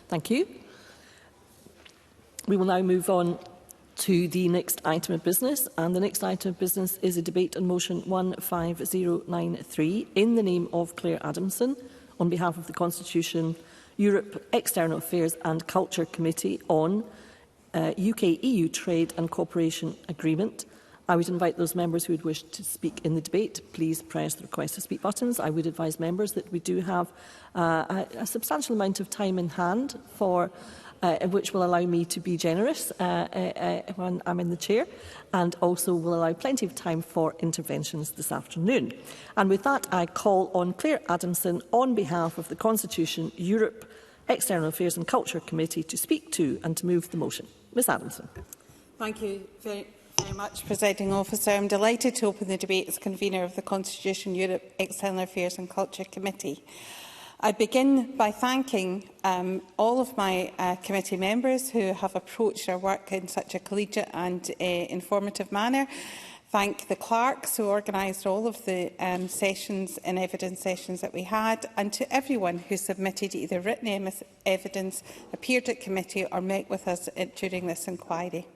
Thank you. We will now move on to the next item of business, and the next item of business is a debate on motion 15093 in the name of Claire Adamson on behalf of the Constitution, Europe, External Affairs and Culture Committee on UK-EU Trade and Cooperation Agreement. I would invite those members who would wish to speak in the debate. Please press the request to speak buttons. I would advise members that we do have a substantial amount of time in hand for which will allow me to be generous when I'm in the chair, and also will allow plenty of time for interventions this afternoon. And with that, I call on Claire Adamson on behalf of the Constitution, Europe, External Affairs and Culture Committee to speak to and to move the motion. Ms Adamson. Thank you very much, Presiding Officer. I'm delighted to open the debate as convener of the Constitution, Europe, External Affairs and Culture Committee. I begin by thanking all of my committee members who have approached our work in such a collegiate and informative manner. Thank the clerks who organised all of the sessions and evidence sessions that we had, and to everyone who submitted either written evidence, appeared at committee or met with us during this inquiry.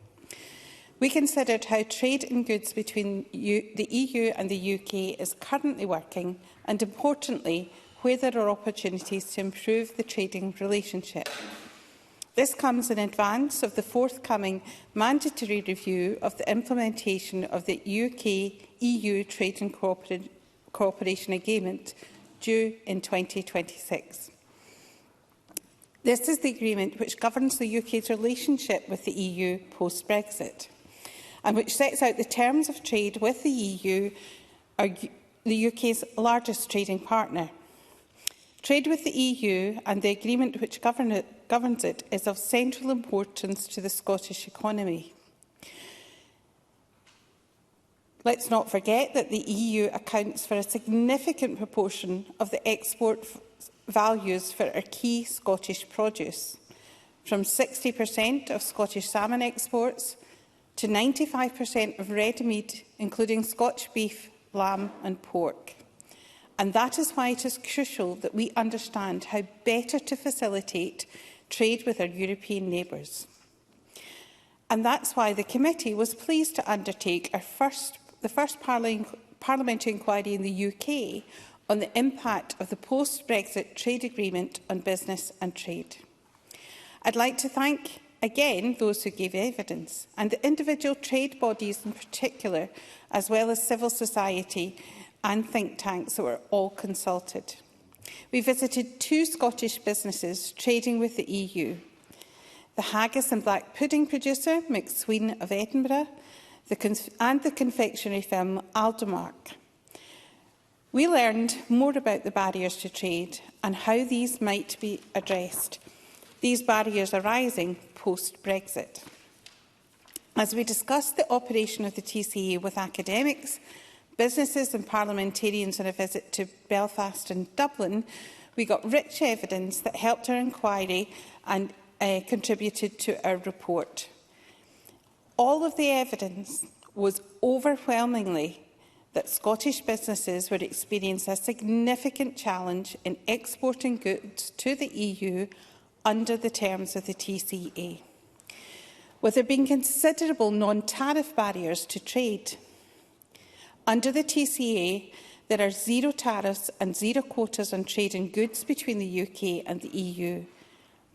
We considered how trade in goods between the EU and the UK is currently working, and importantly, where there are opportunities to improve the trading relationship. This comes in advance of the forthcoming mandatory review of the implementation of the UK-EU Trade and Cooperation Agreement due in 2026. This is the agreement which governs the UK's relationship with the EU post-Brexit, and which sets out the terms of trade with the EU, the UK's largest trading partner. Trade with the EU and the agreement which governs it is of central importance to the Scottish economy. Let's not forget that the EU accounts for a significant proportion of the export values for our key Scottish produce, from 60% of Scottish salmon exports to 95% of red meat, including Scotch beef, lamb and pork. And that is why it is crucial that we understand how better to facilitate trade with our European neighbours. And that's why the committee was pleased to undertake the first parliamentary inquiry in the UK on the impact of the post-Brexit trade agreement on business and trade. I'd like to thank again those who gave evidence, and the individual trade bodies in particular, as well as civil society and think tanks that were all consulted. We visited 2 Scottish businesses trading with the EU, the haggis and black pudding producer McSween of Edinburgh and the confectionery firm Aldermark. We learned more about the barriers to trade and how these might be addressed, these barriers arising post-Brexit. As we discussed the operation of the TCA with academics, businesses and parliamentarians on a visit to Belfast and Dublin, we got rich evidence that helped our inquiry and contributed to our report. All of the evidence was overwhelmingly that Scottish businesses would experience a significant challenge in exporting goods to the EU under the terms of the TCA, with there being considerable non-tariff barriers to trade. Under the TCA, there are 0 tariffs and 0 quotas on trade in goods between the UK and the EU,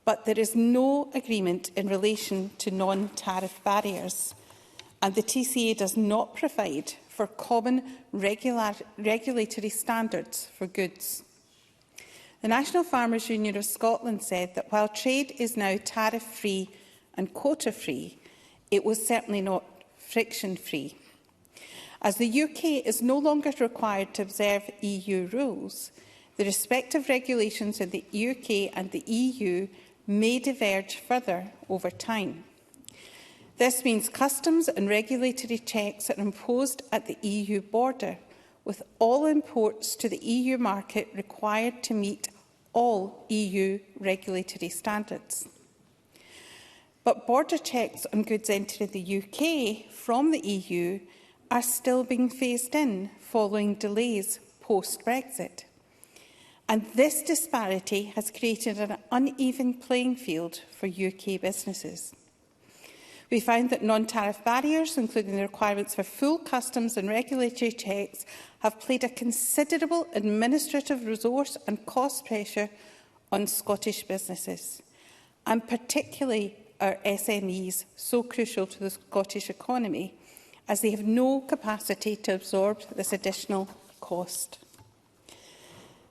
but there is no agreement in relation to non-tariff barriers, and the TCA does not provide for common regulatory standards for goods. The National Farmers Union of Scotland said that while trade is now tariff-free and quota-free, it was certainly not friction-free. As the UK is no longer required to observe EU rules, the respective regulations in the UK and the EU may diverge further over time. This means customs and regulatory checks are imposed at the EU border, with all imports to the EU market required to meet all EU regulatory standards. But border checks on goods entering the UK from the EU are still being phased in following delays post-Brexit. And this disparity has created an uneven playing field for UK businesses. We found that non-tariff barriers, including the requirements for full customs and regulatory checks, have played a considerable administrative resource and cost pressure on Scottish businesses, and particularly our SMEs, so crucial to the Scottish economy, as they have no capacity to absorb this additional cost.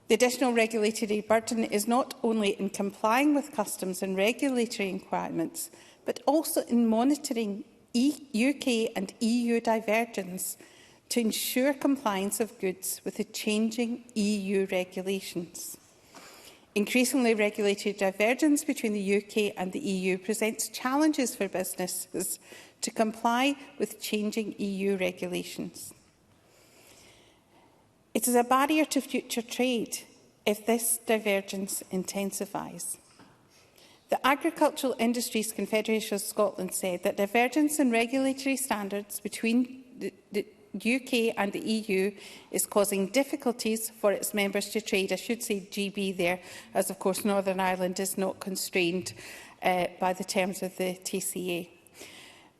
The additional regulatory burden is not only in complying with customs and regulatory requirements, but also in monitoring UK and EU divergence to ensure compliance of goods with the changing EU regulations. Increasingly, regulatory divergence between the UK and the EU presents challenges for businesses to comply with changing EU regulations. It is a barrier to future trade if this divergence intensifies. The Agricultural Industries Confederation of Scotland said that divergence in regulatory standards between the UK and the EU is causing difficulties for its members to trade. I should say GB there, as of course Northern Ireland is not constrained by the terms of the TCA.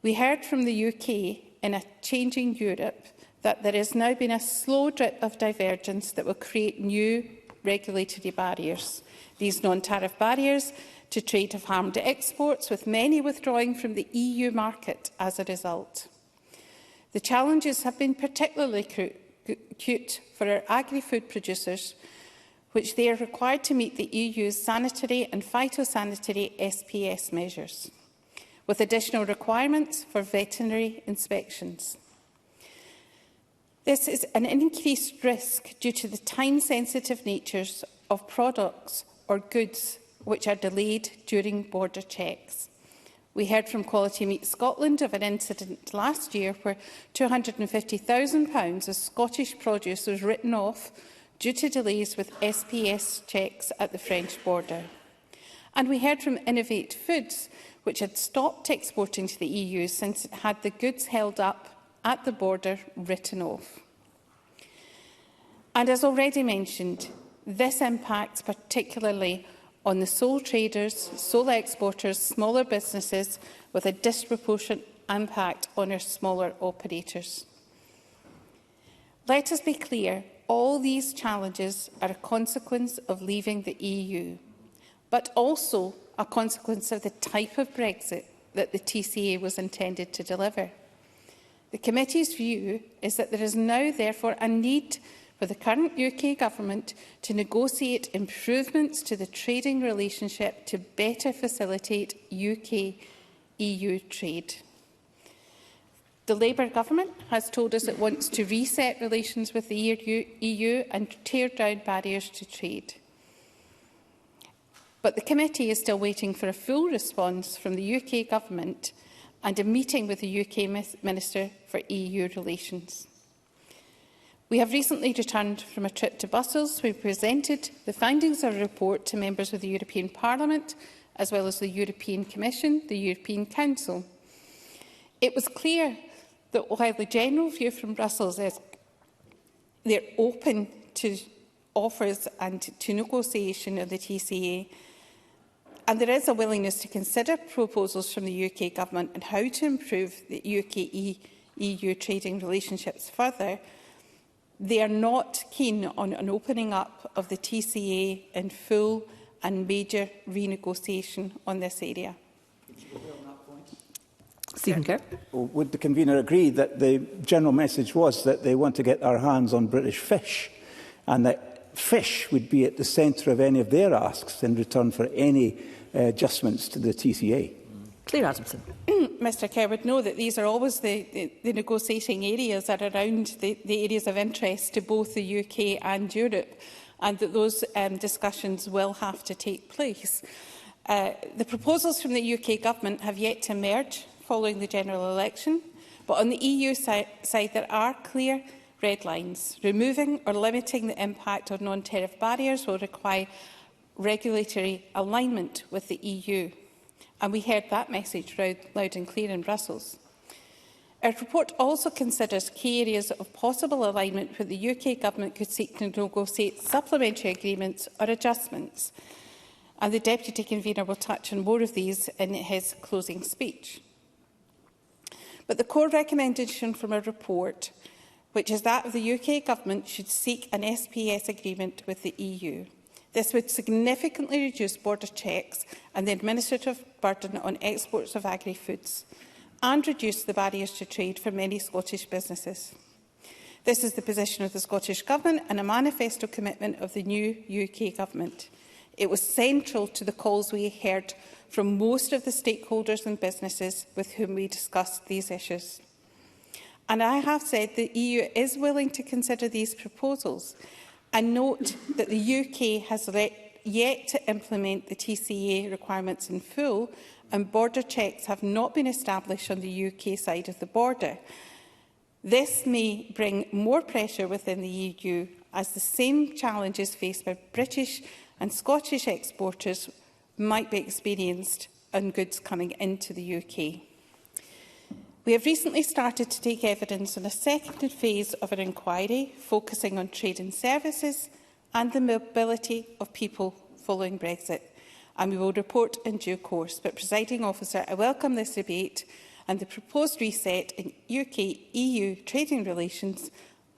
We heard from the UK in a changing Europe that there has now been a slow drip of divergence that will create new regulatory barriers. These non-tariff barriers to trade have harmed exports, with many withdrawing from the EU market as a result. The challenges have been particularly acute for our agri-food producers, which they are required to meet the EU's sanitary and phytosanitary SPS measures, with additional requirements for veterinary inspections. This is an increased risk due to the time-sensitive natures of products or goods which are delayed during border checks. We heard from Quality Meat Scotland of an incident last year where £250,000 of Scottish produce was written off due to delays with SPS checks at the French border. And we heard from Innovate Foods, which had stopped exporting to the EU since it had the goods held up at the border written off. And as already mentioned, this impacts particularly on the sole traders, sole exporters, smaller businesses, with a disproportionate impact on our smaller operators. Let us be clear, all these challenges are a consequence of leaving the EU, but also a consequence of the type of Brexit that the TCA was intended to deliver. The committee's view is that there is now, therefore, a need for the current UK Government to negotiate improvements to the trading relationship to better facilitate UK-EU trade. The Labour Government has told us it wants to reset relations with the EU and tear down barriers to trade. But the committee is still waiting for a full response from the UK Government and a meeting with the UK Minister for EU Relations. We have recently returned from a trip to Brussels. We presented the findings of a report to members of the European Parliament, as well as the European Commission, the European Council. It was clear that while the general view from Brussels is they're open to offers and to negotiation of the TCA, and there is a willingness to consider proposals from the UK Government on how to improve the UK-EU trading relationships further, they are not keen on an opening up of the TCA in full and major renegotiation on this area. Stephen Kerr. Would the convener agree that the general message was that they want to get our hands on British fish, and that fish would be at the centre of any of their asks in return for any adjustments to the TCA? Claire Adamson. Mr Kerr would know that these are always the negotiating areas are around the areas of interest to both the UK and Europe, and that those discussions will have to take place. The proposals from the UK Government have yet to emerge following the general election, but on the EU side there are clear red lines. Removing or limiting the impact of non-tariff barriers will require regulatory alignment with the EU. And we heard that message loud and clear in Brussels. Our report also considers key areas of possible alignment where the UK Government could seek to negotiate supplementary agreements or adjustments. And the Deputy Convener will touch on more of these in his closing speech. But the core recommendation from our report, which is that of the UK Government, should seek an SPS agreement with the EU. This would significantly reduce border checks and the administrative burden on exports of agri-foods, and reduce the barriers to trade for many Scottish businesses. This is the position of the Scottish Government and a manifesto commitment of the new UK Government. It was central to the calls we heard from most of the stakeholders and businesses with whom we discussed these issues. And I have said the EU is willing to consider these proposals, and note that the UK has yet to implement the TCA requirements in full, and border checks have not been established on the UK side of the border. This may bring more pressure within the EU, as the same challenges faced by British and Scottish exporters might be experienced on goods coming into the UK. We have recently started to take evidence on a second phase of an inquiry focusing on trade and services and the mobility of people following Brexit, and we will report in due course. But, Presiding Officer, I welcome this debate and the proposed reset in UK-EU trading relations,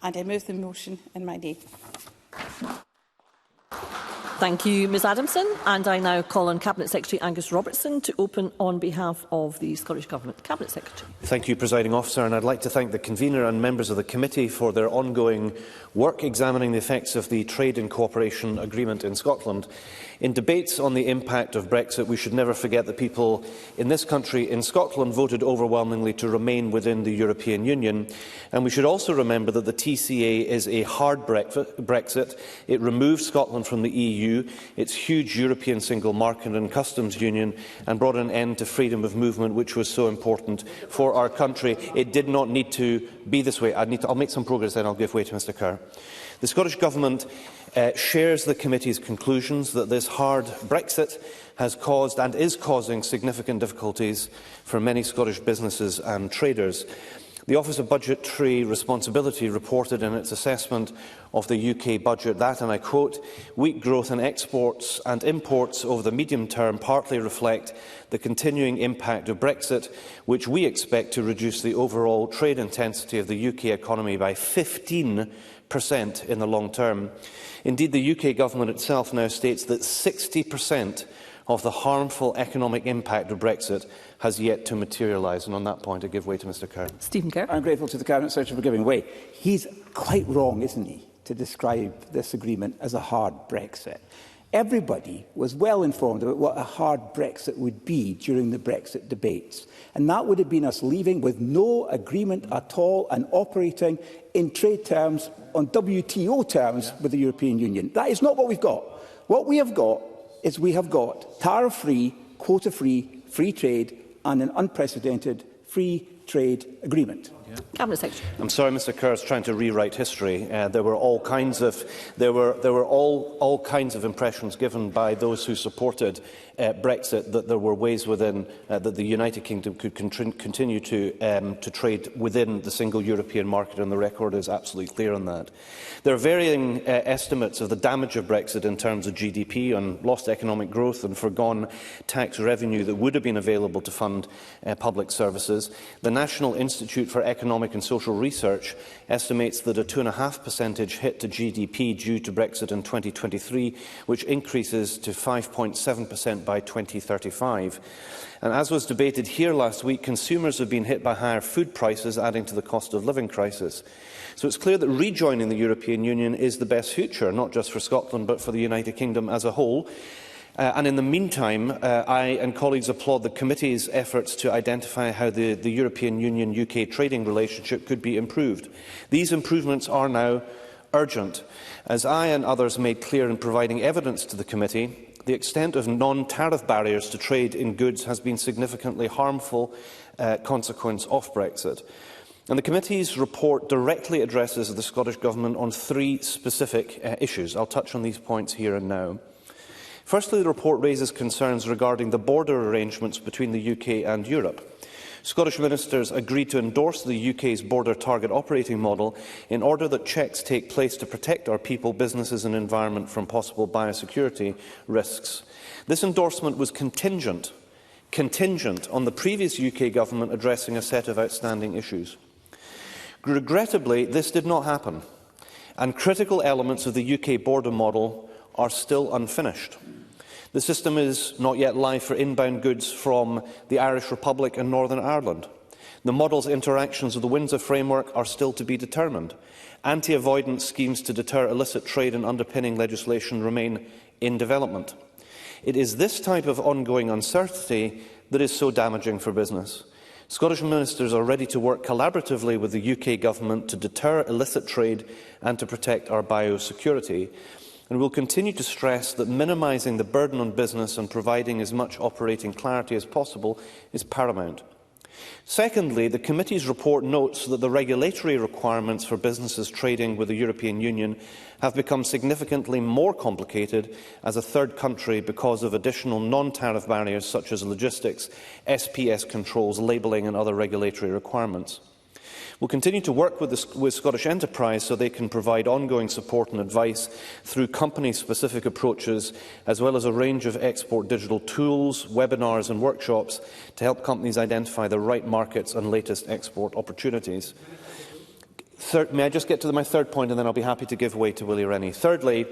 and I move the motion in my name. Thank you, Ms Adamson. And I now call on Cabinet Secretary Angus Robertson to open on behalf of the Scottish Government. Cabinet Secretary. Thank you, Presiding Officer, and I'd like to thank the Convener and members of the Committee for their ongoing work examining the effects of the Trade and Cooperation Agreement in Scotland. In debates on the impact of Brexit, we should never forget that people in this country, in Scotland, voted overwhelmingly to remain within the European Union. And we should also remember that the TCA is a hard Brexit. It removed Scotland from the EU, its huge European single market and customs union, and brought an end to freedom of movement, which was so important for our country. It did not need to be this way. I'll make some progress, then I'll give way to Mr Kerr. The Scottish Government shares the Committee's conclusions that this hard Brexit has caused and is causing significant difficulties for many Scottish businesses and traders. The Office of Budgetary Responsibility reported in its assessment of the UK budget that, and I quote, "Weak growth in exports and imports over the medium term partly reflect the continuing impact of Brexit, which we expect to reduce the overall trade intensity of the UK economy by 15% in the long term." Indeed, the UK Government itself now states that 60% of the harmful economic impact of Brexit has yet to materialise. And on that point, I give way to Mr Kerr. Stephen Kerr. I'm grateful to the Cabinet Secretary for giving way. He's quite wrong, isn't he, to describe this agreement as a hard Brexit. Everybody was well informed about what a hard Brexit would be during the Brexit debates. And that would have been us leaving with no agreement at all and operating in trade terms, on WTO terms with the European Union. That is not what we've got. What we have got is we have got tariff-free, quota-free, free trade and an unprecedented free trade agreement. Cabinet Secretary. I'm sorry, Mr Kerr is trying to rewrite history. There were all kinds of impressions given by those who supported Brexit that there were ways within that the United Kingdom could continue to trade within the single European market, and the record is absolutely clear on that. There are varying estimates of the damage of Brexit in terms of GDP on lost economic growth and forgone tax revenue that would have been available to fund public services. The National Institute for Economic and Social Research estimates that a 2.5% hit to GDP due to Brexit in 2023, which increases to 5.7% by 2035. And as was debated here last week, consumers have been hit by higher food prices, adding to the cost of living crisis. So it's clear that rejoining the European Union is the best future, not just for Scotland, but for the United Kingdom as a whole. And in the meantime, I and colleagues applaud the Committee's efforts to identify how the European Union-UK trading relationship could be improved. These improvements are now urgent. As I and others made clear in providing evidence to the Committee, the extent of non-tariff barriers to trade in goods has been a significantly harmful consequence of Brexit. And the Committee's report directly addresses the Scottish Government on three specific issues. I'll touch on these points here and now. Firstly, the report raises concerns regarding the border arrangements between the UK and Europe. Scottish ministers agreed to endorse the UK's border target operating model in order that checks take place to protect our people, businesses and environment from possible biosecurity risks. This endorsement was contingent on the previous UK government addressing a set of outstanding issues. Regrettably, this did not happen, and critical elements of the UK border model are still unfinished. The system is not yet live for inbound goods from the Irish Republic and Northern Ireland. The model's interactions with the Windsor framework are still to be determined. Anti-avoidance schemes to deter illicit trade and underpinning legislation remain in development. It is this type of ongoing uncertainty that is so damaging for business. Scottish ministers are ready to work collaboratively with the UK Government to deter illicit trade and to protect our biosecurity. And will continue to stress that minimising the burden on business and providing as much operating clarity as possible is paramount. Secondly, the committee's report notes that the regulatory requirements for businesses trading with the European Union have become significantly more complicated as a third country because of additional non-tariff barriers such as logistics, SPS controls, labelling and other regulatory requirements. We will continue to work with Scottish Enterprise so they can provide ongoing support and advice through company-specific approaches, as well as a range of export digital tools, webinars and workshops to help companies identify the right markets and latest export opportunities. May I just get to my third point, and then I'll be happy to give way to Willie Rennie. Thirdly,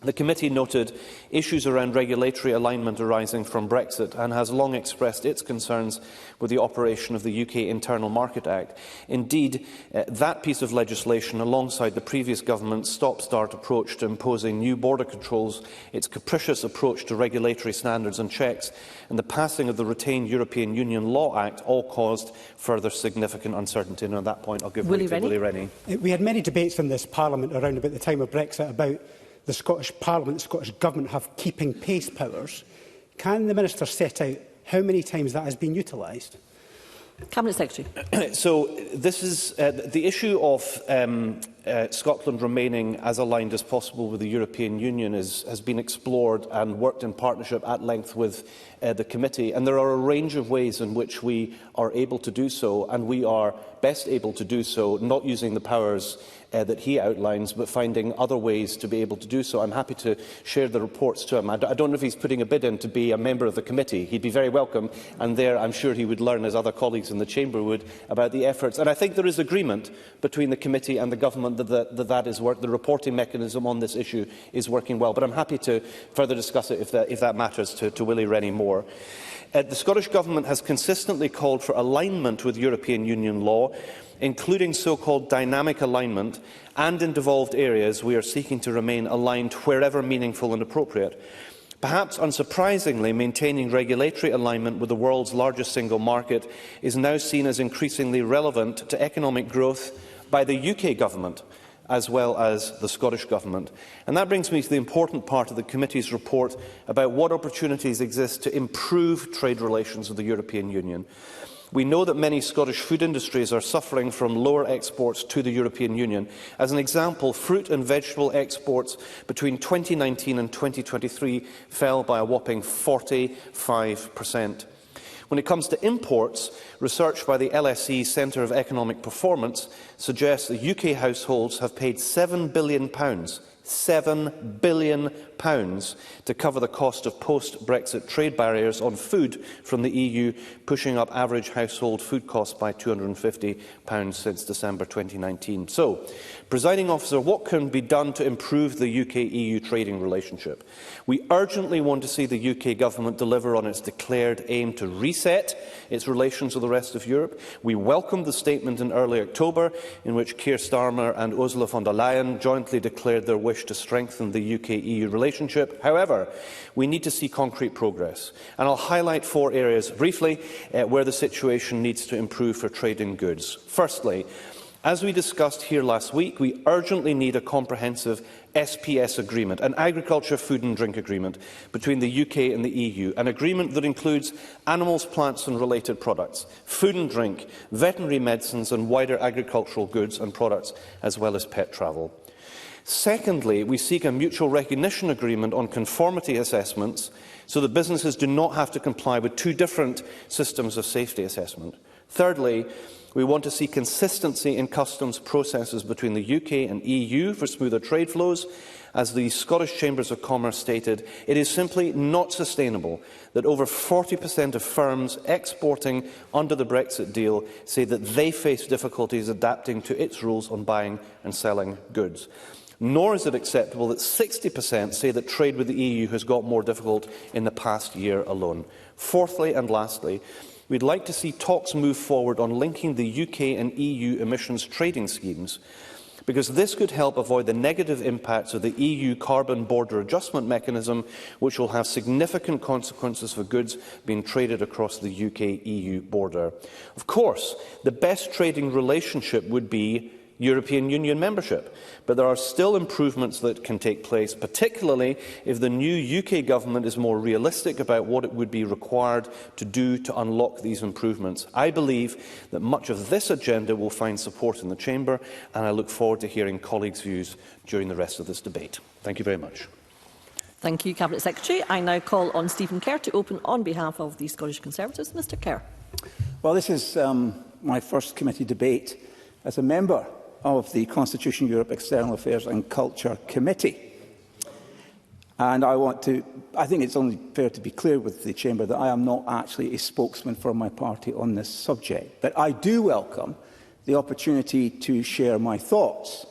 the committee noted issues around regulatory alignment arising from Brexit and has long expressed its concerns with the operation of the UK Internal Market Act. Indeed, that piece of legislation, alongside the previous government's stop-start approach to imposing new border controls, its capricious approach to regulatory standards and checks, and the passing of the retained European Union Law Act, all caused further significant uncertainty. And on that point, I'll give way to Willie Rennie. We had many debates in this Parliament around about the time of Brexit about the Scottish Parliament, the Scottish Government have keeping pace powers. Can the Minister set out how many times that has been utilised? Cabinet Secretary. So this is the issue of Scotland remaining as aligned as possible with the European Union has been explored and worked in partnership at length with the committee, and there are a range of ways in which we are able to do so, and we are best able to do so not using the powers that he outlines, but finding other ways to be able to do so. I'm happy to share the reports to him. I don't know if he's putting a bid in to be a member of the committee. He'd be very welcome, and there I'm sure he would learn, as other colleagues in the chamber would, about the efforts. And I think there is agreement between the committee and the government that is work. The reporting mechanism on this issue is working well. But I'm happy to further discuss it if that matters to Willie Rennie more. The Scottish Government has consistently called for alignment with European Union law, including so-called dynamic alignment, and in devolved areas we are seeking to remain aligned wherever meaningful and appropriate. Perhaps unsurprisingly, maintaining regulatory alignment with the world's largest single market is now seen as increasingly relevant to economic growth by the UK Government, as well as the Scottish Government. And that brings me to the important part of the committee's report about what opportunities exist to improve trade relations with the European Union. We know that many Scottish food industries are suffering from lower exports to the European Union. As an example, fruit and vegetable exports between 2019 and 2023 fell by a whopping 45%. When it comes to imports, research by the LSE Centre of Economic Performance suggests that UK households have paid £7 billion £7 billion to cover the cost of post-Brexit trade barriers on food from the EU, pushing up average household food costs by £250 since December 2019. So, Presiding Officer, what can be done to improve the UK-EU trading relationship? We urgently want to see the UK Government deliver on its declared aim to reset its relations with the rest of Europe. We welcomed the statement in early October in which Keir Starmer and Ursula von der Leyen jointly declared their wish to strengthen the UK-EU relationship. However, we need to see concrete progress, and I'll highlight 4 areas briefly where the situation needs to improve for trade in goods. Firstly, as we discussed here last week, we urgently need a comprehensive SPS agreement, an agriculture, food and drink agreement between the UK and the EU, an agreement that includes animals, plants and related products, food and drink, veterinary medicines and wider agricultural goods and products, as well as pet travel. Secondly, we seek a mutual recognition agreement on conformity assessments so that businesses do not have to comply with two different systems of safety assessment. Thirdly, we want to see consistency in customs processes between the UK and EU for smoother trade flows. As the Scottish Chambers of Commerce stated, it is simply not sustainable that over 40% of firms exporting under the Brexit deal say that they face difficulties adapting to its rules on buying and selling goods. Nor is it acceptable that 60% say that trade with the EU has got more difficult in the past year alone. Fourthly and lastly, we'd like to see talks move forward on linking the UK and EU emissions trading schemes, because this could help avoid the negative impacts of the EU carbon border adjustment mechanism, which will have significant consequences for goods being traded across the UK-EU border. Of course, the best trading relationship would be European Union membership, but there are still improvements that can take place, particularly if the new UK government is more realistic about what it would be required to do to unlock these improvements. I believe that much of this agenda will find support in the Chamber, and I look forward to hearing colleagues' views during the rest of this debate. Thank you very much. Thank you, Cabinet Secretary. I now call on Stephen Kerr to open on behalf of the Scottish Conservatives. Mr Kerr. Well, this is my first committee debate as a member of the Constitution, Europe, External Affairs and Culture Committee. And I think it's only fair to be clear with the Chamber that I am not actually a spokesman for my party on this subject. But I do welcome the opportunity to share my thoughts.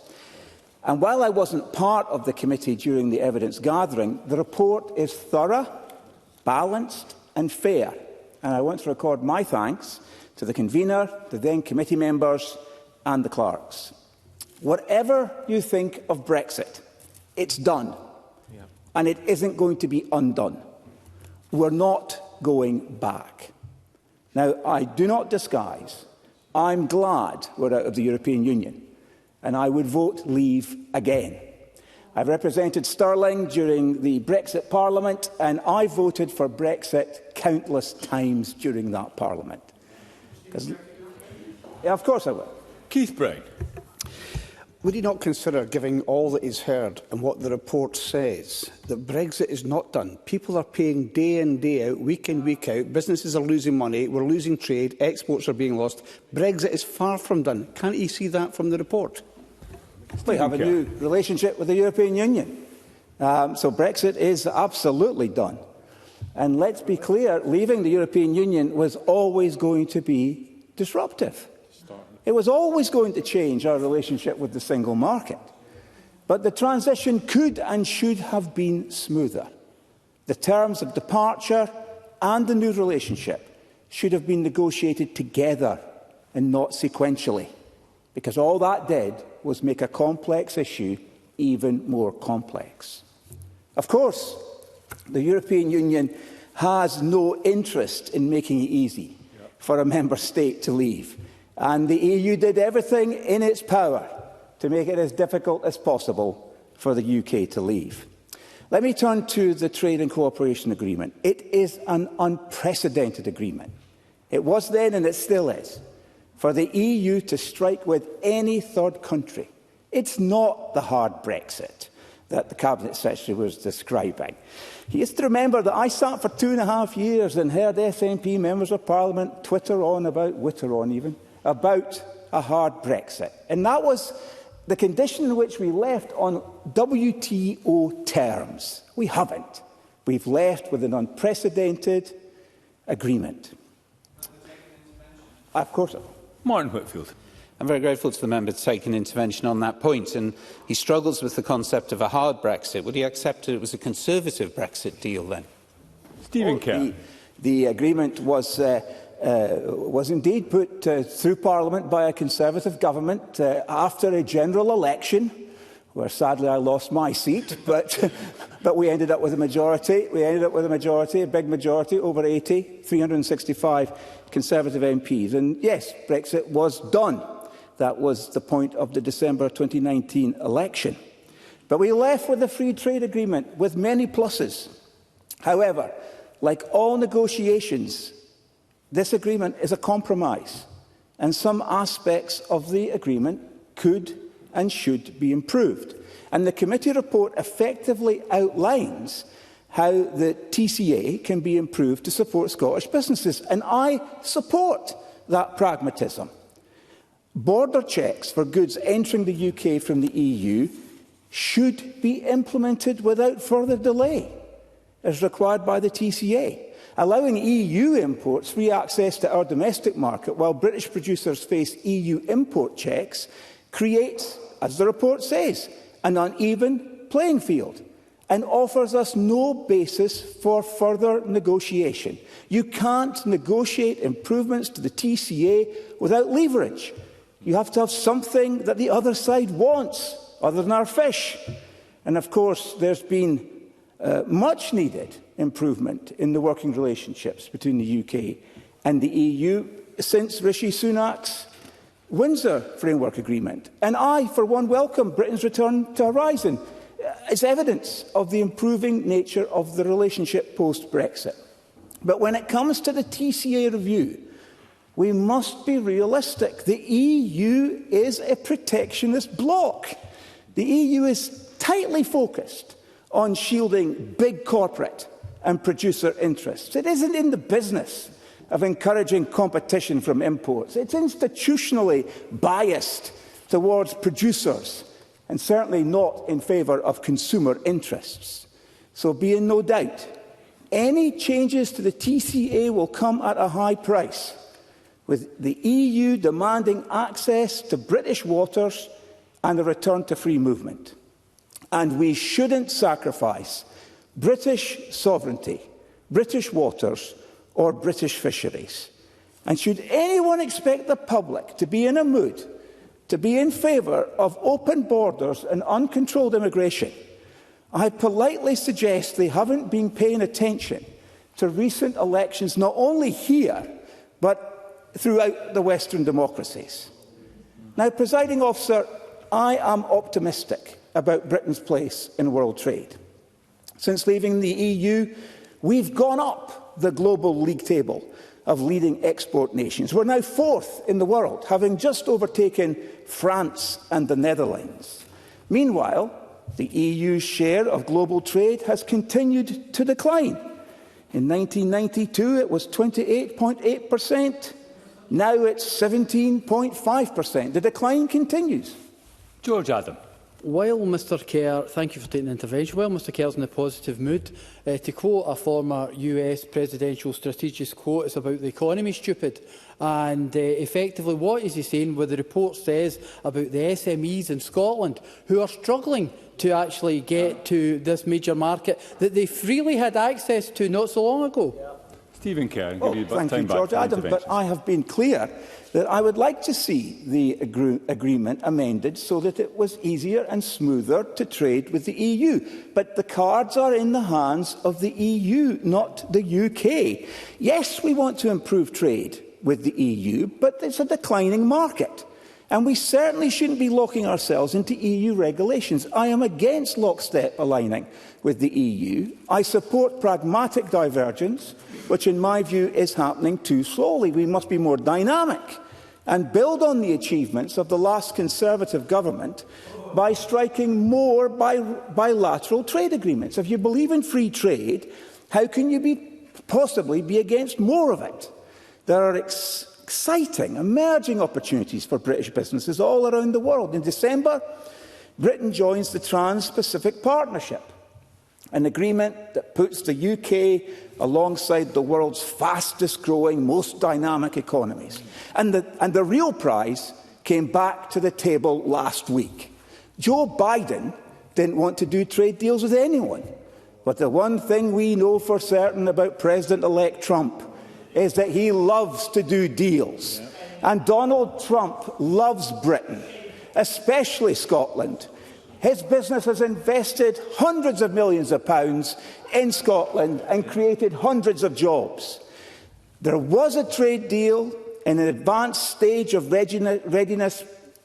And while I wasn't part of the committee during the evidence gathering, the report is thorough, balanced and fair. And I want to record my thanks to the convener, the then committee members and the clerks. Whatever you think of Brexit, it's done. Yeah. And it isn't going to be undone. We're not going back. Now, I do not disguise, I'm glad we're out of the European Union, and I would vote leave again. I've represented Stirling during the Brexit Parliament, and I voted for Brexit countless times during that Parliament. Yeah, of course I will. Keith Brown. Would he not consider, giving all that he's heard and what the report says, that Brexit is not done? People are paying day in, day out, week in, week out. Businesses are losing money. We're losing trade. Exports are being lost. Brexit is far from done. Can't he see that from the report? We have a new relationship with the European Union. So Brexit is absolutely done. And let's be clear, leaving the European Union was always going to be disruptive. It was always going to change our relationship with the single market. But the transition could and should have been smoother. The terms of departure and the new relationship should have been negotiated together and not sequentially, because all that did was make a complex issue even more complex. Of course, the European Union has no interest in making it easy for a member state to leave. And the EU did everything in its power to make it as difficult as possible for the UK to leave. Let me turn to the Trade and Cooperation Agreement. It is an unprecedented agreement. It was then and it still is, for the EU to strike with any third country. It's not the hard Brexit that the Cabinet Secretary was describing. He has to remember that I sat for 2.5 years and heard SNP members of Parliament twitter on about a hard Brexit. And that was the condition in which we left on WTO terms. We haven't. We've left with an unprecedented agreement. Of course. Martin Whitfield. I'm very grateful to the member to take an intervention on that point, and he struggles with the concept of a hard Brexit. Would he accept that it was a Conservative Brexit deal then? Stephen Kerr. The agreement was indeed put through Parliament by a Conservative government after a general election, where sadly I lost my seat, but we ended up with a majority. We ended up with a majority, a big majority, over 80, 365 Conservative MPs. And yes, Brexit was done. That was the point of the December 2019 election. But we left with a free trade agreement with many pluses. However, like all negotiations, this agreement is a compromise, and some aspects of the agreement could and should be improved. And the committee report effectively outlines how the TCA can be improved to support Scottish businesses. And I support that pragmatism. Border checks for goods entering the UK from the EU should be implemented without further delay, as required by the TCA. Allowing EU imports free access to our domestic market while British producers face EU import checks creates, as the report says, an uneven playing field and offers us no basis for further negotiation. You can't negotiate improvements to the TCA without leverage. You have to have something that the other side wants, other than our fish. And of course, there's been much needed improvement in the working relationships between the UK and the EU since Rishi Sunak's Windsor Framework Agreement. And I, for one, welcome Britain's return to Horizon as evidence of the improving nature of the relationship post-Brexit. But when it comes to the TCA review, we must be realistic. The EU is a protectionist bloc. The EU is tightly focused on shielding big corporate and producer interests. It isn't in the business of encouraging competition from imports. It's institutionally biased towards producers and certainly not in favour of consumer interests. So be in no doubt, any changes to the TCA will come at a high price, with the EU demanding access to British waters and a return to free movement. And we shouldn't sacrifice British sovereignty, British waters, or British fisheries. And should anyone expect the public to be in a mood to be in favour of open borders and uncontrolled immigration, I politely suggest they haven't been paying attention to recent elections, not only here, but throughout the Western democracies. Now, Presiding Officer, I am optimistic about Britain's place in world trade. Since leaving the EU, we've gone up the global league table of leading export nations. We're now fourth in the world, having just overtaken France and the Netherlands. Meanwhile, the EU's share of global trade has continued to decline. In 1992, it was 28.8%. Now it's 17.5%. The decline continues. George Adam. While Mr Kerr, thank you for taking the intervention, while Mr Kerr's in a positive mood, to quote a former US presidential strategist quote, it's about the economy, stupid. And effectively, what is he saying where the report says about the SMEs in Scotland who are struggling to actually get to this major market that they freely had access to not so long ago? Stephen Kerr, thank you, George Adam, but I have been clear that I would like to see the agreement amended so that it was easier and smoother to trade with the EU. But the cards are in the hands of the EU, not the UK. Yes, we want to improve trade with the EU, but it's a declining market. And we certainly shouldn't be locking ourselves into EU regulations. I am against lockstep aligning with the EU. I support pragmatic divergence, which in my view is happening too slowly. We must be more dynamic and build on the achievements of the last Conservative government by striking more bilateral trade agreements. If you believe in free trade, how can you possibly be against more of it? There are exciting, emerging opportunities for British businesses all around the world. In December, Britain joins the Trans-Pacific Partnership, an agreement that puts the UK alongside the world's fastest-growing, most dynamic economies. And the real prize came back to the table last week. Joe Biden didn't want to do trade deals with anyone. But the one thing we know for certain about President-elect Trump is that he loves to do deals. And Donald Trump loves Britain, especially Scotland. His business has invested hundreds of millions of pounds in Scotland and created hundreds of jobs. There was a trade deal in an advanced stage of readiness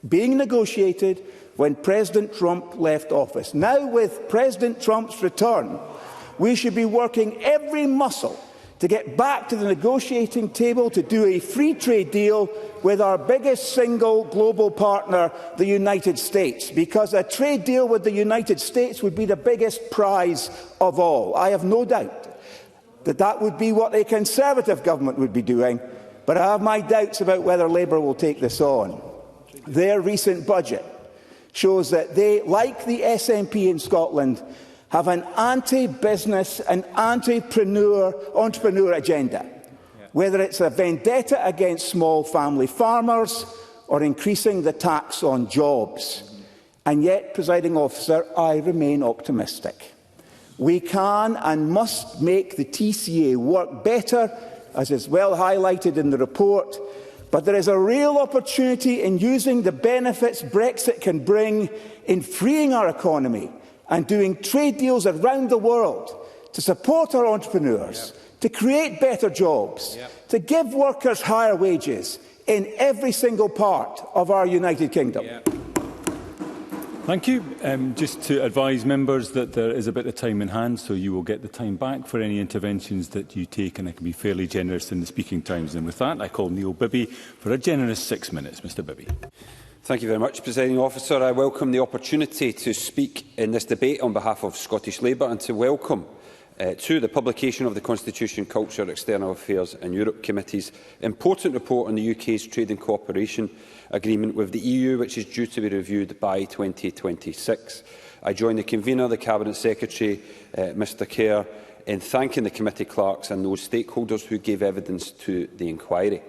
being negotiated when President Trump left office. Now, with President Trump's return, we should be working every muscle to get back to the negotiating table to do a free trade deal with our biggest single global partner, the United States, because a trade deal with the United States would be the biggest prize of all. I have no doubt that that would be what a Conservative government would be doing, but I have my doubts about whether Labour will take this on. Their recent budget shows that they, like the SNP in Scotland, have an anti-business and anti-entrepreneur agenda, whether it's a vendetta against small family farmers or increasing the tax on jobs. And yet, Presiding Officer, I remain optimistic. We can and must make the TCA work better, as is well highlighted in the report, but there is a real opportunity in using the benefits Brexit can bring in freeing our economy and doing trade deals around the world to support our entrepreneurs, to create better jobs, to give workers higher wages in every single part of our United Kingdom. Thank you. Just to advise members that there is a bit of time in hand, so you will get the time back for any interventions that you take, and I can be fairly generous in the speaking times. And with that, I call Neil Bibby for a generous 6 minutes. Mr Bibby. Thank you very much, Presiding Officer. I welcome the opportunity to speak in this debate on behalf of Scottish Labour and to welcome to the publication of the Constitution, Culture, External Affairs and Europe Committee's important report on the UK's trade and cooperation agreement with the EU, which is due to be reviewed by 2026. I join the convener, the Cabinet Secretary, Mr Kerr, in thanking the committee clerks and those stakeholders who gave evidence to the inquiry.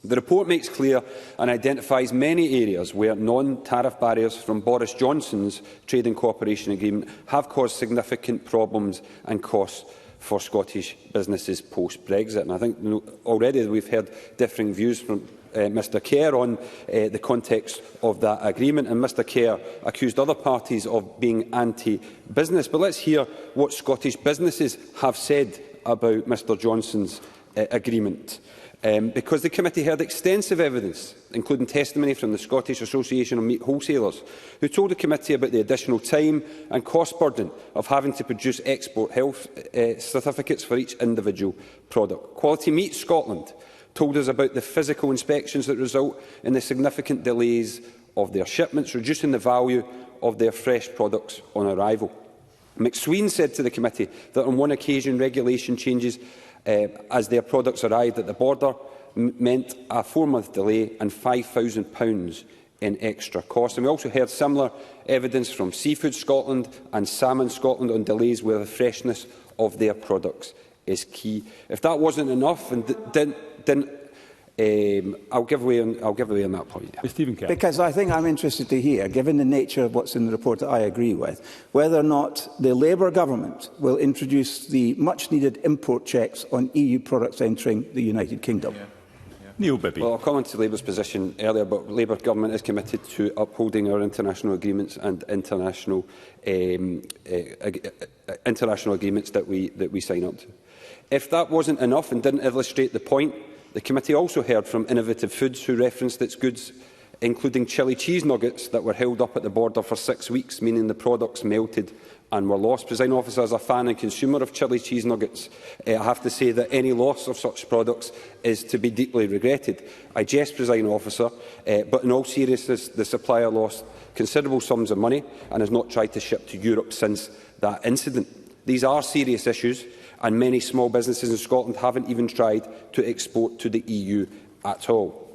The report makes clear and identifies many areas where non-tariff barriers from Boris Johnson's trade and cooperation agreement have caused significant problems and costs for Scottish businesses post-Brexit. And I think already we've heard differing views from Mr Kerr on the context of that agreement, and Mr Kerr accused other parties of being anti-business. But let's hear what Scottish businesses have said about Mr Johnson's agreement. Because the committee heard extensive evidence, including testimony from the Scottish Association of Meat Wholesalers, who told the committee about the additional time and cost burden of having to produce export health certificates for each individual product. Quality Meat Scotland told us about the physical inspections that result in the significant delays of their shipments, reducing the value of their fresh products on arrival. McSween said to the committee that on one occasion regulation changes as their products arrived at the border meant a 4-month delay and £5,000 in extra costs. And we also heard similar evidence from Seafood Scotland and Salmon Scotland on delays where the freshness of their products is key. If that wasn't enough, and I'll give away on that point. Yeah. Stephen Kerr. Because I think I'm interested to hear, given the nature of what's in the report that I agree with, whether or not the Labour government will introduce the much-needed import checks on EU products entering the United Kingdom. Neil Bibby. Well, I'll come on to Labour's position earlier, but Labour government is committed to upholding our international agreements and international agreements that we sign up to. If that wasn't enough and didn't illustrate the point, the committee also heard from Innovative Foods, who referenced its goods, including chili cheese nuggets that were held up at the border for 6 weeks, meaning the products melted and were lost. Presiding Officer, as a fan and consumer of chili cheese nuggets, I have to say that any loss of such products is to be deeply regretted. I jest, Presiding Officer, but in all seriousness, the supplier lost considerable sums of money and has not tried to ship to Europe since that incident. These are serious issues, and many small businesses in Scotland haven't even tried to export to the EU at all.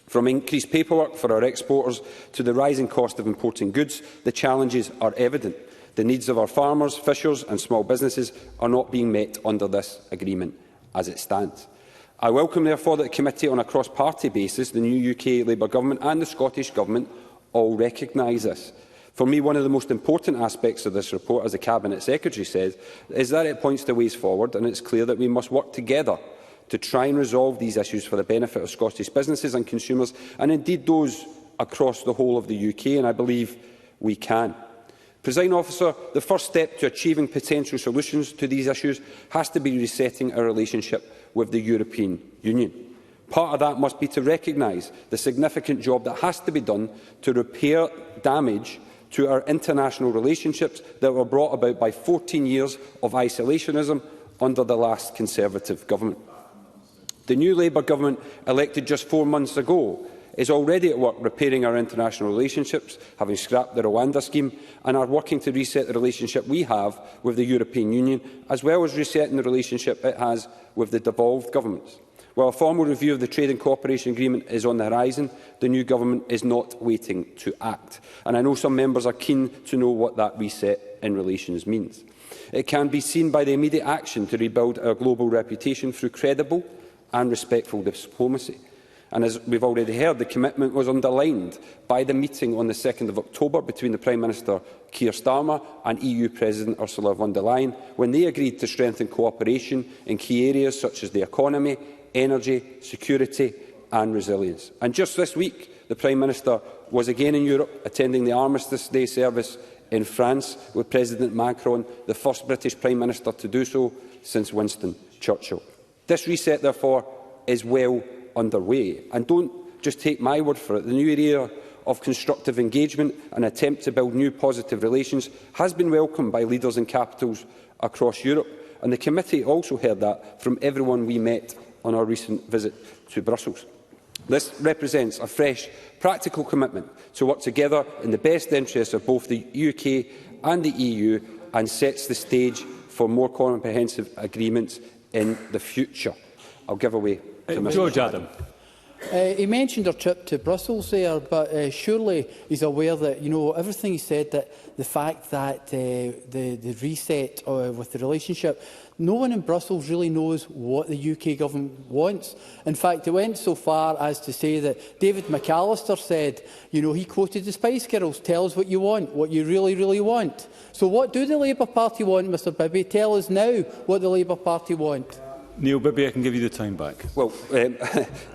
From increased paperwork for our exporters to the rising cost of importing goods, the challenges are evident. The needs of our farmers, fishers and small businesses are not being met under this agreement as it stands. I welcome, therefore, that the committee on a cross-party basis, the new UK Labour Government and the Scottish Government all recognise this. For me, one of the most important aspects of this report, as the Cabinet Secretary says, is that it points to ways forward, and it's clear that we must work together to try and resolve these issues for the benefit of Scottish businesses and consumers, and indeed those across the whole of the UK, and I believe we can. Presiding Officer, the first step to achieving potential solutions to these issues has to be resetting our relationship with the European Union. Part of that must be to recognise the significant job that has to be done to repair damage to our international relationships that were brought about by 14 years of isolationism, under the last Conservative government. The new Labour government, elected just 4 months ago, is already at work repairing our international relationships, having scrapped the Rwanda scheme, and are working to reset the relationship we have with the European Union, as well as resetting the relationship it has with the devolved governments. While a formal review of the Trade and Cooperation Agreement is on the horizon, the new government is not waiting to act. And I know some members are keen to know what that reset in relations means. It can be seen by the immediate action to rebuild our global reputation through credible and respectful diplomacy. And as we've already heard, the commitment was underlined by the meeting on the 2nd of October between the Prime Minister Keir Starmer and EU President Ursula von der Leyen, when they agreed to strengthen cooperation in key areas such as the economy, energy, security and resilience. And just this week, the Prime Minister was again in Europe, attending the Armistice Day service in France with President Macron, the first British Prime Minister to do so since Winston Churchill. This reset, therefore, is well underway. And don't just take my word for it. The new era of constructive engagement and attempt to build new positive relations has been welcomed by leaders in capitals across Europe. And the committee also heard that from everyone we met on our recent visit to Brussels. This represents a fresh, practical commitment to work together in the best interests of both the UK and the EU, and sets the stage for more comprehensive agreements in the future. I'll give away to Mr. George Adam. He mentioned our trip to Brussels there, but surely he's aware that, everything he said, that the fact that the reset with the relationship, no one in Brussels really knows what the UK government wants. In fact, it went so far as to say that David McAllister said, he quoted the Spice Girls, tell us what you want, what you really, really want. So what do the Labour Party want, Mr Bibby? Tell us now what the Labour Party want. Neil Bibby, I can give you the time back. Well,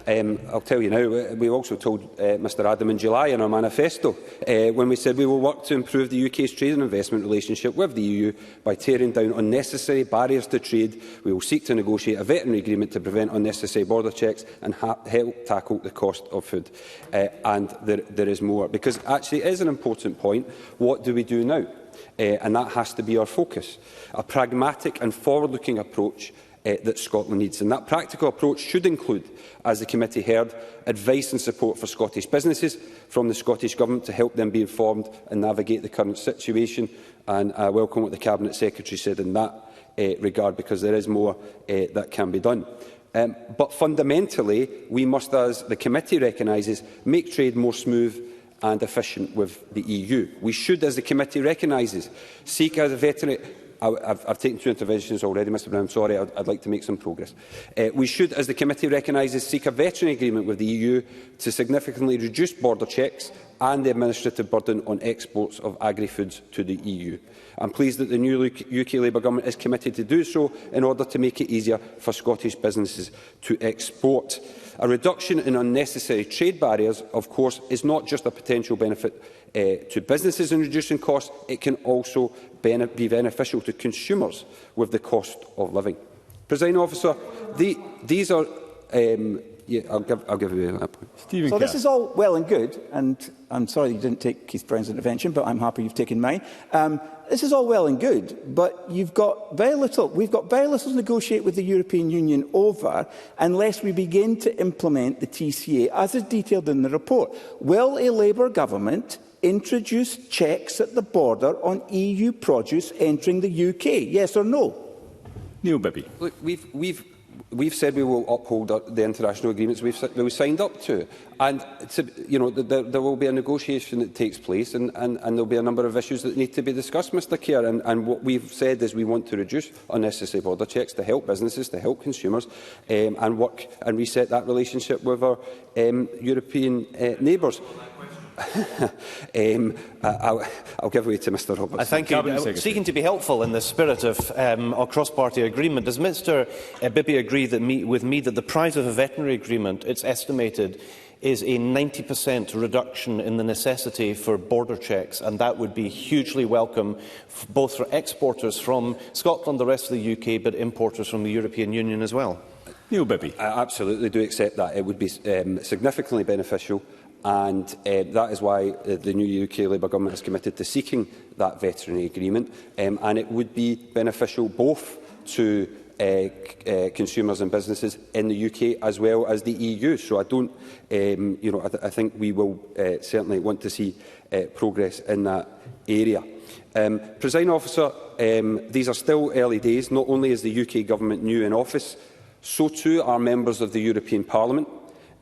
I'll tell you now, we also told Mr Adam in July in our manifesto, when we said we will work to improve the UK's trade and investment relationship with the EU by tearing down unnecessary barriers to trade. We will seek to negotiate a veterinary agreement to prevent unnecessary border checks and help tackle the cost of food. And there is more, because actually it is an important point. What do we do now? And that has to be our focus. A pragmatic and forward-looking approach that Scotland needs. And that practical approach should include, as the committee heard, advice and support for Scottish businesses from the Scottish Government to help them be informed and navigate the current situation. And I welcome what the Cabinet Secretary said in that regard, because there is more that can be done. But fundamentally, we must, as the committee recognises, make trade more smooth and efficient with the EU. We should, as the committee recognises, seek as a veterinary... I've taken 2 interventions already, Mr Brown. I'm sorry, I'd like to make some progress. We should, as the committee recognises, seek a veterinary agreement with the EU to significantly reduce border checks and the administrative burden on exports of agri-foods to the EU. I'm pleased that the new UK Labour Government is committed to do so in order to make it easier for Scottish businesses to export. A reduction in unnecessary trade barriers, of course, is not just a potential benefit to businesses in reducing costs, it can also be beneficial to consumers with the cost of living. Presiding Officer, these are... I'll give you that point. So this is all well and good, and I'm sorry you didn't take Keith Brown's intervention, but I'm happy you've taken mine. This is all well and good, but we've got very little to negotiate with the European Union over unless we begin to implement the TCA, as is detailed in the report. Will a Labour government introduce checks at the border on EU produce entering the UK? Yes or no? Neil Bibby. Look, we've said we will uphold the international agreements we've signed up to, and there will be a negotiation that takes place, and there will be a number of issues that need to be discussed, Mr Kerr. And what we've said is we want to reduce unnecessary border checks to help businesses, to help consumers, and work and reset that relationship with our European neighbours. I'll give way to Mr Roberts. I thank you. Seeking to be helpful in the spirit of a cross-party agreement, does Mr Bibby agree with me that the price of a veterinary agreement, it's estimated, is a 90% reduction in the necessity for border checks, and that would be hugely welcome both for exporters from Scotland, the rest of the UK, but importers from the European Union as well? Neil Bibby. I absolutely do accept that. It would be significantly beneficial. And that is why the new UK Labour Government is committed to seeking that veterinary agreement. And it would be beneficial both to consumers and businesses in the UK as well as the EU. So I don't, I think we will certainly want to see progress in that area. Presiding Officer, these are still early days. Not only is the UK Government new in office, so too are members of the European Parliament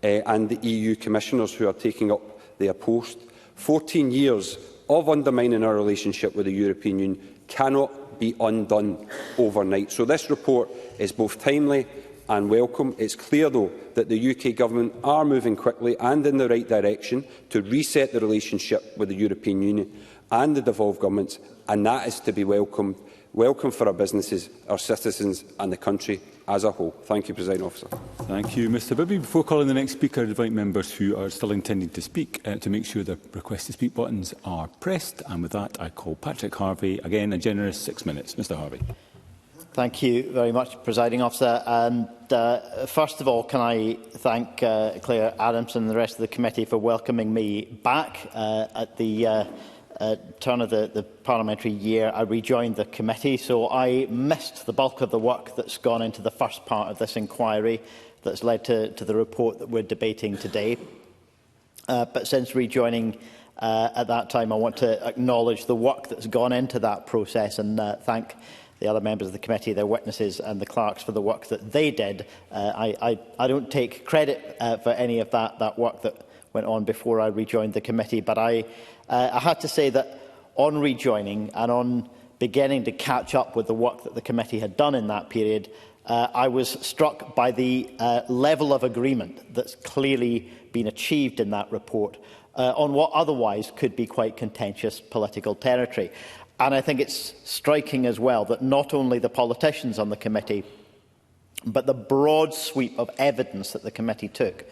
and the EU Commissioners who are taking up their post. 14 years of undermining our relationship with the European Union cannot be undone overnight. So this report is both timely and welcome. It's clear, though, that the UK Government are moving quickly and in the right direction to reset the relationship with the European Union and the devolved governments, and that is to be welcomed. Welcome for our businesses, our citizens and the country as a whole. Thank you, Presiding Officer. Thank you, Mr Bibby. Before calling the next speaker, I invite members who are still intending to speak to make sure the request to speak buttons are pressed. And with that, I call Patrick Harvey. Again, a generous 6 minutes. Mr Harvey. Thank you very much, Presiding Officer. And first of all, can I thank Claire Adamson and the rest of the committee for welcoming me back at the turn of the parliamentary year. I rejoined the committee, so I missed the bulk of the work that's gone into the first part of this inquiry that's led to the report that we're debating today. But since rejoining at that time, I want to acknowledge the work that's gone into that process and thank the other members of the committee, their witnesses and the clerks for the work that they did. I don't take credit for any of that work that went on before I rejoined the committee, but I had to say that on rejoining and on beginning to catch up with the work that the committee had done in that period, I was struck by the level of agreement that's clearly been achieved in that report on what otherwise could be quite contentious political territory. And I think it's striking as well that not only the politicians on the committee, but the broad sweep of evidence that the committee took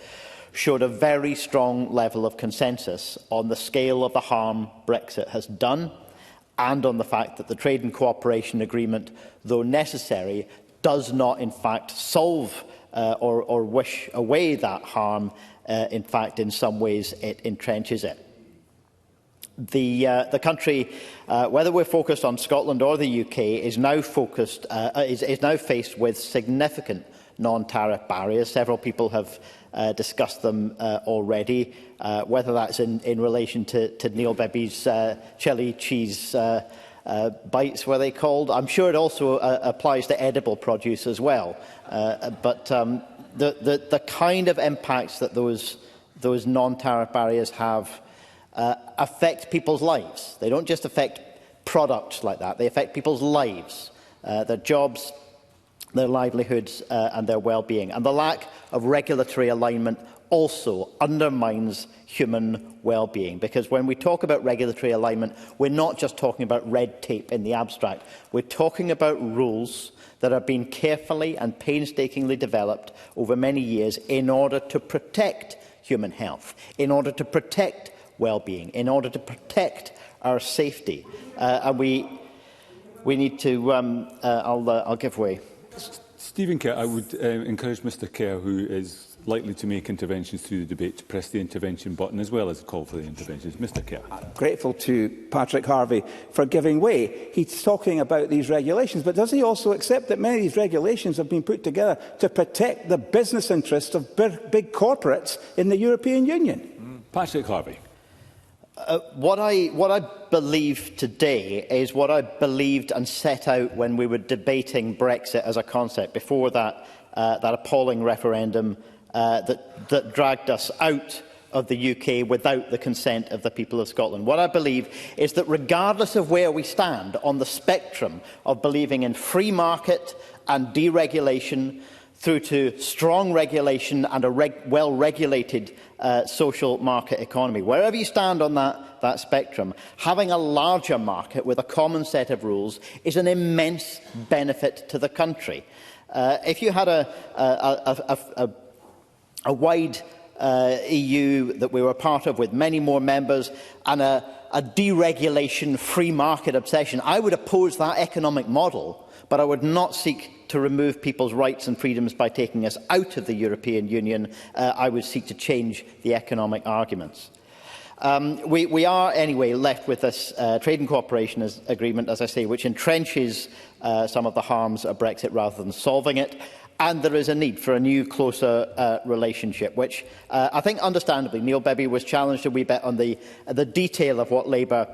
showed a very strong level of consensus on the scale of the harm Brexit has done and on the fact that the Trade and Cooperation Agreement, though necessary, does not in fact solve or wish away that harm. In fact, in some ways, it entrenches it. The country, whether we're focused on Scotland or the UK, is now faced with significant non-tariff barriers. Several people have discussed them already, whether that's in relation to Neil Bibby's chili cheese bites, were they called? I'm sure it also applies to edible produce as well. But the kind of impacts that those non-tariff barriers have affect people's lives. They don't just affect products like that, they affect people's lives, their jobs, their livelihoods and their well-being. And the lack of regulatory alignment also undermines human well-being, because when we talk about regulatory alignment, we're not just talking about red tape in the abstract. We're talking about rules that have been carefully and painstakingly developed over many years in order to protect human health, in order to protect well-being, in order to protect our safety. And we need to... I'll give way. Stephen Kerr, I would encourage Mr Kerr, who is likely to make interventions through the debate, to press the intervention button as well as call for the interventions. Mr Kerr. I'm grateful to Patrick Harvey for giving way. He's talking about these regulations, but does he also accept that many of these regulations have been put together to protect the business interests of big corporates in the European Union? Patrick Harvey. What I believe today is what I believed and set out when we were debating Brexit as a concept before that appalling referendum that dragged us out of the UK without the consent of the people of Scotland. What I believe is that regardless of where we stand on the spectrum of believing in free market and deregulation through to strong regulation and a well-regulated social market economy. Wherever you stand on that spectrum, having a larger market with a common set of rules is an immense benefit to the country. If you had a wide EU that we were part of with many more members and a deregulation free market obsession, I would oppose that economic model, but I would not seek to remove people's rights and freedoms by taking us out of the European Union. I would seek to change the economic arguments. We are, anyway, left with this trade and cooperation agreement, as I say, which entrenches some of the harms of Brexit rather than solving it. And there is a need for a new, closer relationship, which I think, understandably, Neil Bibby was challenged a wee bit on the detail of what Labour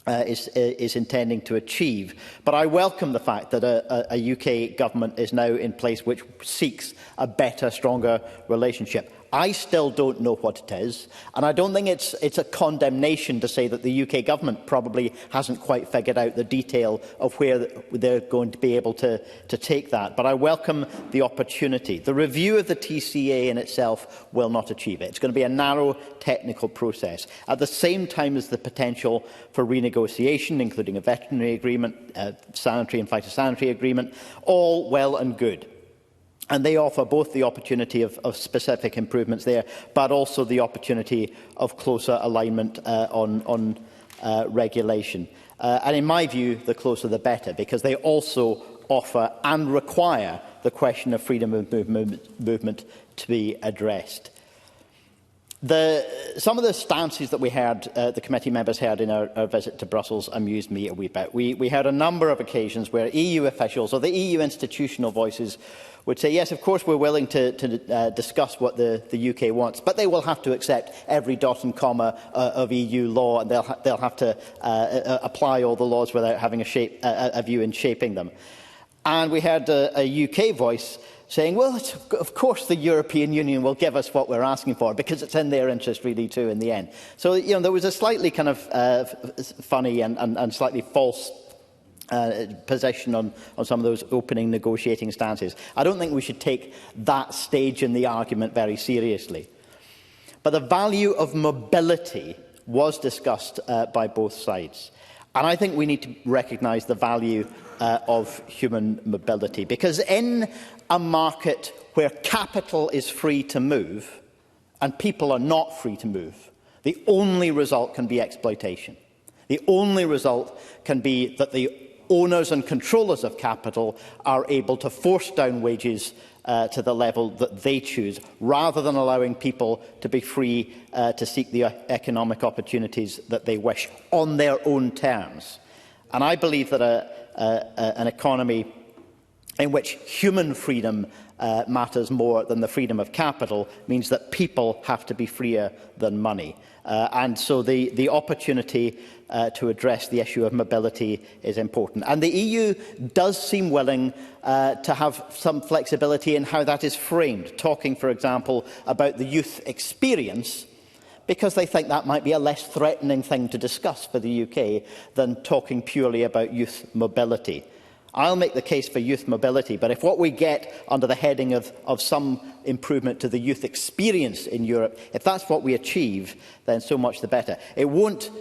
is intending to achieve. But I welcome the fact that a UK government is now in place which seeks a better, stronger relationship. I still don't know what it is, and I don't think it's a condemnation to say that the UK government probably hasn't quite figured out the detail of where they're going to be able to take that. But I welcome the opportunity. The review of the TCA in itself will not achieve it. It's going to be a narrow technical process, at the same time as the potential for renegotiation, including a veterinary agreement, sanitary and phytosanitary agreement, all well and good. And they offer both the opportunity of specific improvements there, but also the opportunity of closer alignment on regulation. And in my view, the closer the better, because they also offer and require the question of freedom of movement to be addressed. Some of the stances that we heard, the committee members heard in our visit to Brussels, amused me a wee bit. We heard a number of occasions where EU officials or the EU institutional voices would say, yes, of course, we're willing to discuss what the UK wants, but they will have to accept every dot and comma of EU law, and they'll have to apply all the laws without having a view in shaping them. And we heard a UK voice saying, well, of course the European Union will give us what we're asking for, because it's in their interest really too in the end. So, there was a slightly kind of funny and slightly false position on some of those opening negotiating stances. I don't think we should take that stage in the argument very seriously. But the value of mobility was discussed by both sides. And I think we need to recognise the value of human mobility, because in a market where capital is free to move and people are not free to move, the only result can be exploitation. The only result can be that the owners and controllers of capital are able to force down wages to the level that they choose, rather than allowing people to be free to seek the economic opportunities that they wish on their own terms. And I believe that an economy in which human freedom matters more than the freedom of capital means that people have to be freer than money. And so the opportunity to address the issue of mobility is important. And the EU does seem willing to have some flexibility in how that is framed, talking, for example, about the youth experience, because they think that might be a less threatening thing to discuss for the UK than talking purely about youth mobility. I'll make the case for youth mobility, but if what we get under the heading of some improvement to the youth experience in Europe, if that's what we achieve, then so much the better. It won't,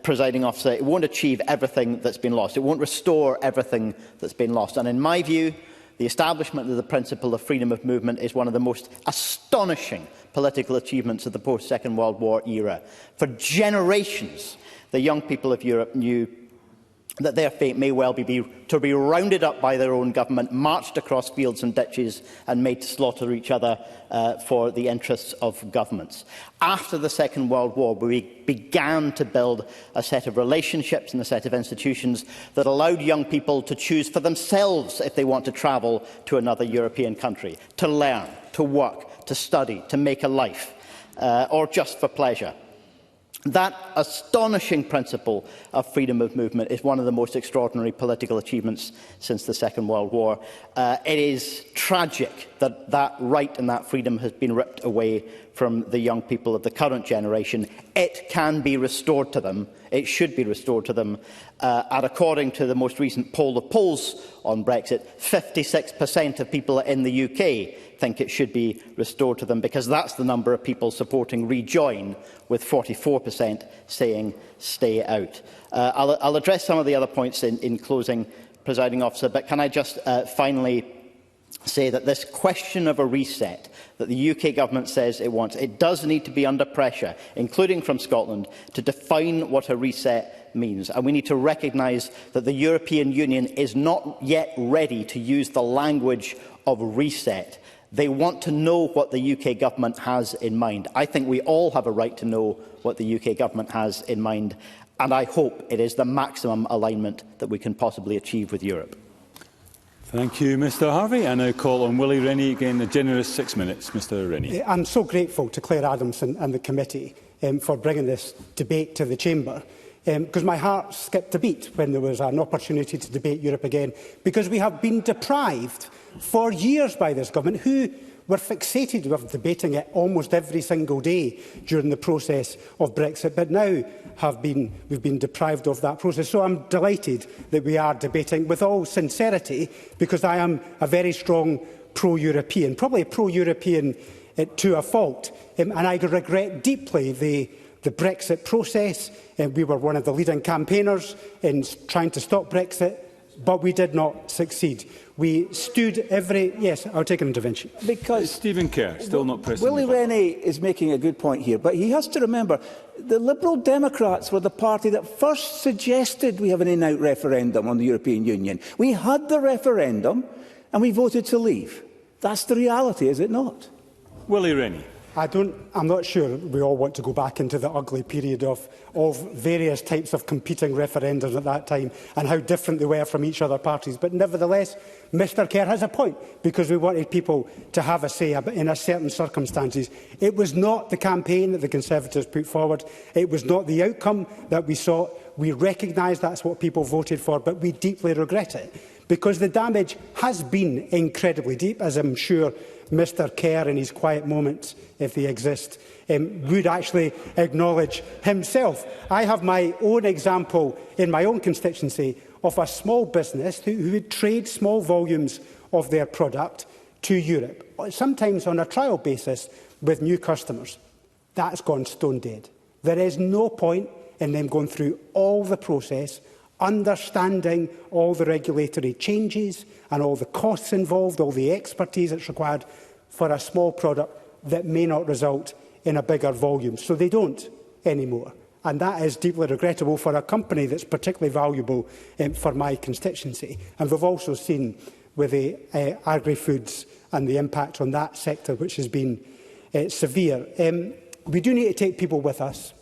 presiding officer, it won't achieve everything that's been lost. It won't restore everything that's been lost. And in my view, the establishment of the principle of freedom of movement is one of the most astonishing political achievements of the post-Second World War era. For generations, the young people of Europe knew that their fate may well be to be rounded up by their own government, marched across fields and ditches and made to slaughter each other for the interests of governments. After the Second World War, we began to build a set of relationships and a set of institutions that allowed young people to choose for themselves if they want to travel to another European country, to learn, to work, to study, to make a life, or just for pleasure. That astonishing principle of freedom of movement is one of the most extraordinary political achievements since the Second World War. It is tragic that that right and that freedom has been ripped away from the young people of the current generation. It can be restored to them. It should be restored to them. And according to the most recent poll of polls on Brexit, 56% of people in the UK think it should be restored to them, because that's the number of people supporting rejoin, with 44% saying stay out. I'll address some of the other points in closing, presiding officer, but can I just finally say that this question of a reset that the UK government says it wants, it does need to be under pressure, including from Scotland, to define what a reset means. And we need to recognise that the European Union is not yet ready to use the language of reset. They want to know what the UK government has in mind. I think we all have a right to know what the UK government has in mind, and I hope it is the maximum alignment that we can possibly achieve with Europe. Thank you, Mr Harvey. I now call on Willie Rennie again, a generous 6 minutes. Mr Rennie. I'm so grateful to Claire Adamson and the committee for bringing this debate to the Chamber, because my heart skipped a beat when there was an opportunity to debate Europe again, because we have been deprived for years by this government, who were fixated with debating it almost every single day during the process of Brexit, but now we've been deprived of that process. So I'm delighted that we are debating with all sincerity, because I am a very strong pro-European, probably pro-European to a fault, and I regret deeply the Brexit process. We were one of the leading campaigners in trying to stop Brexit, but we did not succeed. We stood every... Yes, I'll take an intervention. Because Stephen Kerr, still not pressing. Willie Rennie is making a good point here, but he has to remember the Liberal Democrats were the party that first suggested we have an in-out referendum on the European Union. We had the referendum and we voted to leave. That's the reality, is it not? Willie Rennie. I'm not sure we all want to go back into the ugly period of various types of competing referendums at that time and how different they were from each other parties. But nevertheless, Mr Kerr has a point, because we wanted people to have a say in certain circumstances. It was not the campaign that the Conservatives put forward. It was not the outcome that we sought. We recognise that's what people voted for, but we deeply regret it, because the damage has been incredibly deep, as I'm sure Mr Kerr, in his quiet moments, if they exist, would actually acknowledge himself. I have my own example in my own constituency of a small business who would trade small volumes of their product to Europe, sometimes on a trial basis with new customers. That's gone stone dead. There is no point in them going through all the process, understanding all the regulatory changes and all the costs involved, all the expertise that's required for a small product that may not result in a bigger volume. So they don't anymore. And that is deeply regrettable for a company that's particularly valuable for my constituency. And we've also seen with the agri-foods and the impact on that sector, which has been severe. We do need to take people with us.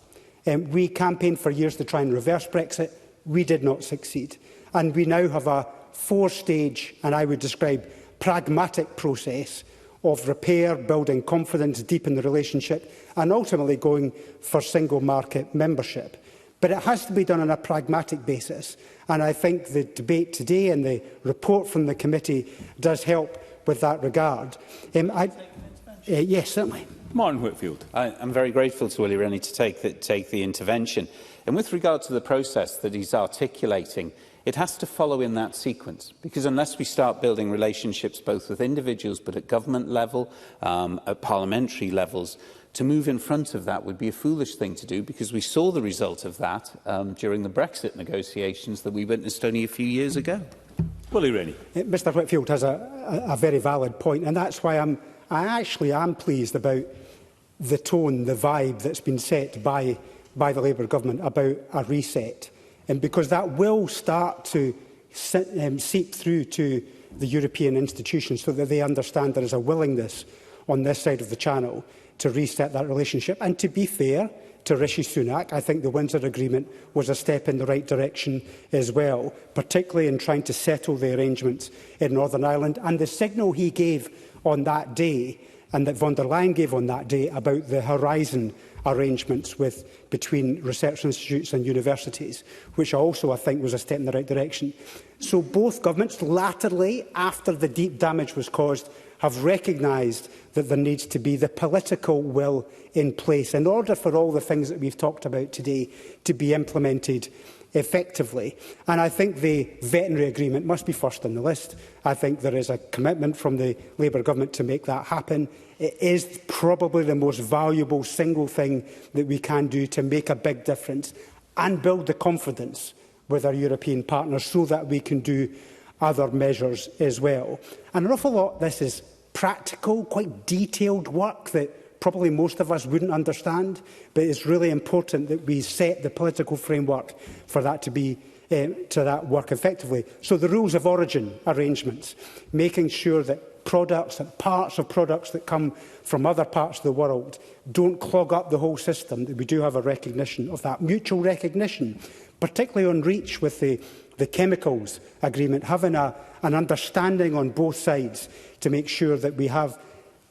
We campaigned for years to try and reverse Brexit. We did not succeed. And we now have a four-stage, and I would describe, pragmatic process of repair, building confidence, deepen the relationship, and ultimately going for single market membership. But it has to be done on a pragmatic basis. And I think the debate today and the report from the committee does help with that regard. Yes, certainly. Martin Whitfield. I'm very grateful to Willie Rennie to take the intervention. And with regard to the process that he's articulating, it has to follow in that sequence, because unless we start building relationships both with individuals but at government level, at parliamentary levels, to move in front of that would be a foolish thing to do, because we saw the result of that during the Brexit negotiations that we witnessed only a few years ago. Willie Rennie. Mr Whitfield has a very valid point, and that's why I actually am pleased about the tone, the vibe that's been set by the Labour government about a reset. And because that will start to seep through to the European institutions, so that they understand there is a willingness on this side of the Channel to reset that relationship. And to be fair to Rishi Sunak, I think the Windsor Agreement was a step in the right direction as well, particularly in trying to settle the arrangements in Northern Ireland. And the signal he gave on that day, and that von der Leyen gave on that day, about the Horizon arrangements between research institutes and universities, which also I think was a step in the right direction. So both governments, latterly, after the deep damage was caused, have recognised that there needs to be the political will in place in order for all the things that we've talked about today to be implemented effectively. And I think the veterinary agreement must be first on the list. I think there is a commitment from the Labour government to make that happen. It is probably the most valuable single thing that we can do to make a big difference and build the confidence with our European partners, so that we can do other measures as well. And an awful lot of this is practical, quite detailed work that probably most of us wouldn't understand, but it's really important that we set the political framework for that to be to that work effectively. So the rules of origin arrangements, making sure that products and parts of products that come from other parts of the world don't clog up the whole system, that we do have a recognition of that. Mutual recognition, particularly on REACH with the chemicals agreement, having an understanding on both sides to make sure that we have.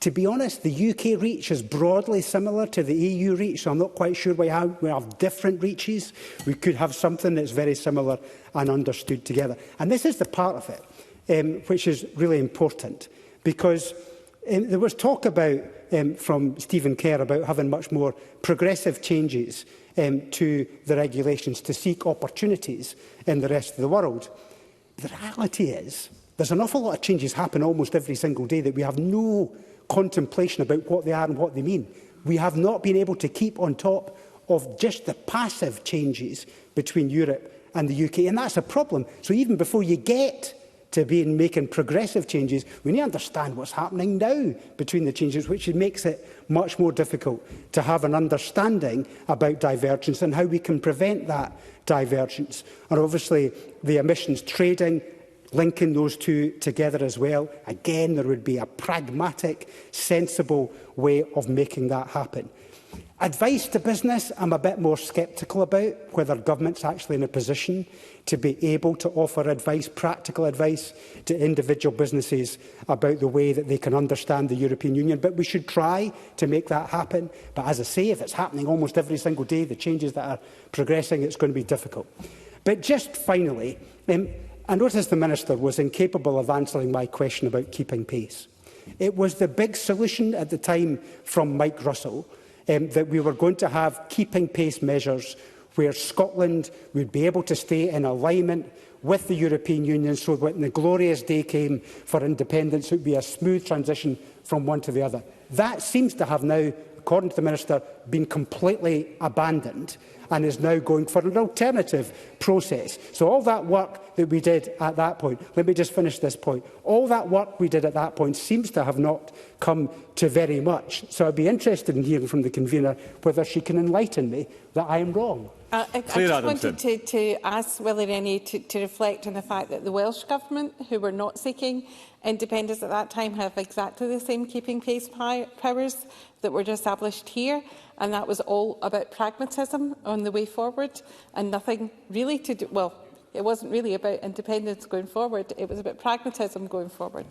To be honest, the UK REACH is broadly similar to the EU REACH, so I'm not quite sure we have different REACHes. We could have something that's very similar and understood together. And this is the part of it which is really important, because there was talk about, from Stephen Kerr, about having much more progressive changes to the regulations to seek opportunities in the rest of the world. The reality is there's an awful lot of changes happen almost every single day that we have no contemplation about what they are and what they mean. We have not been able to keep on top of just the passive changes between Europe and the UK, and that's a problem. So even before you get to making progressive changes, we need to understand what's happening now between the changes, which makes it much more difficult to have an understanding about divergence and how we can prevent that divergence. And obviously the emissions trading, linking those two together as well. Again, there would be a pragmatic, sensible way of making that happen. Advice to business, I'm a bit more sceptical about whether government's actually in a position to be able to offer advice, practical advice to individual businesses about the way that they can understand the European Union. But we should try to make that happen. But as I say, if it's happening almost every single day, the changes that are progressing, it's going to be difficult. But just finally, I noticed the Minister was incapable of answering my question about keeping pace. It was the big solution at the time from Mike Russell that we were going to have keeping pace measures where Scotland would be able to stay in alignment with the European Union, so that when the glorious day came for independence, it would be a smooth transition from one to the other. That seems to have now, according to the Minister, been completely abandoned and is now going for an alternative process. So all that work that we did at that point, let me just finish this point, all that work we did at that point seems to have not come to very much. So I'd be interested in hearing from the convener whether she can enlighten me that I am wrong. I just wanted to ask Willie Rennie to reflect on the fact that the Welsh Government, who were not seeking independence at that time, have exactly the same keeping pace powers that were established here, and that was all about pragmatism on the way forward, and nothing really to do, well, it wasn't really about independence going forward, it was about pragmatism going forward.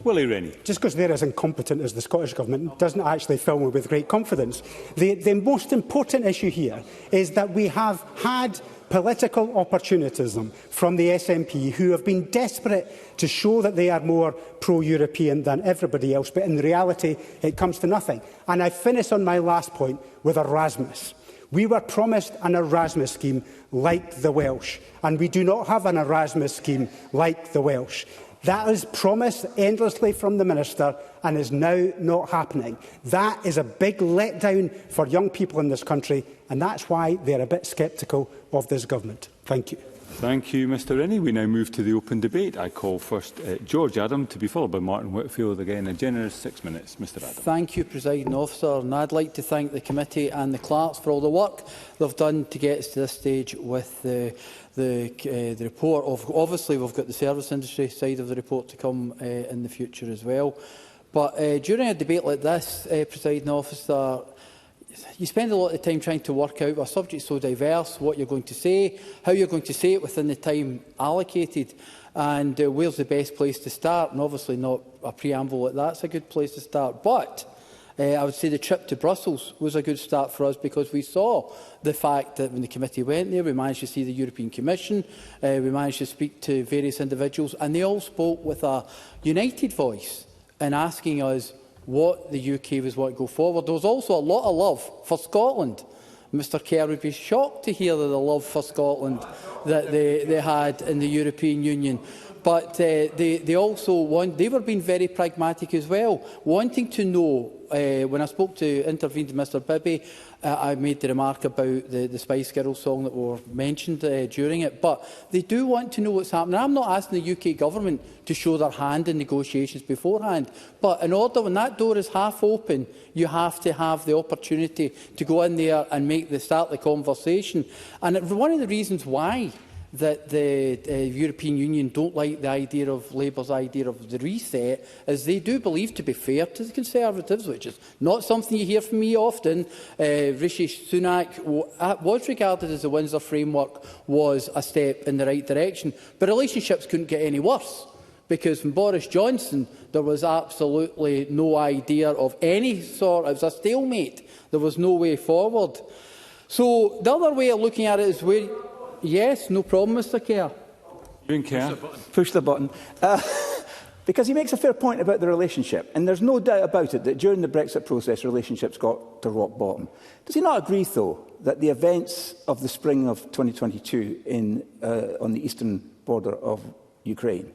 Willie Rennie. Just because they're as incompetent as the Scottish Government doesn't actually fill me with great confidence. The most important issue here is that we have had political opportunism from the SNP, who have been desperate to show that they are more pro-European than everybody else, but in reality it comes to nothing. And I finish on my last point with Erasmus. We were promised an Erasmus scheme like the Welsh, and we do not have an Erasmus scheme like the Welsh. That is promised endlessly from the Minister and is now not happening. That is a big letdown for young people in this country, and that's why they're a bit sceptical of this government. Thank you. Thank you, Mr Rennie. We now move to the open debate. I call first George Adam, to be followed by Martin Whitfield. Again, a generous 6 minutes. Mr Adam. Thank you, Presiding Officer. And I'd like to thank the committee and the clerks for all the work they've done to get us to this stage with the report. Obviously, we've got the service industry side of the report to come in the future as well. But during a debate like this, Presiding Officer, you spend a lot of time trying to work out a subject so diverse, what you're going to say, how you're going to say it within the time allocated, and where's the best place to start. And obviously not a preamble like that's a good place to start. But I would say the trip to Brussels was a good start for us, because we saw the fact that when the committee went there, we managed to see the European Commission, we managed to speak to various individuals, and they all spoke with a united voice in asking us what the UK was wanting to go forward. There was also a lot of love for Scotland. Mr Kerr would be shocked to hear the love for Scotland that they had in the European Union. But they also they were being very pragmatic as well, wanting to know. When I spoke to intervened Mr Bibby, I made the remark about the Spice Girls song that were mentioned during it. But they do want to know what's happening. I'm not asking the UK government to show their hand in negotiations beforehand. But in order, when that door is half open, you have to have the opportunity to go in there and start the conversation. And one of the reasons why that the European Union don't like the idea of Labour's idea of the reset is they do believe, to be fair to the Conservatives, which is not something you hear from me often, Rishi Sunak was regarded as the Windsor Framework was a step in the right direction. But relationships couldn't get any worse, because from Boris Johnson there was absolutely no idea of any sort. It was a stalemate. There was no way forward. So the other way of looking at it is where... Yes, no problem, Mr Kerr. Push the button. Because he makes a fair point about the relationship, and there's no doubt about it that during the Brexit process, relationships got to rock bottom. Does he not agree, though, that the events of the spring of 2022 on the eastern border of Ukraine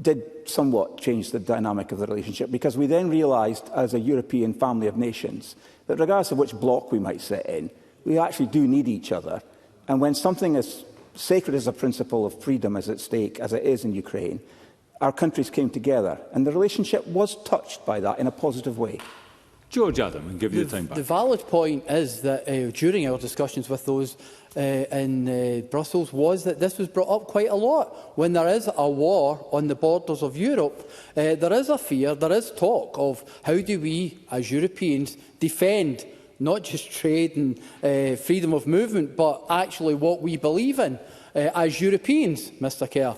did somewhat change the dynamic of the relationship? Because we then realised, as a European family of nations, that regardless of which bloc we might sit in, we actually do need each other. And when something as sacred as a principle of freedom is at stake, as it is in Ukraine, our countries came together, and the relationship was touched by that in a positive way. George Adam, and give you the time back. The valid point is that during our discussions with those in Brussels was that this was brought up quite a lot. When there is a war on the borders of Europe, there is a fear, there is talk of how do we, as Europeans, defend not just trade and freedom of movement, but actually what we believe in as Europeans, Mr Kerr,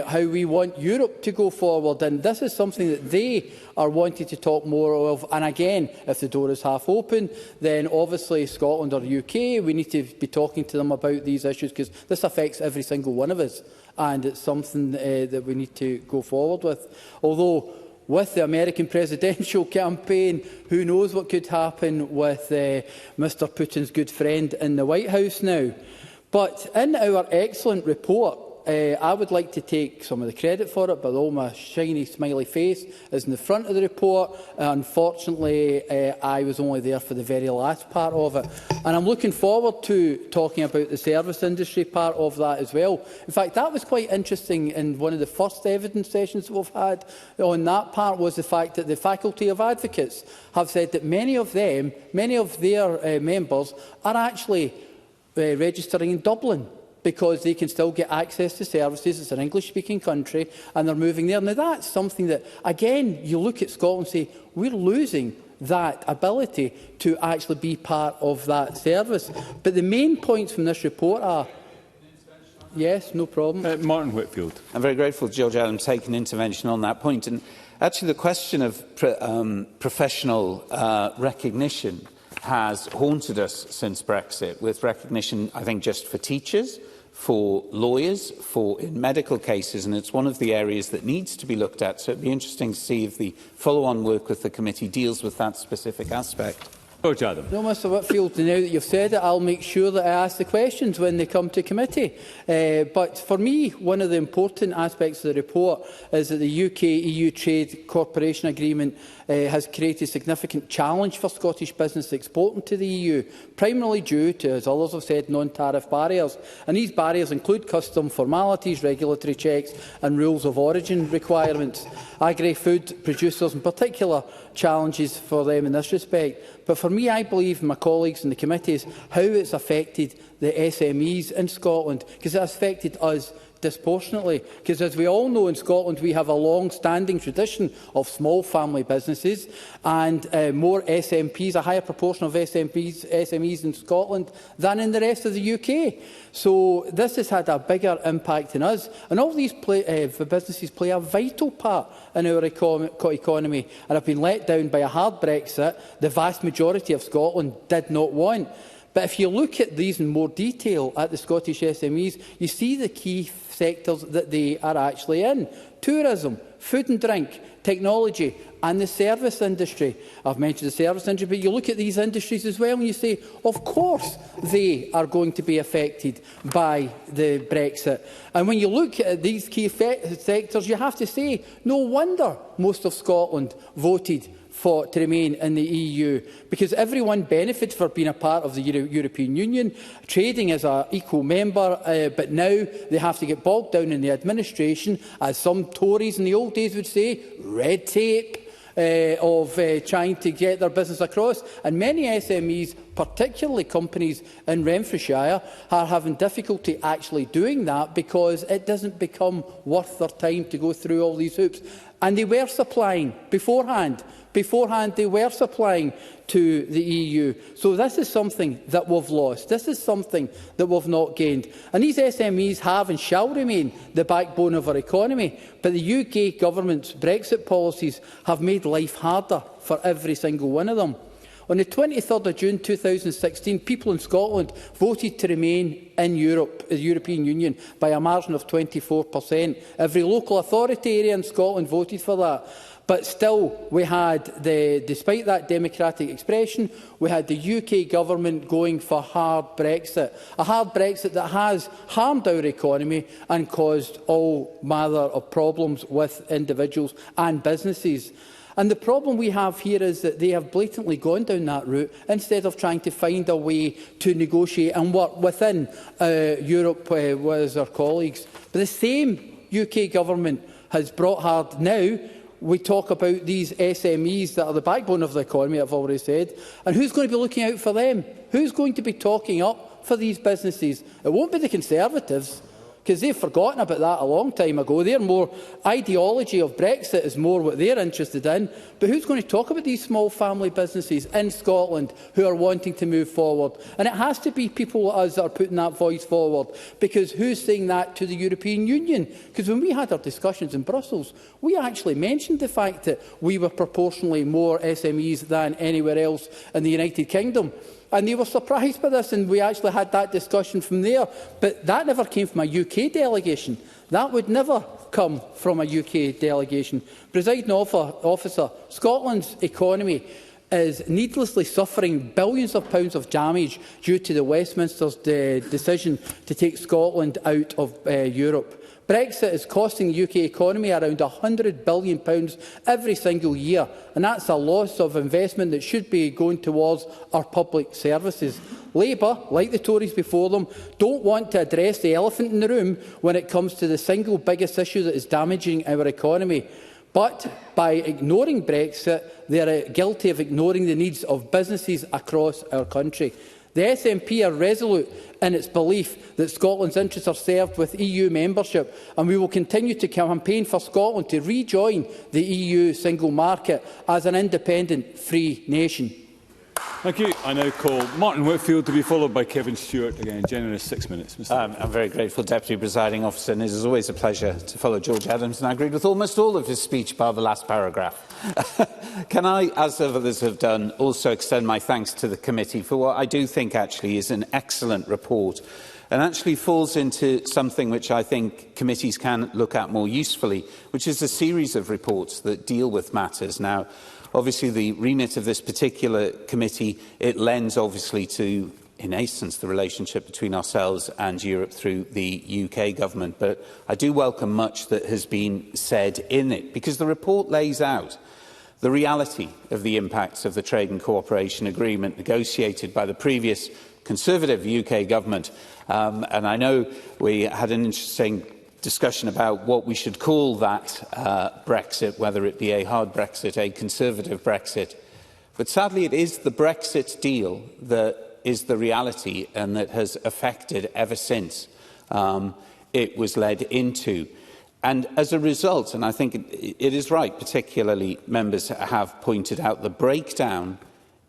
how we want Europe to go forward. And this is something that they are wanting to talk more of. And again, if the door is half open, then obviously Scotland or the UK, we need to be talking to them about these issues, because this affects every single one of us. And it's something that we need to go forward with. Although, with the American presidential campaign, who knows what could happen with Mr Putin's good friend in the White House now. But in our excellent report, I would like to take some of the credit for it, but all my shiny, smiley face is in the front of the report. Unfortunately, I was only there for the very last part of it. And I'm looking forward to talking about the service industry part of that as well. In fact, that was quite interesting. In one of the first evidence sessions we've had on that part was the fact that the Faculty of Advocates have said that many of their members are actually registering in Dublin, because they can still get access to services. It's an English-speaking country, and they're moving there. Now, that's something that, again, you look at Scotland and say, we're losing that ability to actually be part of that service. But the main points from this report are... Yes, no problem. Martin Whitfield. I'm very grateful to George Adams taking intervention on that point. And actually, the question of professional recognition has haunted us since Brexit, with recognition, I think, just for teachers, for lawyers, in medical cases, and it's one of the areas that needs to be looked at. So it would be interesting to see if the follow-on work with the committee deals with that specific aspect. George Adam. No, Mr Whitfield, now that you've said it, I'll make sure that I ask the questions when they come to committee. But for me, one of the important aspects of the report is that the UK-EU Trade Cooperation Agreement has created a significant challenge for Scottish business exporting to the EU, primarily due to, as others have said, non-tariff barriers. And these barriers include custom formalities, regulatory checks and rules of origin requirements. Agri-food producers in particular challenges for them in this respect. But for me, I believe, my colleagues in the committee, is how it's affected the SMEs in Scotland, because it has affected us disproportionately. Because as we all know, in Scotland we have a long-standing tradition of small family businesses, and more SMPs, a higher proportion of SMEs in Scotland than in the rest of the UK. So this has had a bigger impact on us, and all these businesses play a vital part in our economy, and have been let down by a hard Brexit the vast majority of Scotland did not want. But if you look at these in more detail at the Scottish SMEs, you see the key sectors that they are actually in: tourism, food and drink, technology and the service industry. I've mentioned the service industry, but you look at these industries as well and you say, of course they are going to be affected by the Brexit. And when you look at these key sectors, you have to say, no wonder most of Scotland voted to remain in the EU, because everyone benefits for being a part of the European Union, trading as an equal member, but now they have to get bogged down in the administration, as some Tories in the old days would say, red tape, trying to get their business across. And many SMEs, particularly companies in Renfrewshire, are having difficulty actually doing that because it doesn't become worth their time to go through all these hoops. And they were supplying beforehand. Beforehand, they were supplying to the EU. So this is something that we've lost. This is something that we've not gained. And these SMEs have and shall remain the backbone of our economy. But the UK government's Brexit policies have made life harder for every single one of them. On the 23rd of June 2016, people in Scotland voted to remain in Europe, the European Union, by a margin of 24%. Every local authority area in Scotland voted for that. But still, we had, despite that democratic expression, we had the UK government going for hard Brexit. A hard Brexit that has harmed our economy and caused all manner of problems with individuals and businesses. And the problem we have here is that they have blatantly gone down that route instead of trying to find a way to negotiate and work within Europe with our colleagues. But the same UK government has brought hard now. We talk about these SMEs that are the backbone of the economy, I've already said. And who's going to be looking out for them? Who's going to be talking up for these businesses? It won't be the Conservatives, because they've forgotten about that a long time ago. Their more ideology of Brexit is more what they're interested in. But who's going to talk about these small family businesses in Scotland who are wanting to move forward? And it has to be people like us that are putting that voice forward, because who's saying that to the European Union? Because when we had our discussions in Brussels, we actually mentioned the fact that we were proportionally more SMEs than anywhere else in the United Kingdom. And they were surprised by this, and we actually had that discussion from there. But that never came from a UK delegation. That would never come from a UK delegation. Presiding officer, Scotland's economy is needlessly suffering billions of pounds of damage due to the Westminster's decision to take Scotland out of Europe. Brexit is costing the UK economy around £100 billion every single year, and that's a loss of investment that should be going towards our public services. Labour, like the Tories before them, don't want to address the elephant in the room when it comes to the single biggest issue that is damaging our economy. But by ignoring Brexit, they are guilty of ignoring the needs of businesses across our country. The SNP are resolute in its belief that Scotland's interests are served with EU membership, and we will continue to campaign for Scotland to rejoin the EU single market as an independent, free nation. Thank you. I now call Martin Whitfield to be followed by Kevin Stewart. Again, generous 6 minutes. I'm very grateful, Deputy Presiding Officer, and it is always a pleasure to follow George Adams, and I agreed with almost all of his speech bar the last paragraph. Can I, as others have done, also extend my thanks to the committee for what I do think actually is an excellent report, and actually falls into something which I think committees can look at more usefully, which is a series of reports that deal with matters. Now, obviously, the remit of this particular committee, it lends obviously to, in essence, the relationship between ourselves and Europe through the UK government. But I do welcome much that has been said in it, because the report lays out the reality of the impacts of the Trade and Cooperation Agreement negotiated by the previous Conservative UK government. And I know we had an interesting discussion about what we should call that Brexit, whether it be a hard Brexit, a Conservative Brexit. But sadly, it is the Brexit deal that is the reality and that has affected ever since it was led into. And as a result, and I think it is right, particularly members have pointed out the breakdown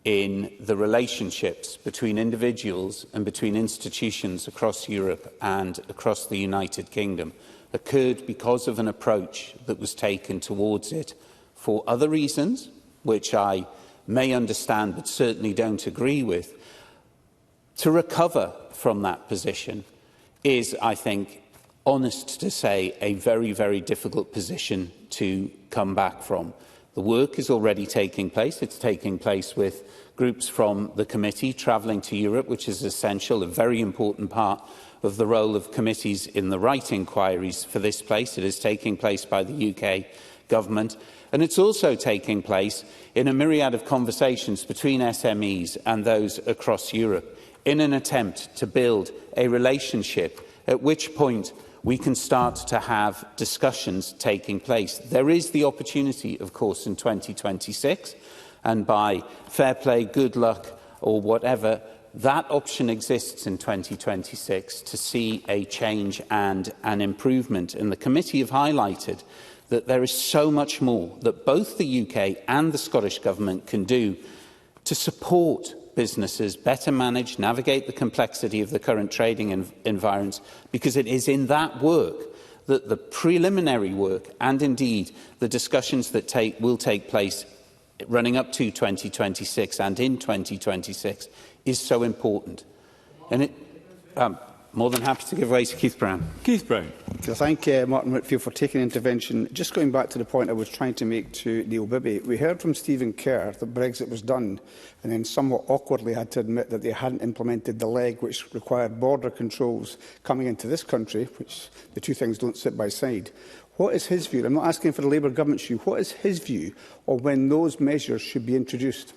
in the relationships between individuals and between institutions across Europe and across the United Kingdom occurred because of an approach that was taken towards it for other reasons, which I may understand but certainly don't agree with. To recover from that position is, I think, honest to say, a very, very difficult position to come back from. The work is already taking place. It's taking place with groups from the committee travelling to Europe, which is essential, a very important part of the role of committees in the right inquiries for this place. It is taking place by the UK government. And it's also taking place in a myriad of conversations between SMEs and those across Europe in an attempt to build a relationship at which point we can start to have discussions taking place. There is the opportunity, of course, in 2026, and by fair play, good luck, or whatever, that option exists in 2026 to see a change and an improvement. And the committee have highlighted that there is so much more that both the UK and the Scottish Government can do to support businesses better manage, navigate the complexity of the current trading environment, because it is in that work that the preliminary work and indeed the discussions that will take place running up to 2026 and in 2026 is so important. And more than happy to give way to Keith Brown. Keith Brown. I thank Martin Whitfield for taking intervention. Just going back to the point I was trying to make to Neil Bibby, we heard from Stephen Kerr that Brexit was done and then somewhat awkwardly had to admit that they hadn't implemented the leg which required border controls coming into this country, which the two things don't sit by side. What is his view? I'm not asking for the Labour government's view. What is his view on when those measures should be introduced?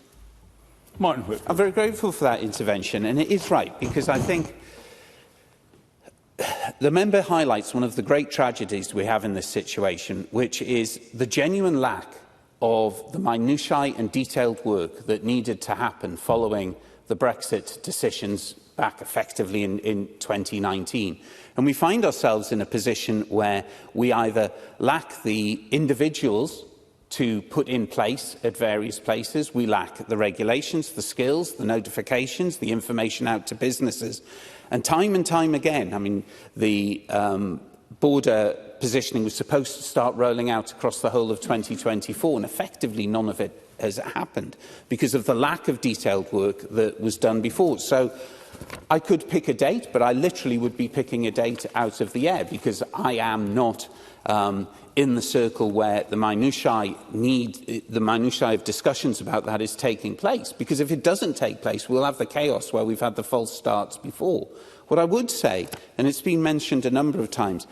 Martin Whitfield. I'm very grateful for that intervention, and it is right, because I think the member highlights one of the great tragedies we have in this situation, which is the genuine lack of the minutiae and detailed work that needed to happen following the Brexit decisions back effectively in 2019. And we find ourselves in a position where we either lack the individuals to put in place at various places, we lack the regulations, the skills, the notifications, the information out to businesses. And time again, I mean, the border positioning was supposed to start rolling out across the whole of 2024, and effectively none of it has happened because of the lack of detailed work that was done before. So I could pick a date, but I literally would be picking a date out of the air, because I am not in the circle where the minutiae of discussions about that is taking place. Because if it doesn't take place, we'll have the chaos where we've had the false starts before. What I would say, and it's been mentioned a number of times,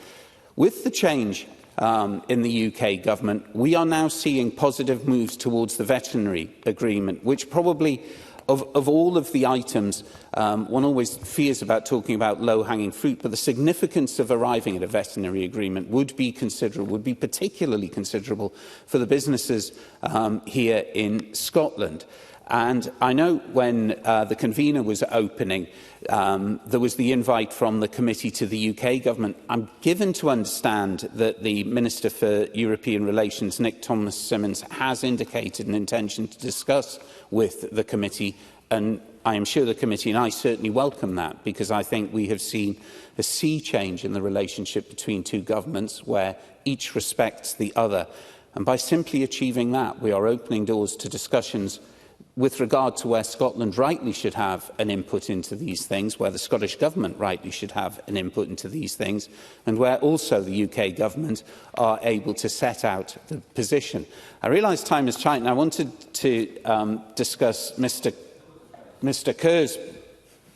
with the change in the UK government, we are now seeing positive moves towards the veterinary agreement, which probably, of all of the items, one always fears about talking about low-hanging fruit, but the significance of arriving at a veterinary agreement would be considerable, would be particularly considerable for the businesses here in Scotland. And I know when the convener was opening, there was the invite from the committee to the UK government. I'm given to understand that the Minister for European Relations, Nick Thomas-Symonds, has indicated an intention to discuss with the committee, and I am sure the committee and I certainly welcome that, because I think we have seen a sea change in the relationship between two governments where each respects the other. And by simply achieving that, we are opening doors to discussions with regard to where Scotland rightly should have an input into these things, where the Scottish Government rightly should have an input into these things, and where also the UK Government are able to set out the position. I realise time is tight, and I wanted to discuss Mr Kerr's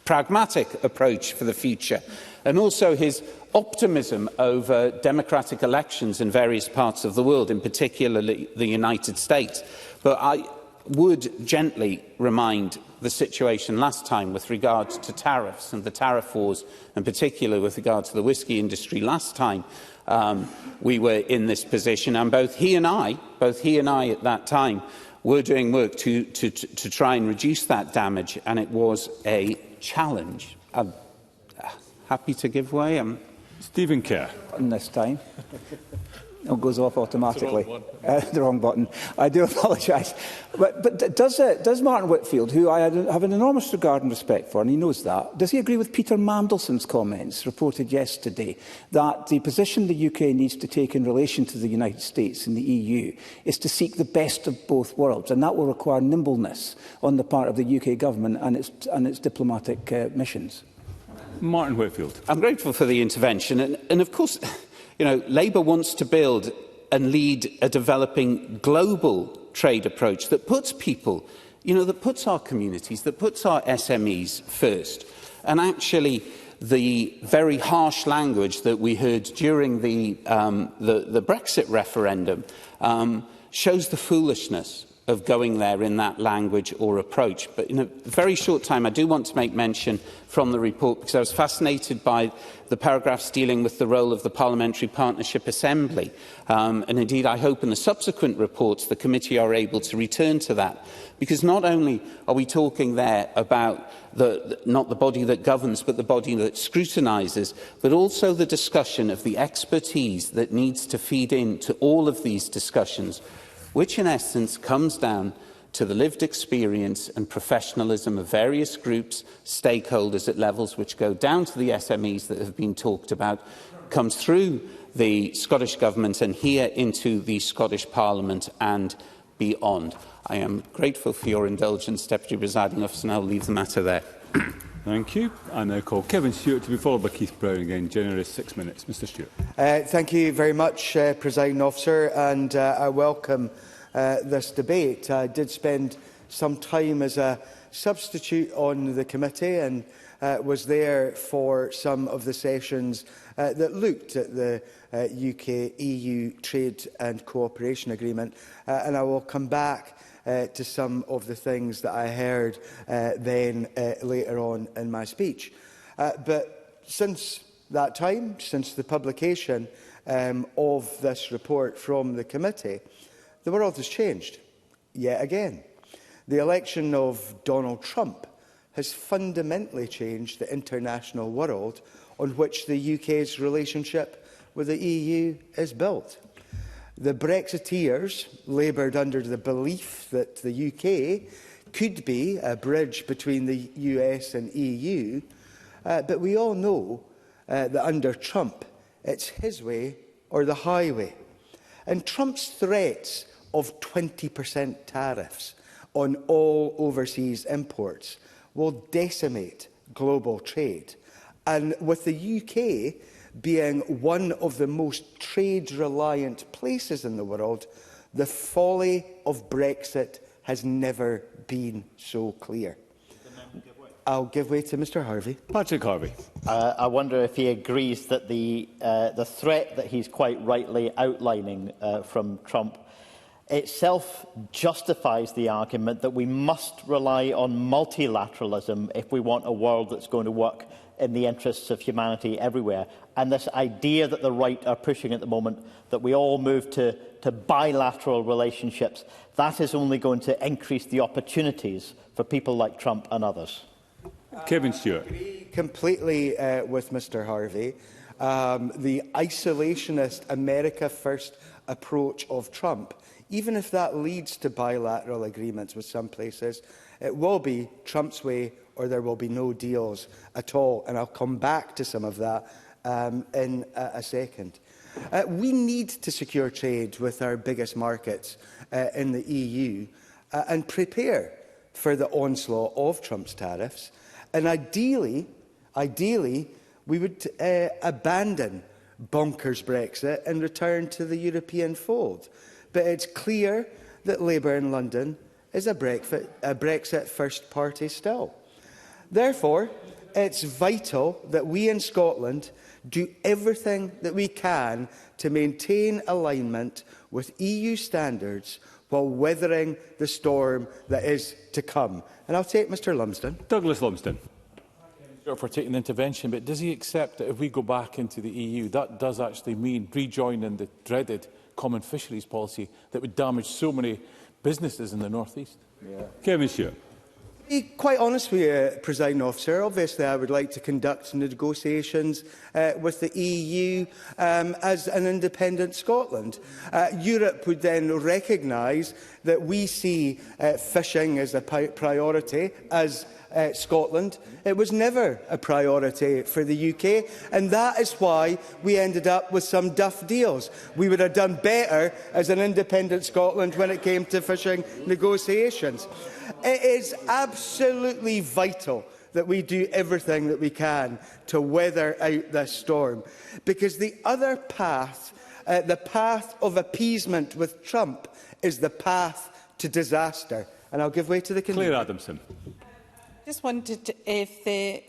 pragmatic approach for the future, and also his optimism over democratic elections in various parts of the world, in particular the United States. But I would gently remind the situation last time with regard to tariffs and the tariff wars, in particular with regard to the whisky industry. Last time we were in this position, and both he and I at that time were doing work to try and reduce that damage, and it was a challenge. I'm happy to give way. Stephen Kerr. This time. It goes off automatically. The wrong button. I do apologise. But does Martin Whitfield, who I have an enormous regard and respect for, and he knows that, does he agree with Peter Mandelson's comments reported yesterday that the position the UK needs to take in relation to the United States and the EU is to seek the best of both worlds, and that will require nimbleness on the part of the UK government and its diplomatic missions? Martin Whitfield. I'm grateful for the intervention, and of course, you know, Labour wants to build and lead a developing global trade approach that puts people, you know, that puts our communities, that puts our SMEs first. And actually, the very harsh language that we heard during the Brexit referendum shows the foolishness of going there in that language or approach. But in a very short time, I do want to make mention from the report, because I was fascinated by the paragraphs dealing with the role of the Parliamentary Partnership Assembly. And indeed, I hope in the subsequent reports the committee are able to return to that. Because not only are we talking there about not the body that governs, but the body that scrutinises, but also the discussion of the expertise that needs to feed into all of these discussions, which in essence comes down to the lived experience and professionalism of various groups, stakeholders at levels which go down to the SMEs that have been talked about, comes through the Scottish Government and here into the Scottish Parliament and beyond. I am grateful for your indulgence, Deputy Presiding Officer, and I will leave the matter there. Thank you. I now call Kevin Stewart to be followed by Keith Brown again. Generous 6 minutes. Mr Stewart. Thank you very much, Presiding Officer, and I welcome this debate. I did spend some time as a substitute on the committee and was there for some of the sessions that looked at the UK-EU Trade and Cooperation Agreement, and I will come back to some of the things that I heard then later on in my speech. But since that time, since the publication of this report from the committee, the world has changed yet again. The election of Donald Trump has fundamentally changed the international world on which the UK's relationship with the EU is built. The Brexiteers laboured under the belief that the UK could be a bridge between the US and EU, but we all know that under Trump, it's his way or the highway. And Trump's threats of 20% tariffs on all overseas imports will decimate global trade. And with the UK being one of the most trade-reliant places in the world, the folly of Brexit has never been so clear. I'll give way to Mr Harvey. Patrick Harvey. I wonder if he agrees that the threat that he's quite rightly outlining from Trump itself justifies the argument that we must rely on multilateralism if we want a world that's going to work in the interests of humanity everywhere. And this idea that the right are pushing at the moment, that we all move to bilateral relationships, that is only going to increase the opportunities for people like Trump and others. Kevin Stewart. I agree completely with Mr Harvey. The isolationist America First approach of Trump, even if that leads to bilateral agreements with some places, it will be Trump's way or there will be no deals at all. And I'll come back to some of that in a second. We need to secure trade with our biggest markets in the EU and prepare for the onslaught of Trump's tariffs. And ideally, we would abandon bonkers Brexit and return to the European fold. But it's clear that Labour in London is a Brexit first party still. Therefore, it's vital that we in Scotland do everything that we can to maintain alignment with EU standards while weathering the storm that is to come. And I'll take Mr Lumsden. Douglas Lumsden. For taking the intervention, but does he accept that if we go back into the EU, that does actually mean rejoining the dreaded common fisheries policy that would damage so many businesses in the North East? Kevin Stewart. To be quite honest with you, Presiding Officer, obviously I would like to conduct negotiations with the EU as an independent Scotland. Europe would then recognise that we see fishing as a priority as Scotland. It was never a priority for the UK, and that is why we ended up with some duff deals. We would have done better as an independent Scotland when it came to fishing negotiations. It is absolutely vital that we do everything that we can to weather out this storm, because the other path, the path of appeasement with Trump, is the path to disaster. And I'll give way to the convener. Claire Adamson. Just wondered if the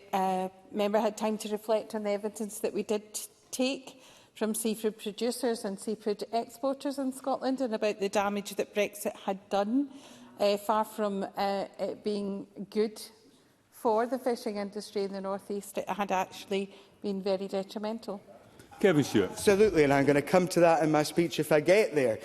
member had time to reflect on the evidence that we did take from seafood producers and seafood exporters in Scotland and about the damage that Brexit had done, far from it being good for the fishing industry in the North East. It had actually been very detrimental. Kevin Stewart. Absolutely, and I'm going to come to that in my speech if I get there,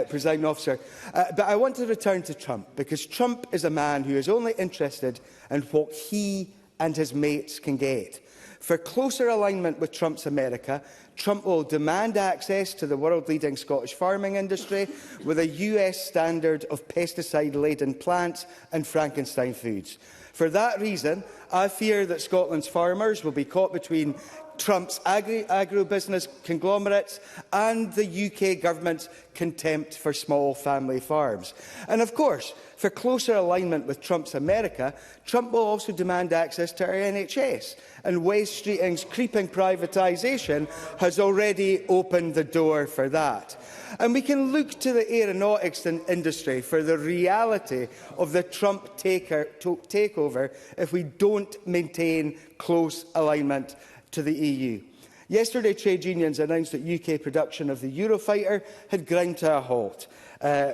Presiding Officer. But I want to return to Trump, because Trump is a man who is only interested in what he and his mates can get. For closer alignment with Trump's America, Trump will demand access to the world-leading Scottish farming industry with a US standard of pesticide-laden plants and Frankenstein foods. For that reason, I fear that Scotland's farmers will be caught between Trump's agro-business conglomerates and the UK government's contempt for small family farms. And of course, for closer alignment with Trump's America, Trump will also demand access to our NHS, and West Streeting's creeping privatisation has already opened the door for that. And we can look to the aeronautics industry for the reality of the Trump takeover if we don't maintain close alignment to the EU. Yesterday, trade unions announced that UK production of the Eurofighter had ground to a halt,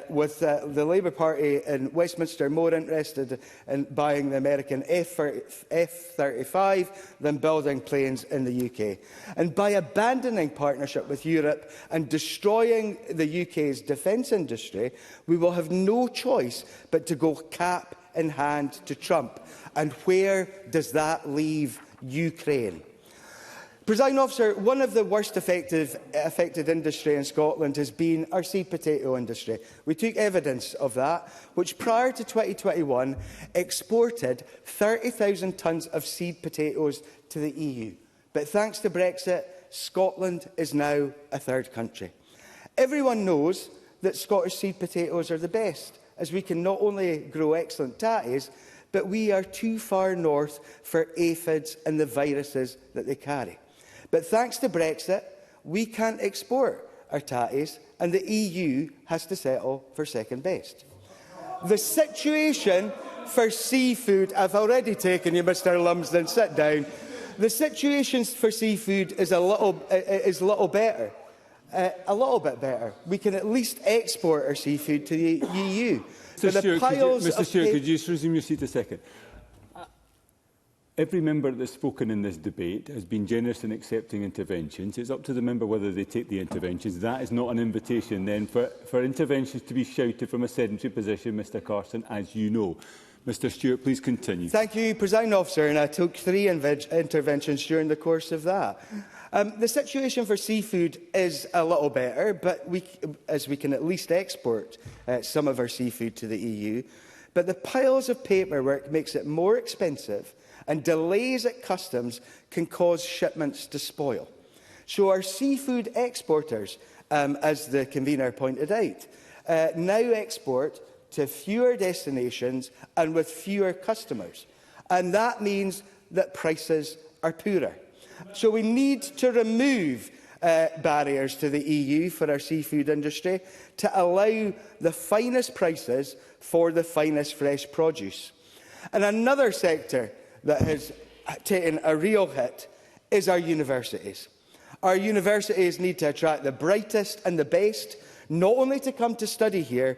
with the Labour Party in Westminster more interested in buying the American F-35 than building planes in the UK. And by abandoning partnership with Europe and destroying the UK's defence industry, we will have no choice but to go cap in hand to Trump. And where does that leave Ukraine? Presiding Officer, one of the worst affected industry in Scotland has been our seed potato industry. We took evidence of that, which prior to 2021 exported 30,000 tonnes of seed potatoes to the EU. But thanks to Brexit, Scotland is now a third country. Everyone knows that Scottish seed potatoes are the best, as we can not only grow excellent tatties, but we are too far north for aphids and the viruses that they carry. But thanks to Brexit, we can't export our tatties, and the EU has to settle for second best. The situation for seafood, I've already taken you, Mr Lumsden, sit down. The situation for seafood is a little better. A little bit better. We can at least export our seafood to the EU. Mr Stewart, could you just resume your seat a second? Every member that's spoken in this debate has been generous in accepting interventions. It's up to the member whether they take the interventions. That is not an invitation then for interventions to be shouted from a sedentary position, Mr Carson, as you know. Mr Stewart, please continue. Thank you, Presiding Officer, and I took 3 interventions during the course of that. The situation for seafood is a little better, but we can at least export some of our seafood to the EU. But the piles of paperwork makes it more expensive, and delays at customs can cause shipments to spoil. So our seafood exporters, as the convener pointed out, now export to fewer destinations and with fewer customers. And that means that prices are poorer. So we need to remove barriers to the EU for our seafood industry to allow the finest prices for the finest fresh produce. And another sector that has taken a real hit is our universities. Our universities need to attract the brightest and the best, not only to come to study here,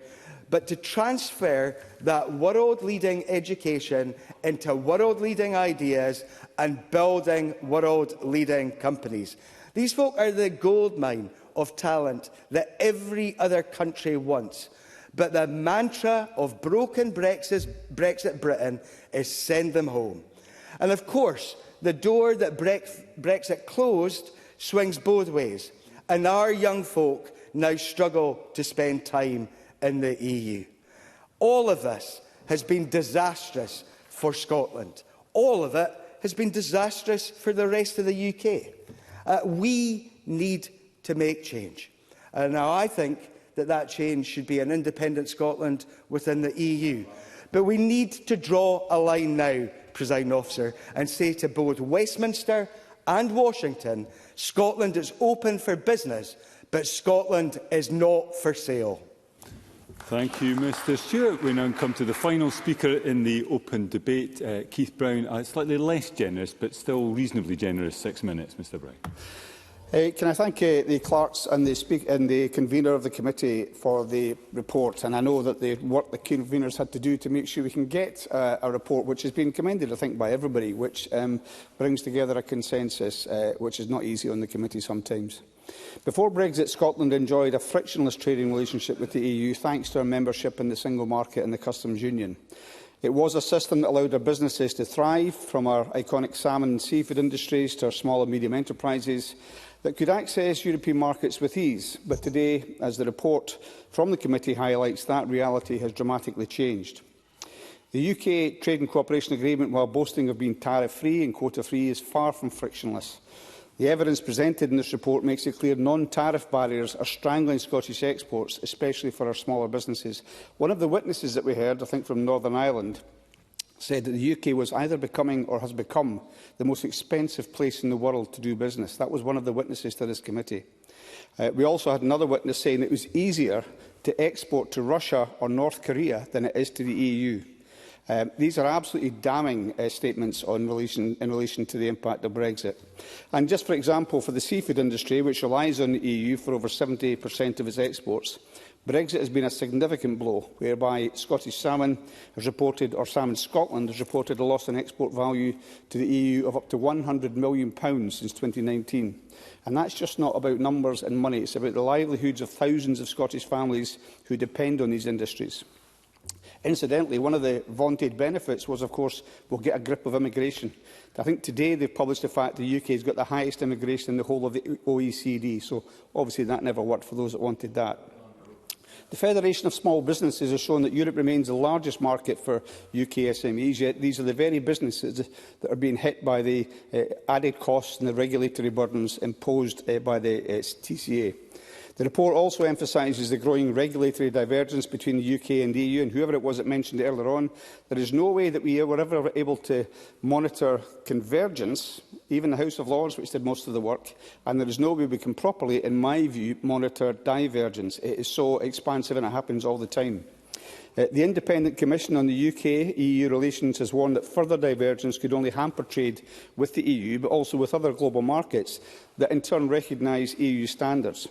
but to transfer that world-leading education into world-leading ideas and building world-leading companies. These folk are the goldmine of talent that every other country wants. But the mantra of broken Brexit Britain is send them home. And of course, the door that Brexit closed swings both ways, and our young folk now struggle to spend time in the EU. All of this has been disastrous for Scotland. All of it has been disastrous for the rest of the UK. We need to make change. Now, I think that change should be an independent Scotland within the EU. But we need to draw a line now, Presiding Officer, and say to both Westminster and Washington, Scotland is open for business, but Scotland is not for sale. Thank you, Mr Stewart. We now come to the final speaker in the open debate, Keith Brown. Slightly less generous, but still reasonably generous, 6 minutes. Mr Brown. Can I thank the clerks and the convener of the committee for the report? And I know that the work the conveners had to do to make sure we can get a report which has been commended, I think, by everybody, which brings together a consensus, which is not easy on the committee sometimes. Before Brexit, Scotland enjoyed a frictionless trading relationship with the EU thanks to our membership in the single market and the customs union. It was a system that allowed our businesses to thrive, from our iconic salmon and seafood industries to our small and medium enterprises that could access European markets with ease. But today, as the report from the committee highlights, that reality has dramatically changed. The UK Trade and Cooperation Agreement, while boasting of being tariff-free and quota-free, is far from frictionless. The evidence presented in this report makes it clear non-tariff barriers are strangling Scottish exports, especially for our smaller businesses. One of the witnesses that we heard, I think from Northern Ireland, said that the UK was either becoming or has become the most expensive place in the world to do business. That was one of the witnesses to this committee. We also had another witness saying it was easier to export to Russia or North Korea than it is to the EU. These are absolutely damning statements in relation to the impact of Brexit. And just for example, for the seafood industry, which relies on the EU for over 70% of its exports, Brexit has been a significant blow, whereby Scottish Salmon has reported, or Salmon Scotland has reported, a loss in export value to the EU of up to £100 million since 2019. And that's just not about numbers and money, it's about the livelihoods of thousands of Scottish families who depend on these industries. Incidentally, one of the vaunted benefits was, of course, we'll get a grip of immigration. I think today they've published the fact the UK has got the highest immigration in the whole of the OECD, so obviously that never worked for those that wanted that. The Federation of Small Businesses has shown that Europe remains the largest market for UK SMEs, yet these are the very businesses that are being hit by the added costs and the regulatory burdens imposed by the TCA. The report also emphasises the growing regulatory divergence between the UK and the EU, and whoever it was that mentioned it earlier on, there is no way that we were ever able to monitor convergence, even the House of Lords, which did most of the work, and there is no way we can properly, in my view, monitor divergence. It is so expansive and it happens all the time. The Independent Commission on the UK-EU relations has warned that further divergence could only hamper trade with the EU, but also with other global markets that in turn recognise EU standards.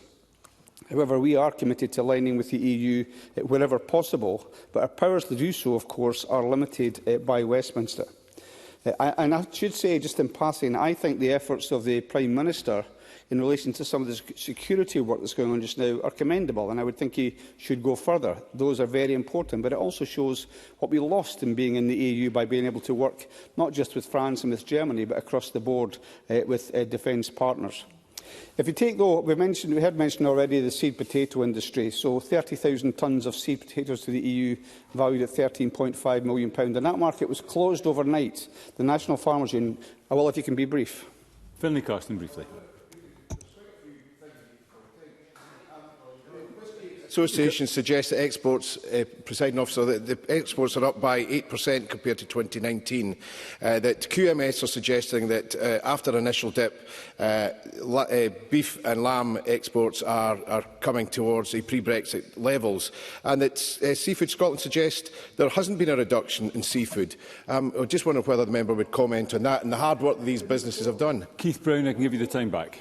However, we are committed to aligning with the EU wherever possible, but our powers to do so, of course, are limited by Westminster. And I should say, just in passing, I think the efforts of the Prime Minister in relation to some of the security work that's going on just now are commendable, and I would think he should go further. Those are very important, but it also shows what we lost in being in the EU by being able to work not just with France and with Germany, but across the board with defence partners. If you take, though, we had mentioned already the seed potato industry, so 30,000 tonnes of seed potatoes to the EU valued at £13.5 million, and that market was closed overnight. The National Farmers Union, well, if you can be brief. Finlay Carson, briefly. Association suggests that exports, Presiding Officer, that the exports are up by 8% compared to 2019. That QMS are suggesting that after an initial dip, beef and lamb exports are coming towards the pre-Brexit levels, and that Seafood Scotland suggests there hasn't been a reduction in seafood. I just wonder whether the member would comment on that and the hard work that these businesses have done. Keith Brown, I can give you the time back.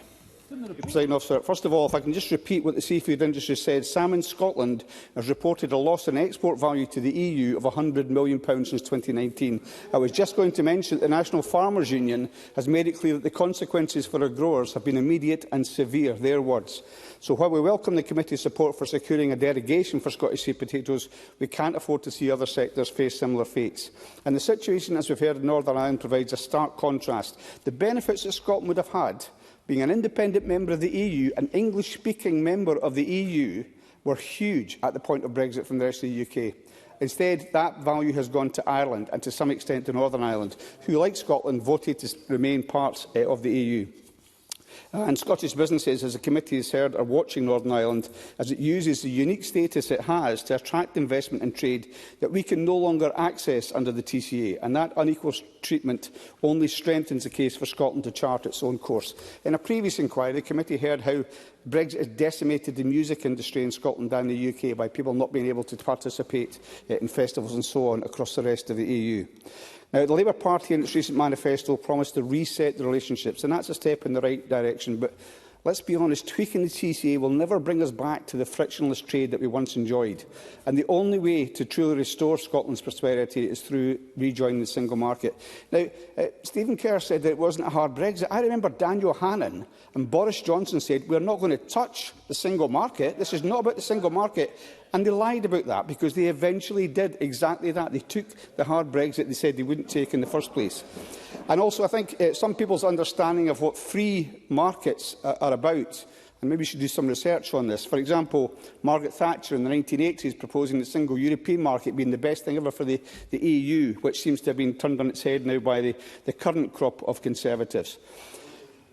Presiding Officer, first of all, if I can just repeat what the seafood industry said, Salmon Scotland has reported a loss in export value to the EU of £100 million since 2019. I was just going to mention that the National Farmers Union has made it clear that the consequences for our growers have been immediate and severe, their words. So while we welcome the committee's support for securing a derogation for Scottish seed potatoes, we can't afford to see other sectors face similar fates. And the situation, as we've heard in Northern Ireland, provides a stark contrast. The benefits that Scotland would have had being an independent member of the EU, an English-speaking member of the EU, were huge at the point of Brexit from the rest of the UK. Instead, that value has gone to Ireland and to some extent to Northern Ireland, who, like Scotland, voted to remain part of the EU. And Scottish businesses, as the committee has heard, are watching Northern Ireland as it uses the unique status it has to attract investment and trade that we can no longer access under the TCA. And that unequal treatment only strengthens the case for Scotland to chart its own course. In a previous inquiry, the committee heard how Brexit has decimated the music industry in Scotland and the UK by people not being able to participate in festivals and so on across the rest of the EU. Now, the Labour Party in its recent manifesto promised to reset the relationships, and that's a step in the right direction. But let's be honest, tweaking the TCA will never bring us back to the frictionless trade that we once enjoyed. And the only way to truly restore Scotland's prosperity is through rejoining the single market. Now, Stephen Kerr said that it wasn't a hard Brexit. I remember Daniel Hannan and Boris Johnson said, we're not going to touch the single market. This is not about the single market. And they lied about that because they eventually did exactly that. They took the hard Brexit they said they wouldn't take in the first place. And also, I think some people's understanding of what free markets are about, and maybe we should do some research on this. For example, Margaret Thatcher in the 1980s proposing the single European market being the best thing ever for the EU, which seems to have been turned on its head now by the current crop of Conservatives.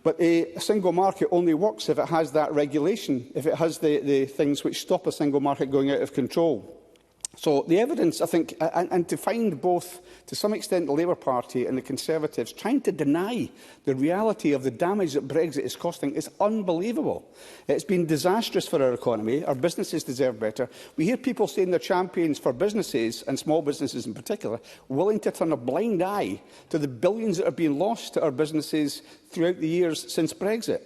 But a single market only works if it has that regulation, if it has the things which stop a single market going out of control. So the evidence, I think, and to find both, to some extent, the Labour Party and the Conservatives trying to deny the reality of the damage that Brexit is costing is unbelievable. It's been disastrous for our economy. Our businesses deserve better. We hear people saying they're champions for businesses, and small businesses in particular, willing to turn a blind eye to the billions that are being lost to our businesses throughout the years since Brexit.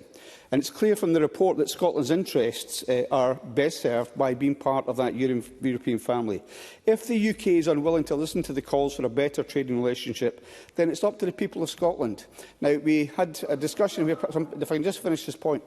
And it's clear from the report that Scotland's interests are best served by being part of that European family. If the UK is unwilling to listen to the calls for a better trading relationship, then it's up to the people of Scotland. Now, we had a discussion, if I can just finish this point,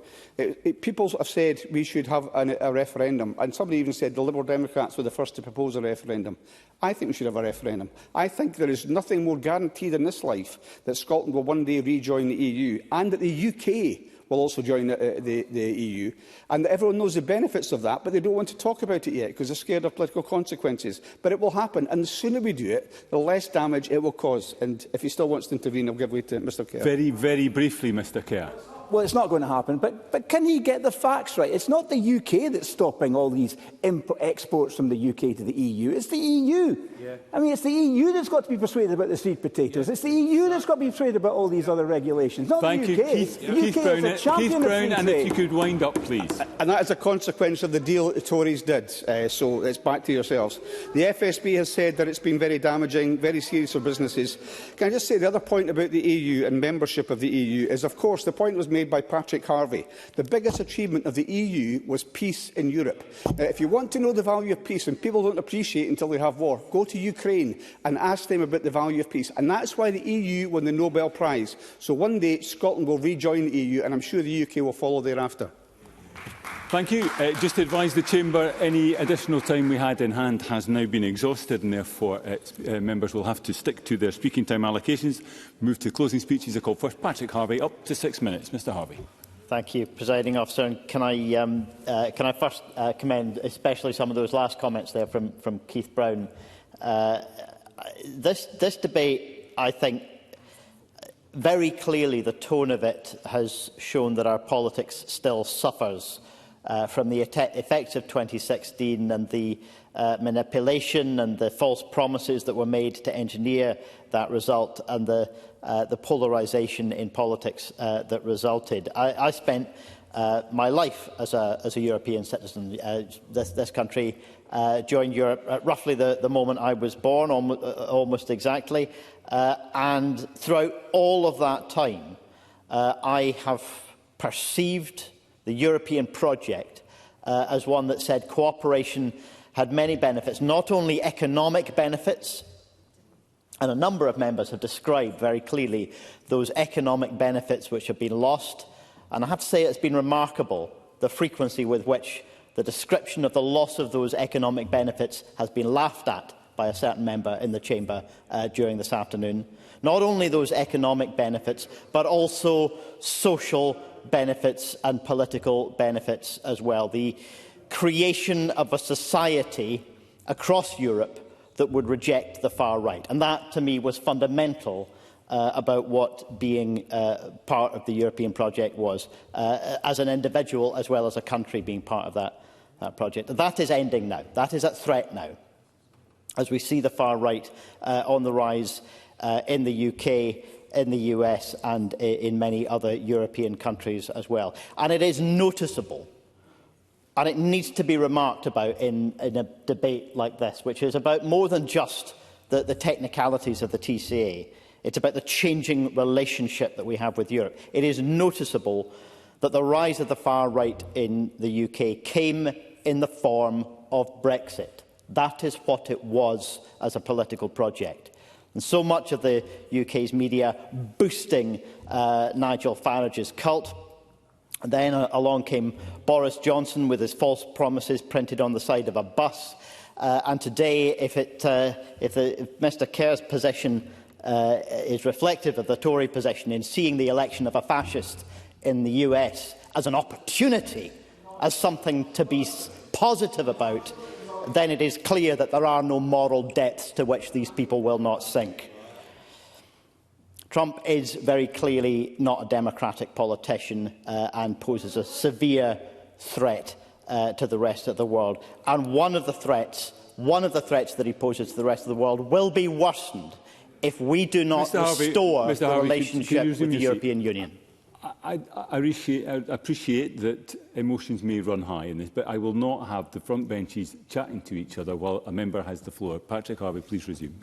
people have said we should have a referendum, and somebody even said the Liberal Democrats were the first to propose a referendum. I think we should have a referendum. I think there is nothing more guaranteed in this life that Scotland will one day rejoin the EU, and that the UK will also join the EU. And everyone knows the benefits of that, but they don't want to talk about it yet because they're scared of political consequences. But it will happen, and the sooner we do it, the less damage it will cause. And if he still wants to intervene, I'll give way to Mr Kerr. Very, very briefly, Mr Kerr. Well, it's not going to happen, but can he get the facts right? It's not the UK that's stopping all these exports from the UK to the EU. It's the EU. Yeah. I mean, it's the EU that's got to be persuaded about the sweet potatoes. Yeah. It's the EU that's got to be persuaded about all these other regulations, not Thank the UK. You, Keith, the Keith UK Brown, is a champion Keith Brown, of and if you could wind up, please. And that is a consequence of the deal that the Tories did. So it's back to yourselves. The FSB has said that it's been very damaging, very serious for businesses. Can I just say the other point about the EU and membership of the EU is, of course, the point was made by Patrick Harvey. The biggest achievement of the EU was peace in Europe. If you want to know the value of peace, and people don't appreciate it until they have war, go to Ukraine and ask them about the value of peace. And that's why the EU won the Nobel Prize. So one day Scotland will rejoin the EU, and I'm sure the UK will follow thereafter. Thank you. Just to advise the Chamber, any additional time we had in hand has now been exhausted, and therefore members will have to stick to their speaking time allocations. Move to closing speeches. I call first Patrick Harvey, up to 6 minutes. Mr Harvey. Thank you, Presiding Officer. And can I first commend especially some of those last comments there from Keith Brown. This debate, I think, very clearly the tone of it has shown that our politics still suffers from the effects of 2016 and the manipulation and the false promises that were made to engineer that result, and the polarisation in politics that resulted. I spent my life as a European citizen. This country joined Europe at roughly the moment I was born, almost exactly. And throughout all of that time, I have perceived the European project as one that said cooperation had many benefits, not only economic benefits, and a number of members have described very clearly those economic benefits which have been lost. And I have to say it's been remarkable, the frequency with which the description of the loss of those economic benefits has been laughed at by a certain member in the Chamber during this afternoon. Not only those economic benefits, but also social benefits and political benefits as well. The creation of a society across Europe that would reject the far right. And that, to me, was fundamental about what being part of the European project was, as an individual as well as a country being part of that project. That is ending now. That is at threat now, as we see the far right on the rise in the UK, in the US and in many other European countries as well. And it is noticeable, and it needs to be remarked about in a debate like this, which is about more than just the technicalities of the TCA. It's about the changing relationship that we have with Europe. It is noticeable that the rise of the far right in the UK came in the form of Brexit. That is what it was as a political project. And so much of the UK's media boosting Nigel Farage's cult. And then along came Boris Johnson with his false promises printed on the side of a bus. And today, if Mr Kerr's position is reflective of the Tory position in seeing the election of a fascist in the US as an opportunity, as something to be positive about, then it is clear that there are no moral depths to which these people will not sink. Trump is very clearly not a democratic politician and poses a severe threat to the rest of the world. And one of the threats that he poses to the rest of the world will be worsened if we do not restore the relationship with the European Union. I appreciate that emotions may run high in this, but I will not have the front benches chatting to each other while a member has the floor. Patrick Harvie, please resume.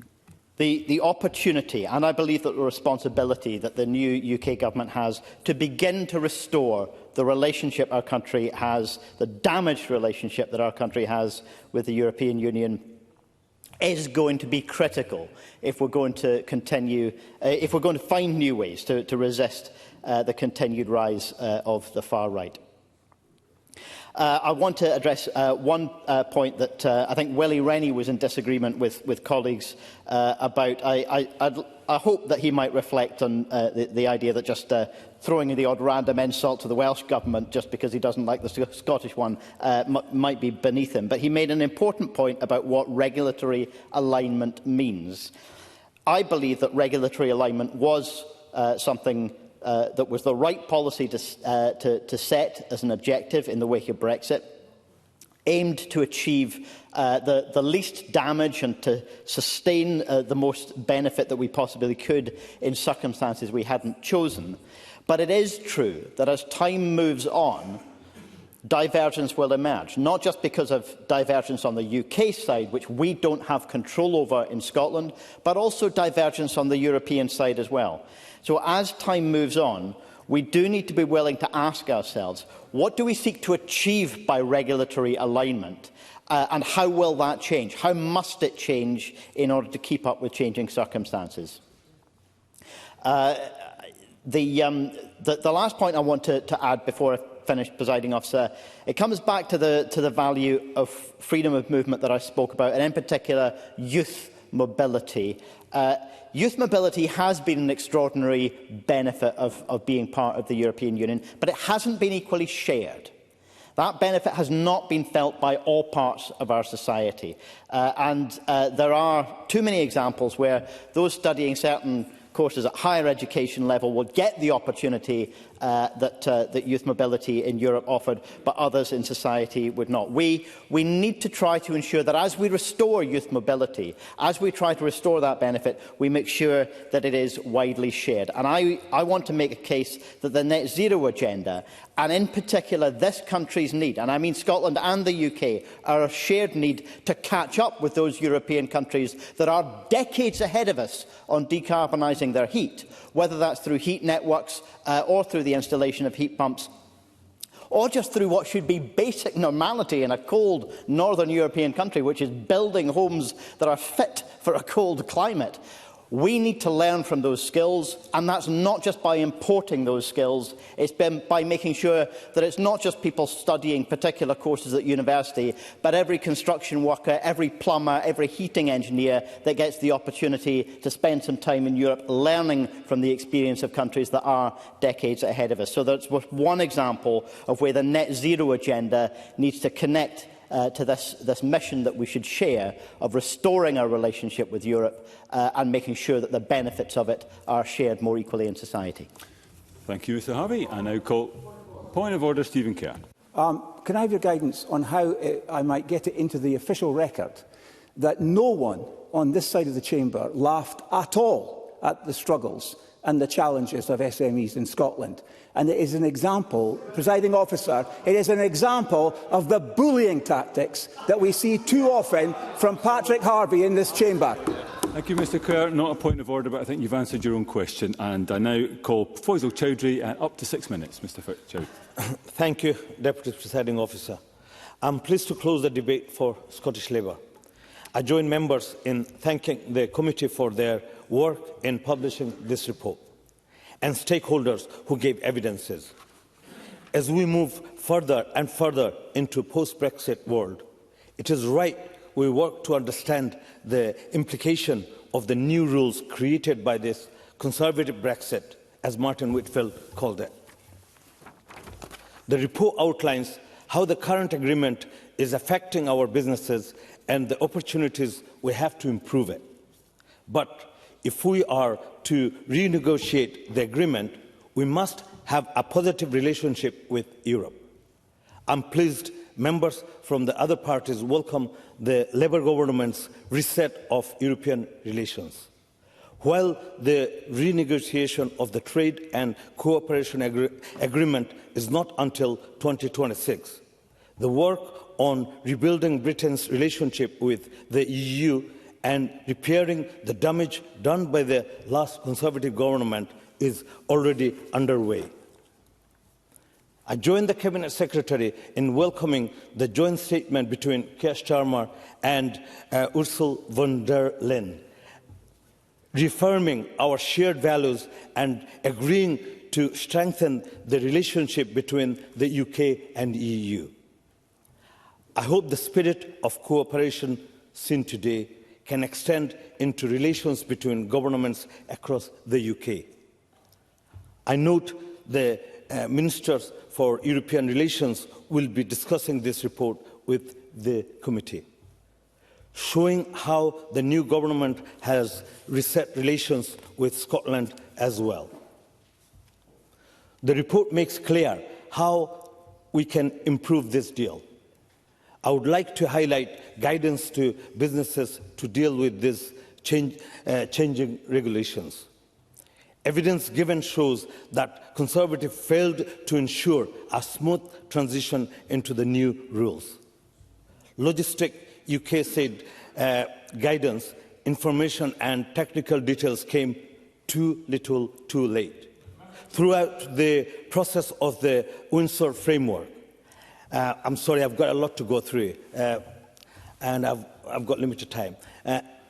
The opportunity, and I believe that the responsibility that the new UK government has to begin to restore the relationship our country has, the damaged relationship that our country has with the European Union, is going to be critical if we're going to continue, if we're going to find new ways to resist the continued rise of the far right. I want to address one point that I think Willie Rennie was in disagreement with colleagues about. I hope that he might reflect on the idea that just throwing the odd random insult to the Welsh Government just because he doesn't like the Scottish one might be beneath him. But he made an important point about what regulatory alignment means. I believe that regulatory alignment was something that was the right policy to set as an objective in the wake of Brexit, aimed to achieve the least damage and to sustain the most benefit that we possibly could in circumstances we hadn't chosen. But it is true that as time moves on, divergence will emerge, not just because of divergence on the UK side, which we don't have control over in Scotland, but also divergence on the European side as well. So as time moves on, we do need to be willing to ask ourselves, what do we seek to achieve by regulatory alignment? And how will that change? How must it change in order to keep up with changing circumstances? The last point I want to add before I finish, Presiding Officer, it comes back to the value of freedom of movement that I spoke about, and in particular youth mobility. Youth mobility has been an extraordinary benefit of being part of the European Union, but it hasn't been equally shared. That benefit has not been felt by all parts of our society. There are too many examples where those studying certain courses at higher education level will get the opportunity that youth mobility in Europe offered, but others in society would not. We need to try to ensure that as we restore youth mobility, as we try to restore that benefit, we make sure that it is widely shared. And I want to make a case that the net zero agenda, and in particular this country's need, and I mean Scotland and the UK, are a shared need to catch up with those European countries that are decades ahead of us on decarbonising their heat, whether that's through heat networks or through the installation of heat pumps, or just through what should be basic normality in a cold northern European country, which is building homes that are fit for a cold climate. We need to learn from those skills, and that's not just by importing those skills, it's by making sure that it's not just people studying particular courses at university, but every construction worker, every plumber, every heating engineer that gets the opportunity to spend some time in Europe learning from the experience of countries that are decades ahead of us. So that's one example of where the net zero agenda needs to connect to this mission that we should share of restoring our relationship with Europe and making sure that the benefits of it are shared more equally in society. Thank you, Mr Harvie. I now call point of order, Stephen Kerr. Can I have your guidance on how I might get it into the official record that no one on this side of the chamber laughed at all at the struggles and the challenges of SMEs in Scotland? And it is an example, Presiding Officer, it is an example of the bullying tactics that we see too often from Patrick Harvie in this chamber. Thank you, Mr Kerr. Not a point of order, but I think you've answered your own question. And I now call Faisal Chowdhury, up to 6 minutes. Mr Chowdhury. Thank you, Deputy Presiding Officer. I'm pleased to close the debate for Scottish Labour. I join members in thanking the committee for their work in publishing this report and stakeholders who gave evidences. As we move further and further into post-Brexit world, it is right we work to understand the implication of the new rules created by this conservative Brexit, as Martin Whitfield called it. The report outlines how the current agreement is affecting our businesses and the opportunities we have to improve it. But if we are to renegotiate the agreement, we must have a positive relationship with Europe. I'm pleased members from the other parties welcome the Labour government's reset of European relations. While the renegotiation of the trade and cooperation agreement is not until 2026, the work on rebuilding Britain's relationship with the EU and repairing the damage done by the last Conservative government is already underway. I joined the Cabinet Secretary in welcoming the joint statement between Keir Starmer and Ursula von der Leyen, reaffirming our shared values and agreeing to strengthen the relationship between the UK and the EU. I hope the spirit of cooperation seen today can extend into relations between governments across the UK. I note the Ministers for European Relations will be discussing this report with the committee, showing how the new government has reset relations with Scotland as well. The report makes clear how we can improve this deal. I would like to highlight guidance to businesses to deal with these changing regulations. Evidence given shows that Conservatives failed to ensure a smooth transition into the new rules. Logistic UK said guidance, information and technical details came too little, too late. Throughout the process of the Windsor framework, I'm sorry, I've got a lot to go through, and I've got limited time.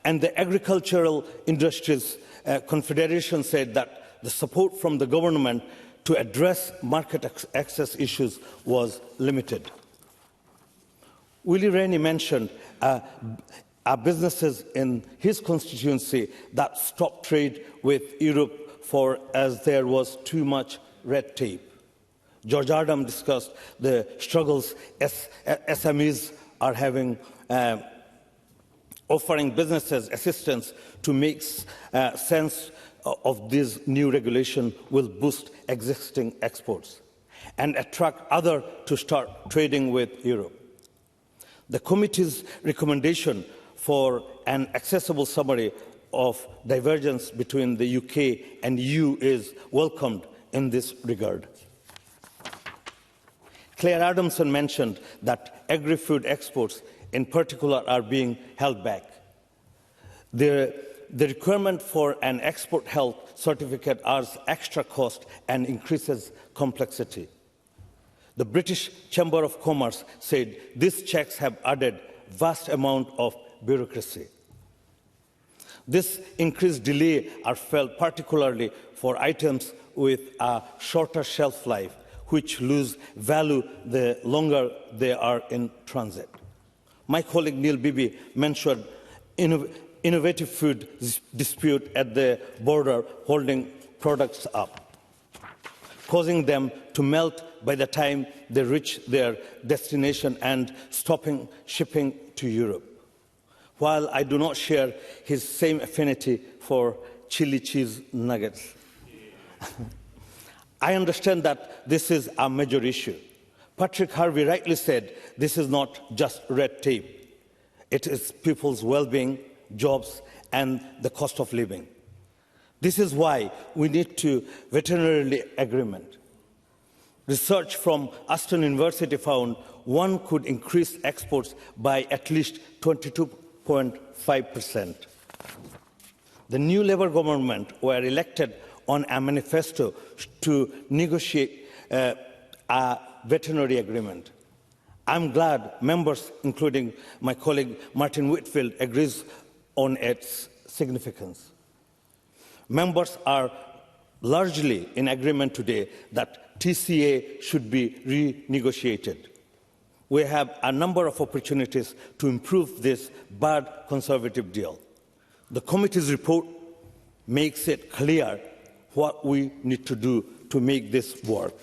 And the Agricultural Industries Confederation said that the support from the government to address market access issues was limited. Willie Rennie mentioned businesses in his constituency that stopped trade with Europe as there was too much red tape. George Adam discussed the struggles SMEs are having, offering businesses assistance to make sense of this new regulation will boost existing exports and attract others to start trading with Europe. The committee's recommendation for an accessible summary of divergence between the UK and EU is welcomed in this regard. Claire Adamson mentioned that agri-food exports in particular are being held back. The requirement for an export health certificate adds extra cost and increases complexity. The British Chamber of Commerce said these checks have added vast amount of bureaucracy. This increased delay are felt particularly for items with a shorter shelf life, which lose value the longer they are in transit. My colleague Neil Bibi mentioned innovative food dispute at the border holding products up, causing them to melt by the time they reach their destination and stopping shipping to Europe. While I do not share his same affinity for chili cheese nuggets, I understand that this is a major issue. Patrick Harvey rightly said this is not just red tape. It is people's well-being, jobs, and the cost of living. This is why we need to veterinary agreement. Research from Aston University found one could increase exports by at least 22.5%. The new Labour government were elected on a manifesto to negotiate a veterinary agreement. I'm glad members, including my colleague Martin Whitfield, agrees on its significance. Members are largely in agreement today that TCA should be renegotiated. We have a number of opportunities to improve this bad Conservative deal. The committee's report makes it clear what we need to do to make this work.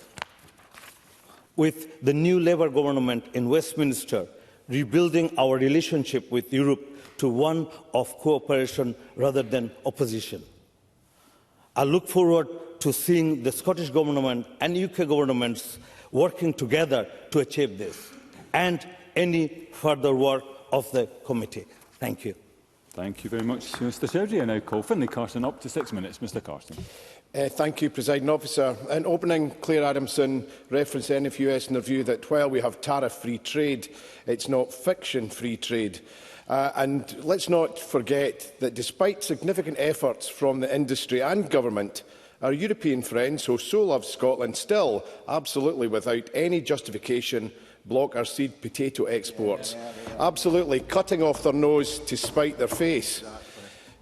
With the new Labour government in Westminster rebuilding our relationship with Europe to one of cooperation rather than opposition. I look forward to seeing the Scottish Government and UK governments working together to achieve this, and any further work of the committee. Thank you. Thank you very much, Mr Chowdhury. I now call Finlay Carson up to 6 minutes. Mr Carson. Thank you, Presiding Officer. In opening, Claire Adamson referenced the NFUS in their view that while we have tariff-free trade, it's not fiction-free trade. And let's not forget that despite significant efforts from the industry and government, our European friends who so love Scotland still, absolutely without any justification, block our seed potato exports, absolutely cutting off their nose to spite their face.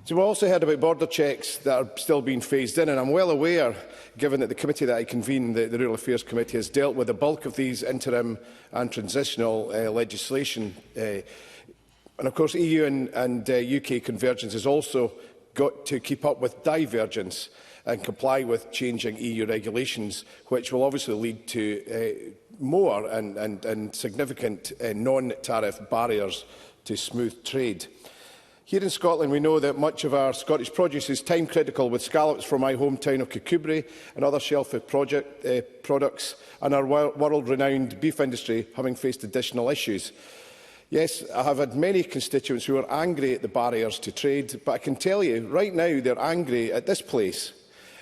So we also heard about border checks that are still being phased in, and I'm well aware, given that the committee that I convene, the Rural Affairs Committee, has dealt with the bulk of these interim and transitional legislation. And of course, EU and UK convergence has also got to keep up with divergence and comply with changing EU regulations, which will obviously lead to more and significant non-tariff barriers to smooth trade. Here in Scotland, we know that much of our Scottish produce is time-critical, with scallops from my hometown of Kirkcudbright and other shellfish products, and our world-renowned beef industry having faced additional issues. Yes, I have had many constituents who are angry at the barriers to trade, but I can tell you, right now, they're angry at this place.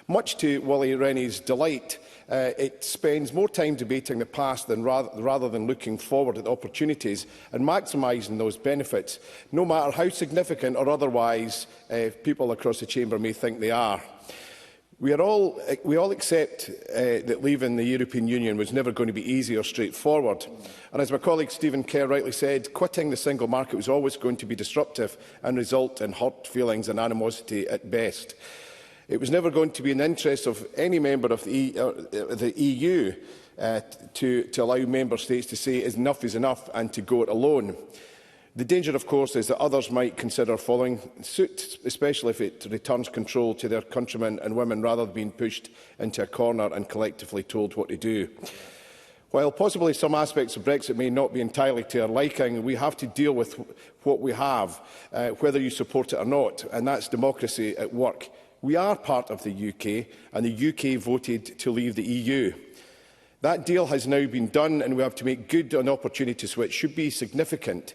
Much to Willie Rennie's delight, it spends more time debating the past rather than looking forward at the opportunities and maximising those benefits, no matter how significant or otherwise people across the chamber may think they are. We all accept that leaving the European Union was never going to be easy or straightforward. And as my colleague Stephen Kerr rightly said, quitting the single market was always going to be disruptive and result in hurt feelings and animosity at best. It was never going to be in the interest of any member of the EU to allow member states to say enough is enough and to go it alone. The danger, of course, is that others might consider following suit, especially if it returns control to their countrymen and women rather than being pushed into a corner and collectively told what to do. While possibly some aspects of Brexit may not be entirely to our liking, we have to deal with what we have, whether you support it or not, and that's democracy at work. We are part of the UK, and the UK voted to leave the EU. That deal has now been done, and we have to make good on opportunities which should be significant,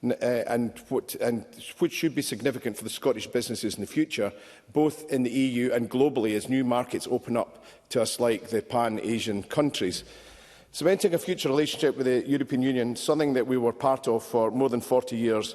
and which should be significant for the Scottish businesses in the future, both in the EU and globally, as new markets open up to us like the Pan-Asian countries. Cementing a future relationship with the European Union, something that we were part of for more than 40 years,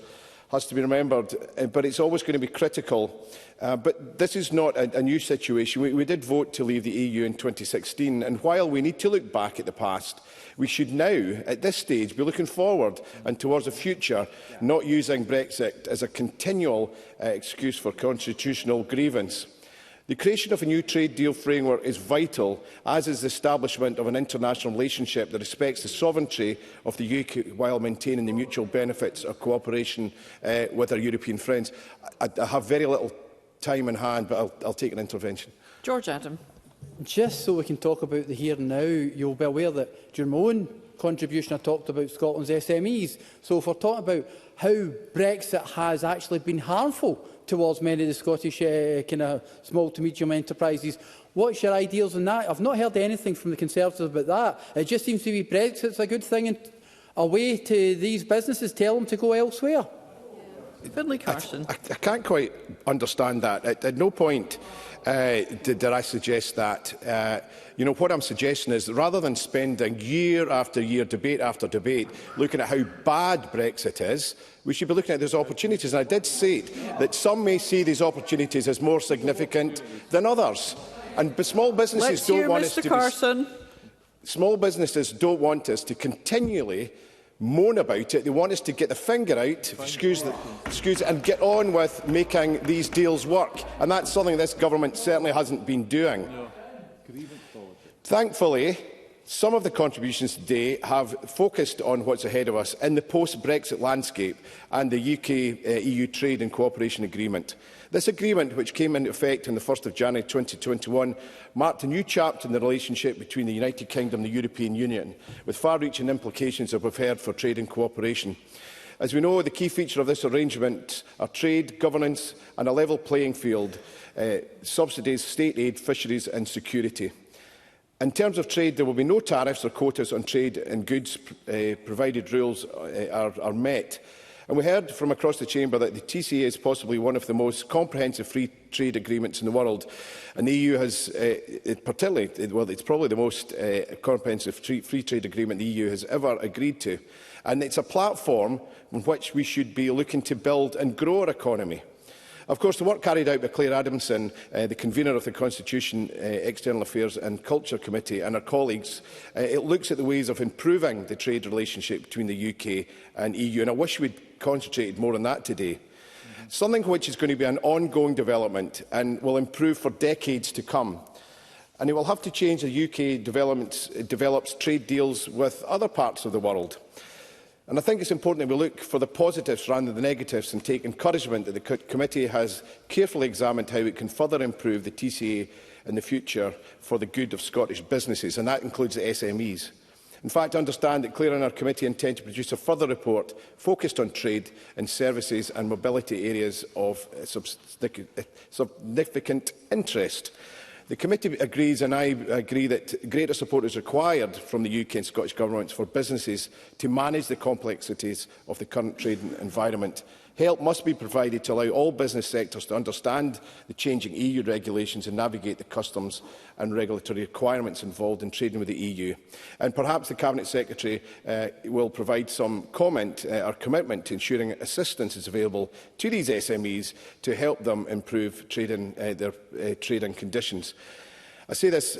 has to be remembered, but it's always going to be critical. But this is not a new situation. We did vote to leave the EU in 2016, and while we need to look back at the past, we should now, at this stage, be looking forward and towards the future, not using Brexit as a continual excuse for constitutional grievance. The creation of a new trade deal framework is vital, as is the establishment of an international relationship that respects the sovereignty of the UK while maintaining the mutual benefits of cooperation with our European friends. I have very little time in hand, but I'll take an intervention. George Adam. Just so we can talk about the here and now, you'll be aware that during my own contribution I talked about Scotland's SMEs. So if we're talking about how Brexit has actually been harmful towards many of the Scottish kind of small to medium enterprises, what's your ideas on that? I've not heard anything from the Conservatives about that. It just seems to be Brexit's a good thing and a way to these businesses tell them to go elsewhere. Finlay Carson. I can't quite understand that. At no point did I suggest that. What I'm suggesting is that rather than spending year after year, debate after debate, looking at how bad Brexit is, we should be looking at those opportunities. And I did say that some may see these opportunities as more significant than others. And small businesses don't want us to be... Small businesses don't want us to continually moan about it. They want us to get the finger out, excuse it, and get on with making these deals work. And that's something this government certainly hasn't been doing. Thankfully, some of the contributions today have focused on what's ahead of us in the post-Brexit landscape and the UK-EU Trade and Cooperation Agreement. This agreement, which came into effect on the 1st of January 2021, marked a new chapter in the relationship between the United Kingdom and the European Union, with far-reaching implications that we've heard for trade and cooperation. As we know, the key feature of this arrangement are trade, governance and a level playing field, subsidies, state aid, fisheries and security. In terms of trade, there will be no tariffs or quotas on trade and goods, provided rules are met. And we heard from across the chamber that the TCA is possibly one of the most comprehensive free trade agreements in the world. And the EU has, it's probably the most comprehensive free trade agreement the EU has ever agreed to. And it's a platform on which we should be looking to build and grow our economy. Of course, the work carried out by Claire Adamson, the convener of the Constitution, External Affairs and Culture Committee, and her colleagues, it looks at the ways of improving the trade relationship between the UK and EU, and I wish we'd concentrated more on that today. Something which is going to be an ongoing development and will improve for decades to come. And it will have to change as the UK develops trade deals with other parts of the world. And I think it's important that we look for the positives rather than the negatives and take encouragement that the committee has carefully examined how it can further improve the TCA in the future for the good of Scottish businesses, and that includes the SMEs. In fact, I understand that Claire and our committee intend to produce a further report focused on trade and services and mobility areas of significant interest. The committee agrees, and I agree, that greater support is required from the UK and Scottish governments for businesses to manage the complexities of the current trade environment. Help must be provided to allow all business sectors to understand the changing EU regulations and navigate the customs and regulatory requirements involved in trading with the EU. And perhaps the Cabinet Secretary will provide some comment or commitment to ensuring assistance is available to these SMEs to help them improve their trading conditions. I say this,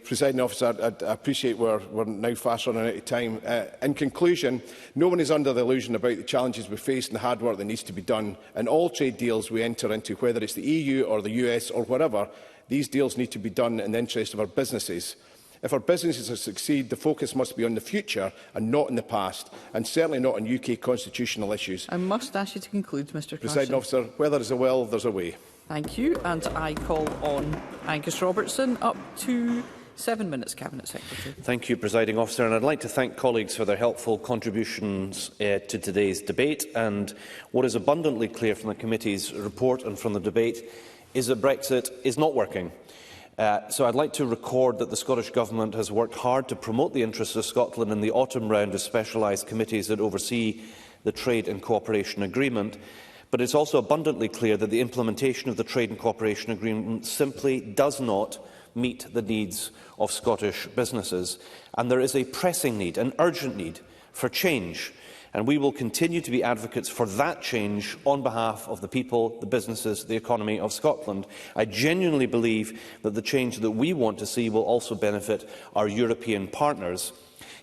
Presiding Officer, I appreciate we're now fast running out of time. In conclusion, no one is under the illusion about the challenges we face and the hard work that needs to be done. In all trade deals we enter into, whether it's the EU or the US or wherever, these deals need to be done in the interest of our businesses. If our businesses are to succeed, the focus must be on the future and not in the past, and certainly not on UK constitutional issues. I must ask you to conclude, Mr. Presiding Officer, where there is a will, there's a way. Thank you. And I call on Angus Robertson. Up to 7 minutes, Cabinet Secretary. Thank you, Presiding Officer. And I'd like to thank colleagues for their helpful contributions to today's debate. And what is abundantly clear from the committee's report and from the debate is that Brexit is not working. So I'd like to record that the Scottish Government has worked hard to promote the interests of Scotland in the autumn round of specialised committees that oversee the Trade and Cooperation Agreement. But it's also abundantly clear that the implementation of the Trade and Cooperation Agreement simply does not meet the needs of Scottish businesses. And there is a pressing need, an urgent need for change. And we will continue to be advocates for that change on behalf of the people, the businesses, the economy of Scotland. I genuinely believe that the change that we want to see will also benefit our European partners.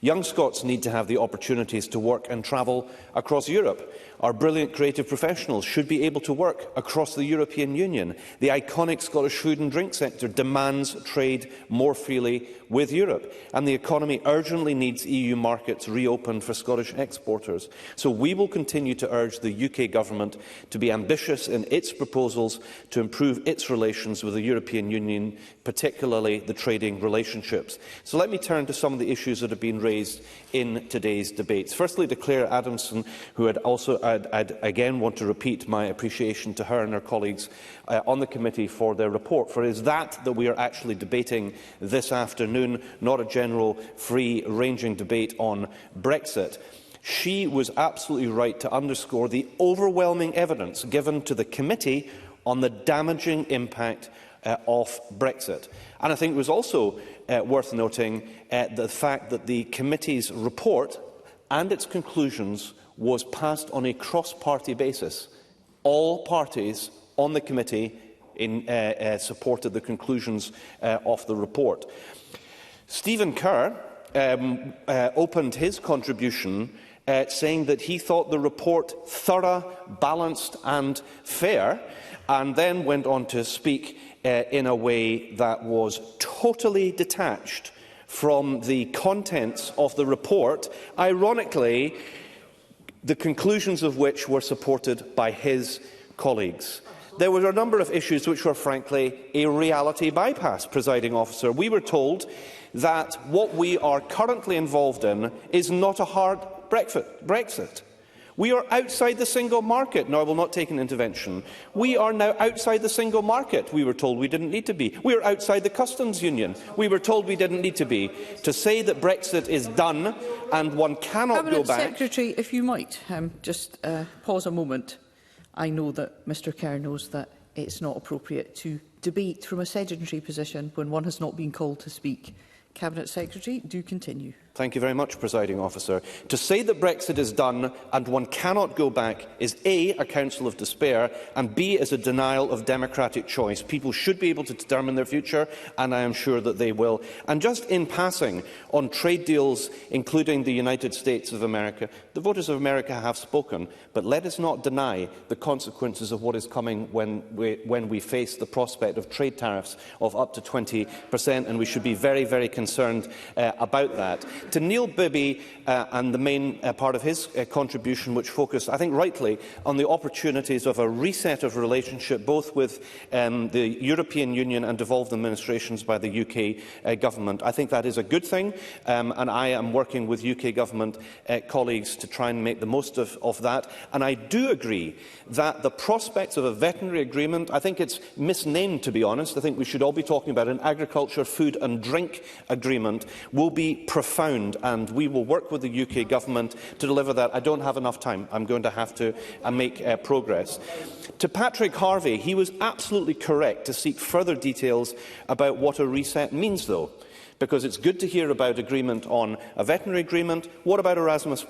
Young Scots need to have the opportunities to work and travel across Europe. Our brilliant creative professionals should be able to work across the European Union. The iconic Scottish food and drink sector demands trade more freely with Europe, and the economy urgently needs EU markets reopened for Scottish exporters. So we will continue to urge the UK Government to be ambitious in its proposals to improve its relations with the European Union, particularly the trading relationships. So let me turn to some of the issues that have been raised in today's debates. Firstly, to Claire Adamson, who had also I'd again want to repeat my appreciation to her and her colleagues on the committee for their report. For it is that we are actually debating this afternoon, not a general free-ranging debate on Brexit. She was absolutely right to underscore the overwhelming evidence given to the committee on the damaging impact of Brexit. And I think it was also worth noting the fact that the committee's report and its conclusions was passed on a cross-party basis. All parties on the committee supported the conclusions of the report. Stephen Kerr opened his contribution saying that he thought the report thorough, balanced and fair, and then went on to speak in a way that was totally detached from the contents of the report, ironically, the conclusions of which were supported by his colleagues. There were a number of issues which were, frankly, a reality bypass, presiding officer. We were told that what we are currently involved in is not a hard Brexit. We are outside the single market. Now, I will not take an intervention. We are now outside the single market. We were told we didn't need to be. We are outside the customs union. We were told we didn't need to be. To say that Brexit is done and one cannot Cabinet go back... Secretary, if you might, just pause a moment. I know that Mr Kerr knows that it's not appropriate to debate from a sedentary position when one has not been called to speak. Cabinet Secretary, do continue. Thank you very much, presiding officer. To say that Brexit is done and one cannot go back is A, a counsel of despair, and B, is a denial of democratic choice. People should be able to determine their future, and I am sure that they will. And just in passing on trade deals, including the United States of America, the voters of America have spoken, but let us not deny the consequences of what is coming when we face the prospect of trade tariffs of up to 20%, and we should be very, very concerned about that. To Neil Bibby and the main part of his contribution, which focused, I think rightly, on the opportunities of a reset of relationship both with the European Union and devolved administrations by the UK government. I think that is a good thing, and I am working with UK government colleagues to try and make the most of that. And I do agree that the prospects of a veterinary agreement, I think it's misnamed, to be honest. I think we should all be talking about an agriculture, food and drink agreement, will be profound, and we will work with the UK government to deliver that. I don't have enough time. I'm going to have to make progress. To Patrick Harvey, he was absolutely correct to seek further details about what a reset means, though, because it's good to hear about agreement on a veterinary agreement. What about Erasmus+?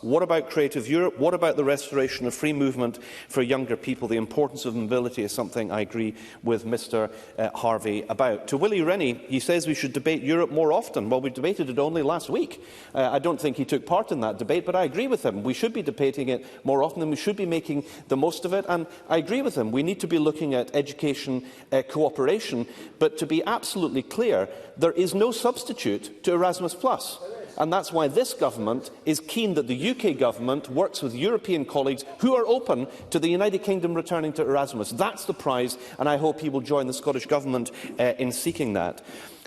What about Creative Europe? What about the restoration of free movement for younger people? The importance of mobility is something I agree with Mr Harvey about. To Willie Rennie, he says we should debate Europe more often. Well, we debated it only last week. I don't think he took part in that debate, but I agree with him. We should be debating it more often, and we should be making the most of it. And I agree with him. We need to be looking at education cooperation, but to be absolutely clear, there is no substitute to Erasmus+. And that's why this government is keen that the UK government works with European colleagues who are open to the United Kingdom returning to Erasmus. That's the prize, and I hope he will join the Scottish Government in seeking that.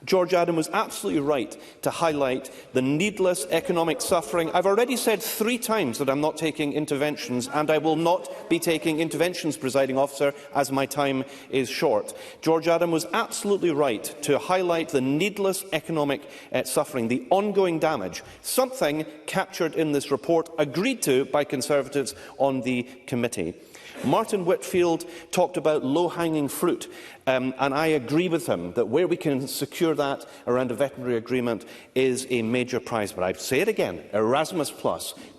George Adam was absolutely right to highlight the needless economic suffering. I've already said 3 times that I'm not taking interventions, and I will not be taking interventions, presiding officer, as my time is short. George Adam was absolutely right to highlight the needless economic suffering, the ongoing damage, something captured in this report, agreed to by Conservatives on the committee. Martin Whitfield talked about low-hanging fruit, and I agree with him that where we can secure that around a veterinary agreement is a major prize. But I say it again, Erasmus+,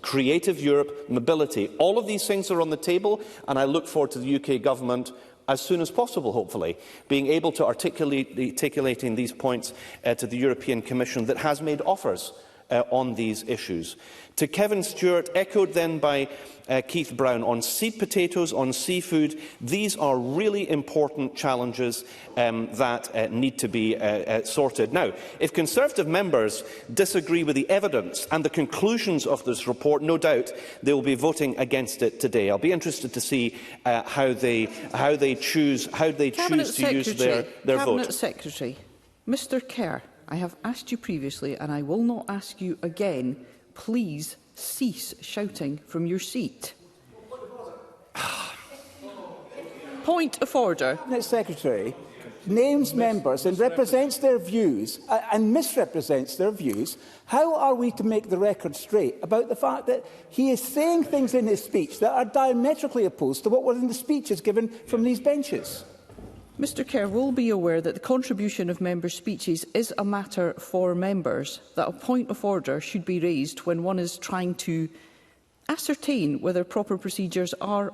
Creative Europe, mobility, all of these things are on the table, and I look forward to the UK government as soon as possible, hopefully, being able to articulating these points to the European Commission that has made offers on these issues. To Kevin Stewart, echoed then by Keith Brown, on seed potatoes, on seafood, these are really important challenges that need to be sorted. Now, if Conservative members disagree with the evidence and the conclusions of this report, no doubt they will be voting against it today. I'll be interested to see how they choose to use their vote. Cabinet Secretary, Mr Kerr, I have asked you previously, and I will not ask you again. Please cease shouting from your seat. Point of order. The Secretary names members and represents their views and misrepresents their views. How are we to make the record straight about the fact that he is saying things in his speech that are diametrically opposed to what were in the speeches given from these benches? Mr Kerr will be aware that the contribution of members' speeches is a matter for members, that a point of order should be raised when one is trying to ascertain whether proper procedures are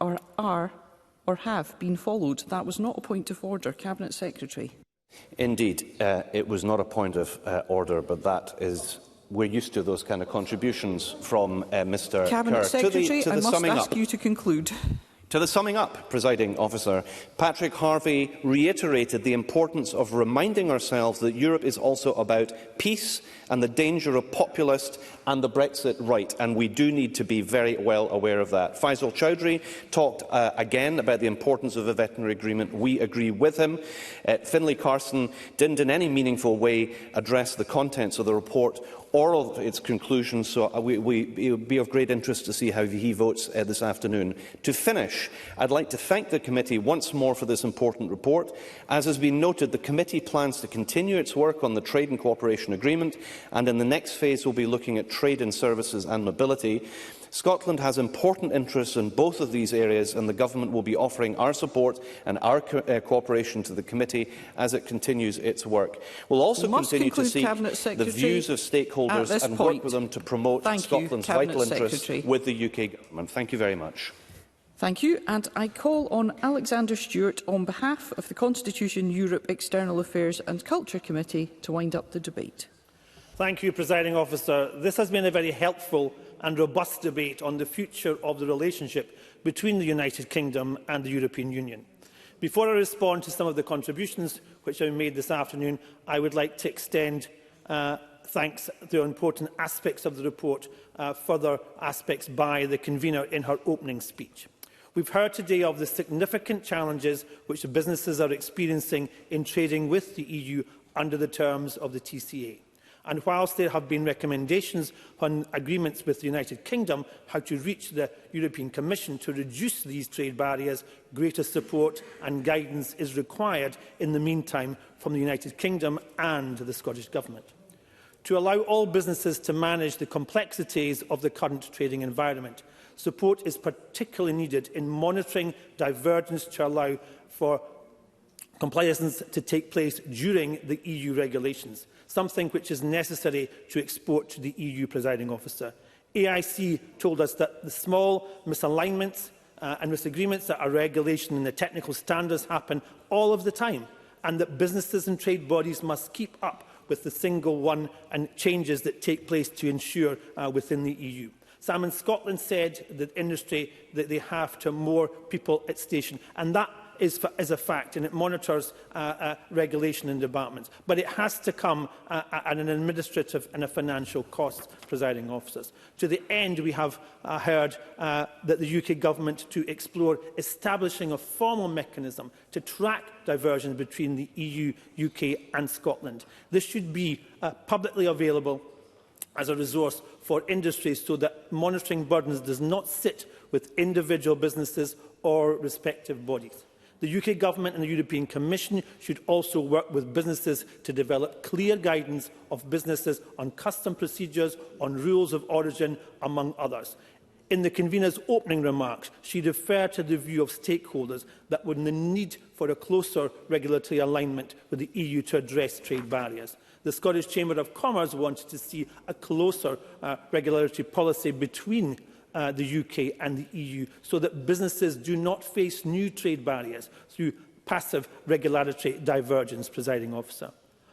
or have been followed. That was not a point of order. Cabinet Secretary. Indeed, it was not a point of order, but that is, we're used to those kind of contributions from Mr. Cabinet Kerr. Secretary, to the I must summing ask up. you to conclude. To the summing up, Presiding Officer, Patrick Harvey reiterated the importance of reminding ourselves that Europe is also about peace and the danger of populist and the Brexit right, and we do need to be very well aware of that. Faisal Chowdhury talked again about the importance of a veterinary agreement. We agree with him. Finlay Carson didn't in any meaningful way address the contents of the report or of its conclusions, so it would be of great interest to see how he votes this afternoon. To finish, I'd like to thank the committee once more for this important report. As has been noted, the committee plans to continue its work on the Trade and Cooperation Agreement, and in the next phase will be looking at trade in services and mobility. Scotland has important interests in both of these areas, and the Government will be offering our support and our cooperation to the committee as it continues its work. We'll also continue to seek the views of stakeholders and work with them to promote Scotland's vital interests with the UK Government. Thank you very much. Thank you. And I call on Alexander Stewart on behalf of the Constitution, Europe, External Affairs and Culture Committee to wind up the debate. Thank you, Presiding Officer. This has been a very helpful and robust debate on the future of the relationship between the United Kingdom and the European Union. Before I respond to some of the contributions which I made this afternoon, I would like to extend thanks to important aspects of the report, further aspects by the convener in her opening speech. We've heard today of the significant challenges which businesses are experiencing in trading with the EU under the terms of the TCA. And whilst there have been recommendations on agreements with the United Kingdom how to reach the European Commission to reduce these trade barriers, greater support and guidance is required in the meantime from the United Kingdom and the Scottish Government. To allow all businesses to manage the complexities of the current trading environment, support is particularly needed in monitoring divergence to allow for compliance to take place during the EU regulations, something which is necessary to export to the EU, Presiding Officer. AIC told us that the small misalignments and misagreements that are regulation and the technical standards happen all of the time, and that businesses and trade bodies must keep up with the single one and changes that take place to ensure within the EU. Salmon Scotland said that industry that they have to more people at station, and that is a fact, and it monitors regulation and departments. But it has to come at an administrative and a financial cost, Presiding Officers. To the end, we have heard that the UK Government to explore establishing a formal mechanism to track diversions between the EU, UK and Scotland. This should be publicly available as a resource for industries so that monitoring burdens does not sit with individual businesses or respective bodies. The UK Government and the European Commission should also work with businesses to develop clear guidance of businesses on custom procedures, on rules of origin, among others. In the convener's opening remarks, she referred to the view of stakeholders that would the need for a closer regulatory alignment with the EU to address trade barriers. The Scottish Chamber of Commerce wanted to see a closer regulatory policy between the UK and the EU so that businesses do not face new trade barriers through passive regulatory divergence, Presiding Officer.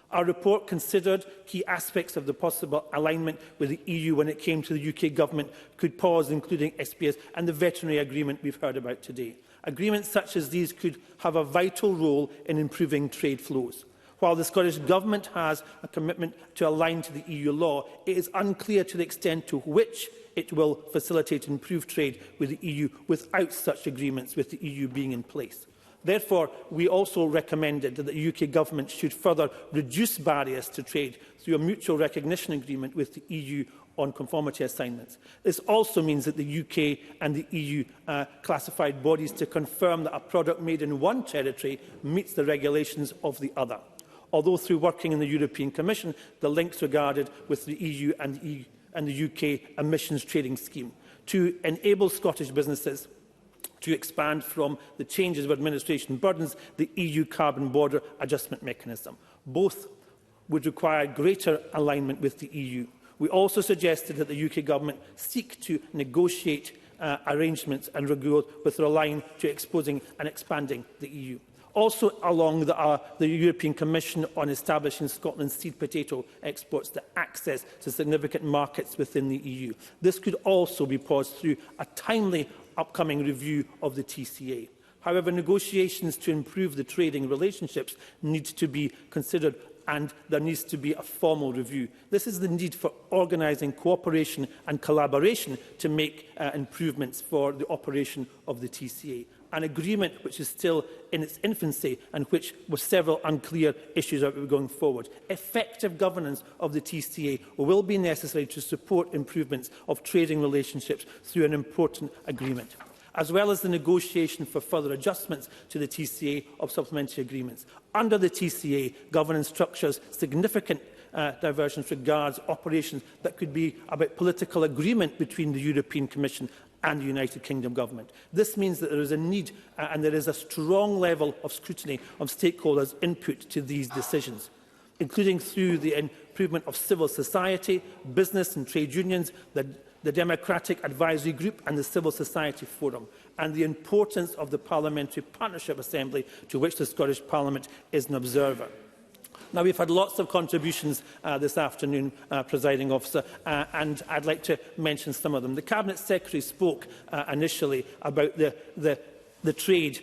Our report considered key aspects of the possible alignment with the EU when it came to the UK Government could pause, including SPS and the veterinary agreement we've heard about today. Agreements such as these could have a vital role in improving trade flows. While the Scottish Government has a commitment to align to the EU law, it is unclear to the extent to which it will facilitate improved trade with the EU without such agreements with the EU being in place. Therefore, we also recommended that the UK Government should further reduce barriers to trade through a mutual recognition agreement with the EU on conformity assignments. This also means that the UK and the EU classified bodies to confirm that a product made in one territory meets the regulations of the other. Although through working in the European Commission, the links regarded with the EU and the UK emissions trading scheme to enable Scottish businesses to expand from the changes of administration burdens, the EU carbon border adjustment mechanism. Both would require greater alignment with the EU. We also suggested that the UK Government seek to negotiate arrangements and regulations with a line to exposing and expanding the EU. Also along the European Commission on establishing Scotland's seed potato exports to access to significant markets within the EU. This could also be paused through a timely upcoming review of the TCA. However, negotiations to improve the trading relationships need to be considered, and there needs to be a formal review. This is the need for organising cooperation and collaboration to make improvements for the operation of the TCA. An agreement which is still in its infancy and which were several unclear issues going forward. Effective governance of the TCA will be necessary to support improvements of trading relationships through an important agreement, as well as the negotiation for further adjustments to the TCA of supplementary agreements. Under the TCA, governance structures significant diversions regards operations that could be about political agreement between the European Commission and the United Kingdom Government. This means that there is a need and there is a strong level of scrutiny of stakeholders' input to these decisions, including through the improvement of civil society, business and trade unions, the Democratic Advisory Group and the Civil Society Forum, and the importance of the Parliamentary Partnership Assembly, to which the Scottish Parliament is an observer. Now, we've had lots of contributions this afternoon, Presiding Officer, and I'd like to mention some of them. The Cabinet Secretary spoke initially about the trade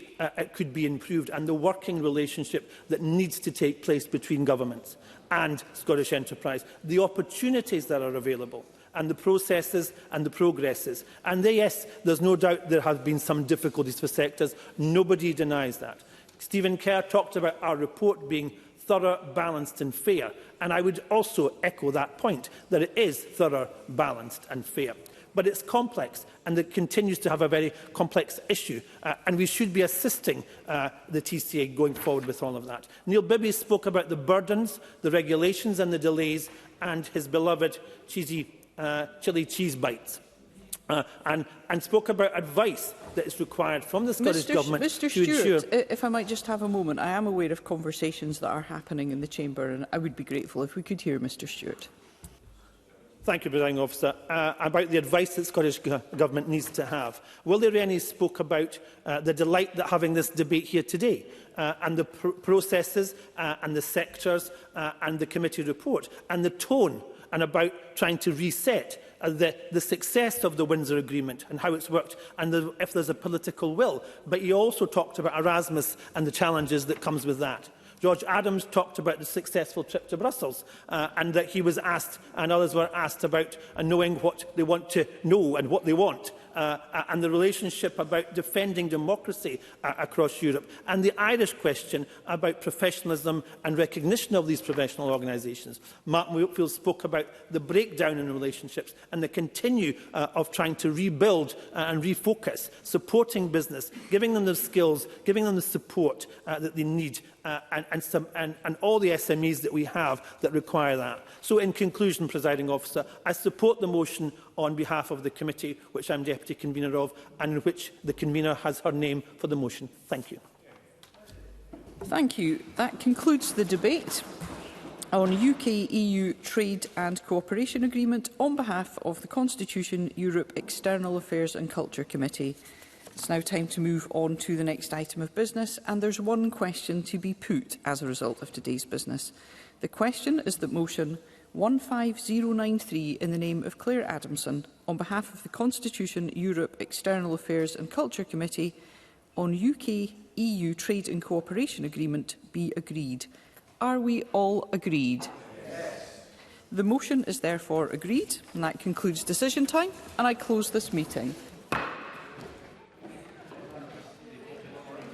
could be improved and the working relationship that needs to take place between governments and Scottish enterprise, the opportunities that are available, and the processes and the progresses. And yes, there's no doubt there have been some difficulties for sectors. Nobody denies that. Stephen Kerr talked about our report being thorough, balanced and fair. And I would also echo that point, that it is thorough, balanced and fair. But it's complex, and it continues to have a very complex issue. And we should be assisting the TCA going forward with all of that. Neil Bibby spoke about the burdens, the regulations and the delays, and his beloved chili cheese bites. And spoke about advice that is required from the Scottish Government Mr. to ensure... Stewart, if I might just have a moment, I am aware of conversations that are happening in the Chamber, and I would be grateful if we could hear Mr. Stewart. Thank you, Presiding Officer. About the advice that the Scottish Government needs to have. Willie Rennie spoke about the delight that having this debate here today and the processes and the sectors and the committee report and the tone, and about trying to reset the success of the Windsor Agreement and how it's worked, and if there's a political will. But he also talked about Erasmus and the challenges that comes with that. George Adams talked about the successful trip to Brussels and that he was asked, and others were asked about knowing what they want to know and what they want. And the relationship about defending democracy across Europe, and the Irish question about professionalism and recognition of these professional organisations. Martin Wakefield spoke about the breakdown in relationships and the continue of trying to rebuild and refocus, supporting business, giving them the skills, giving them the support that they need, and all the SMEs that we have that require that. So in conclusion, Presiding Officer, I support the motion on behalf of the committee, which I'm Deputy Convener of, and in which the Convener has her name for the motion. Thank you. Thank you. That concludes the debate on UK-EU Trade and Cooperation Agreement on behalf of the Constitution, Europe, External Affairs and Culture Committee. It's now time to move on to the next item of business, and there's one question to be put as a result of today's business. The question is that motion 15093 in the name of Claire Adamson on behalf of the Constitution, Europe, External Affairs and Culture Committee on UK-EU Trade and Cooperation Agreement be agreed. Are we all agreed? Yes. The motion is therefore agreed, and that concludes decision time, and I close this meeting.